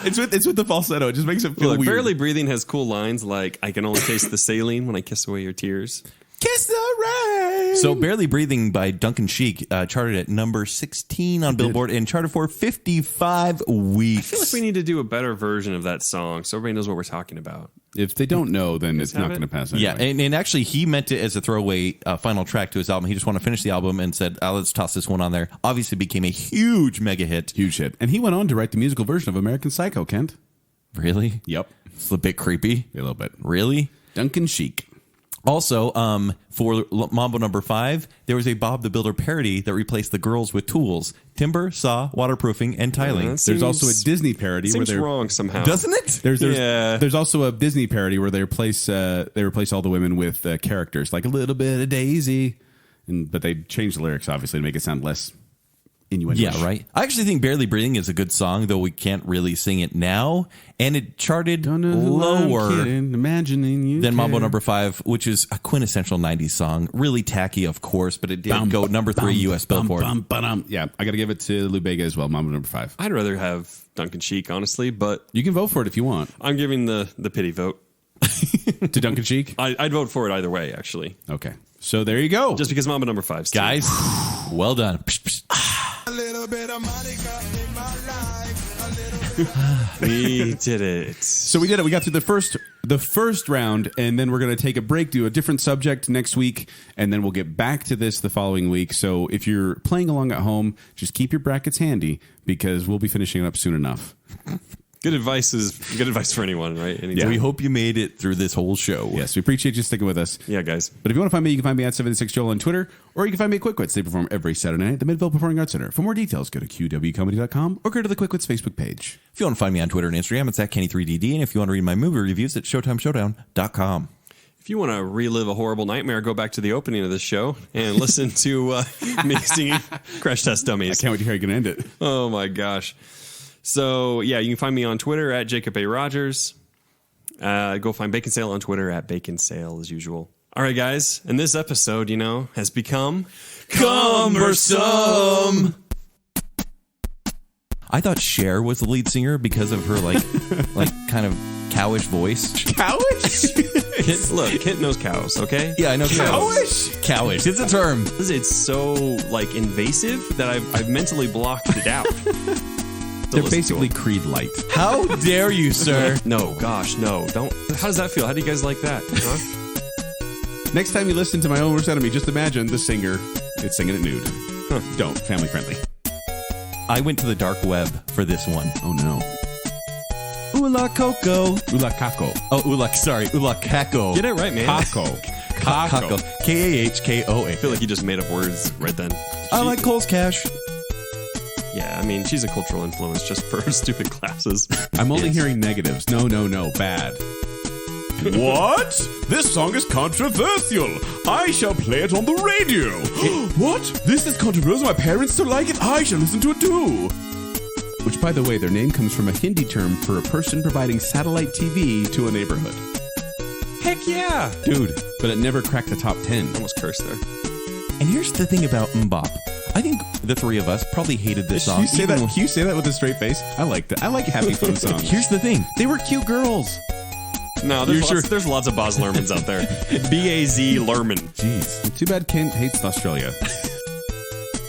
[SPEAKER 3] It's with the falsetto. It just makes it feel
[SPEAKER 2] Look,
[SPEAKER 3] weird.
[SPEAKER 2] Barely Breathing has cool lines like, I can only taste the saline when I kiss away your tears.
[SPEAKER 3] Kiss the rain.
[SPEAKER 4] So Barely Breathing by Duncan Sheik charted at number 16 on Billboard and charted for 55 weeks.
[SPEAKER 2] I feel like we need to do a better version of that song so everybody knows what we're talking about.
[SPEAKER 3] If they don't know, then it's
[SPEAKER 2] have
[SPEAKER 3] not
[SPEAKER 2] it?
[SPEAKER 3] going to pass.
[SPEAKER 4] Yeah,
[SPEAKER 3] Anyway.
[SPEAKER 4] and actually he meant it as a throwaway final track to his album. He just wanted to finish the album and said, let's toss this one on there. Obviously became a huge mega hit.
[SPEAKER 3] Huge hit. And he went on to write the musical version of American Psycho, Kent.
[SPEAKER 4] Really?
[SPEAKER 3] Yep.
[SPEAKER 4] It's a bit creepy.
[SPEAKER 3] A little bit.
[SPEAKER 4] Really?
[SPEAKER 3] Duncan Sheik.
[SPEAKER 4] Also, for Mambo number 5, there was a Bob the Builder parody that replaced the girls with tools: timber, saw, waterproofing, and tiling.
[SPEAKER 2] That's-
[SPEAKER 3] There's
[SPEAKER 2] Seems-
[SPEAKER 3] also a Disney parody where
[SPEAKER 2] Seems
[SPEAKER 3] they're
[SPEAKER 2] wrong somehow.
[SPEAKER 4] Doesn't it?
[SPEAKER 3] There's also a Disney parody where they replace all the women with characters like a little bit of Daisy, but they change the lyrics obviously to make it sound less innuendo.
[SPEAKER 4] Yeah, right. I actually think Barely Breathing is a good song, though we can't really sing it now. And it charted lower
[SPEAKER 3] imagining you
[SPEAKER 4] than Mambo
[SPEAKER 3] care.
[SPEAKER 4] number 5, which is a quintessential 90s song. Really tacky, of course, but it did go number 3 U.S. Billboard.
[SPEAKER 3] Yeah, I got to give it to Lou Bega as well, Mambo number 5.
[SPEAKER 2] I'd rather have Duncan Sheik, honestly, but
[SPEAKER 3] You can vote for it if you want.
[SPEAKER 2] I'm giving the pity vote.
[SPEAKER 3] To Duncan Sheik?
[SPEAKER 2] I'd vote for it either way, actually.
[SPEAKER 3] Okay. So there you go.
[SPEAKER 2] Just because Mambo number 5's
[SPEAKER 4] Guys, well done.
[SPEAKER 5] A little bit of Monica in my life.
[SPEAKER 2] we did it.
[SPEAKER 3] So we did it. We got through the first round, and then we're going to take a break, do a different subject next week, and then we'll get back to this the following week. So if you're playing along at home, just keep your brackets handy because we'll be finishing it up soon enough.
[SPEAKER 2] Good advice for anyone, right? Anytime.
[SPEAKER 4] We hope you made it through this whole show.
[SPEAKER 3] Yes, we appreciate you sticking with us.
[SPEAKER 2] Yeah, guys.
[SPEAKER 3] But if you want to find me, you can find me at 76Joel on Twitter, or you can find me at Quick Wits. They perform every Saturday night at the Midville Performing Arts Center. For more details, go to qwcomedy.com or go to the Quick Wits Facebook page.
[SPEAKER 4] If you want to find me on Twitter and Instagram, it's at Kenny3DD. And if you want to read my movie reviews, it's ShowtimeShowdown.com.
[SPEAKER 2] If you want to relive a horrible nightmare, go back to the opening of this show and listen to me singing Crash Test
[SPEAKER 3] I
[SPEAKER 2] Dummies.
[SPEAKER 3] can't wait to hear how you're going to end it.
[SPEAKER 2] Oh, my gosh. So, yeah, you can find me on Twitter at Jacob A. Rogers. Go find Baconsale on Twitter at Baconsale as usual. All right, guys. And this episode, has become cumbersome.
[SPEAKER 4] I thought Cher was the lead singer because of her like kind of cowish voice.
[SPEAKER 3] Cowish?
[SPEAKER 2] Kent knows cows, okay?
[SPEAKER 4] Yeah, I know
[SPEAKER 3] Cowish?
[SPEAKER 4] Cowish. It's a term.
[SPEAKER 2] It's so, invasive that I've mentally blocked it out.
[SPEAKER 3] They're basically Creed light.
[SPEAKER 4] How dare you, sir?
[SPEAKER 2] No, gosh, no. Don't. How does that feel? How do you guys like that? Huh?
[SPEAKER 3] Next time you listen to My Own Worst Enemy, just imagine the singer is singing it nude. Don't. Family friendly.
[SPEAKER 4] I went to the dark web for this one.
[SPEAKER 3] Oh, no.
[SPEAKER 4] Ula Coco.
[SPEAKER 3] Ula Kako.
[SPEAKER 4] Oh, Ula Kako.
[SPEAKER 2] Get it right, man.
[SPEAKER 3] Kako.
[SPEAKER 4] Kako. Kahkoa.
[SPEAKER 2] I feel like you just made up words right then.
[SPEAKER 4] I like Cole's Cash.
[SPEAKER 2] Yeah, I mean, she's a cultural influence just for her stupid classes.
[SPEAKER 3] I'm only hearing negatives. No, bad. What? This song is controversial. I shall play it on the radio. What? This is controversial. My parents still like it. I shall listen to it too. Which, by the way, their name comes from a Hindi term for a person providing satellite TV to a neighborhood.
[SPEAKER 2] Heck yeah!
[SPEAKER 3] Dude, but it never cracked the top 10.
[SPEAKER 2] Almost cursed there.
[SPEAKER 4] And here's the thing about Mbop. I think the three of us probably hated this song.
[SPEAKER 3] Can you say that with a straight face? I like that. I like happy fun songs.
[SPEAKER 4] Here's the thing.
[SPEAKER 3] They were cute girls.
[SPEAKER 2] No, there's lots of Baz Luhrmanns out there. B-A-Z Luhrmann.
[SPEAKER 3] Jeez. Too bad Kent hates Australia.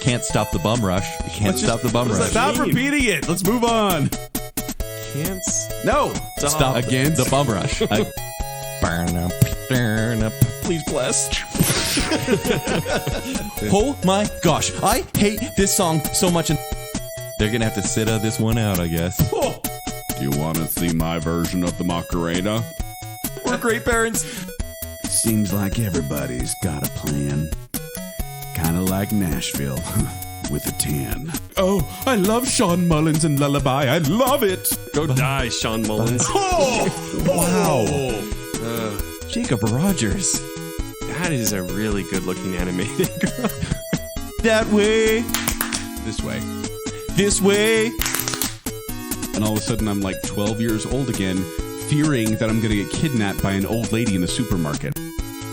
[SPEAKER 4] Can't stop the bum rush. You can't stop the bum rush.
[SPEAKER 3] Stop repeating it. Let's move on.
[SPEAKER 2] Can't
[SPEAKER 3] No.
[SPEAKER 4] Stop
[SPEAKER 3] Against?
[SPEAKER 4] the bum rush. Burn up. Please bless. Oh my gosh. I hate this song so much. And they're going to have to sit this one out, I guess.
[SPEAKER 3] Do you want to see my version of the Macarena?
[SPEAKER 4] We're great parents.
[SPEAKER 3] Seems like everybody's got a plan. Kind of like Nashville with a tan. Oh, I love Sean Mullins and Lullaby. I love it.
[SPEAKER 2] Go die, Sean Mullins.
[SPEAKER 4] Wow. Jacob Rogers.
[SPEAKER 2] That is a really good-looking animated girl.
[SPEAKER 4] That way.
[SPEAKER 3] This way.
[SPEAKER 4] This way.
[SPEAKER 3] And all of a sudden, I'm like 12 years old again, fearing that I'm going to get kidnapped by an old lady in the supermarket.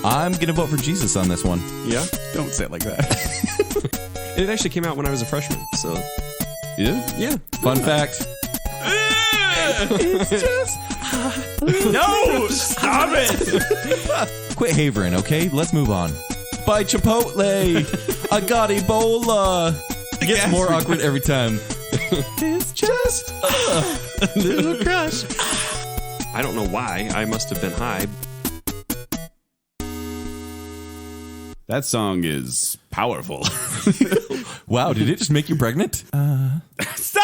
[SPEAKER 4] I'm going to vote for Jesus on this one.
[SPEAKER 2] Yeah?
[SPEAKER 3] Don't say it like that.
[SPEAKER 2] It actually came out when I was a freshman, so... Yeah.
[SPEAKER 4] Fun fact.
[SPEAKER 5] It's just... No! Stop it!
[SPEAKER 4] Quit havering, okay? Let's move on. By Chipotle. I got Ebola. It gets more awkward every time.
[SPEAKER 5] It's just a little crush.
[SPEAKER 2] I don't know why. I must have been high.
[SPEAKER 3] That song is powerful.
[SPEAKER 4] Wow, did it just make you pregnant?
[SPEAKER 5] Stop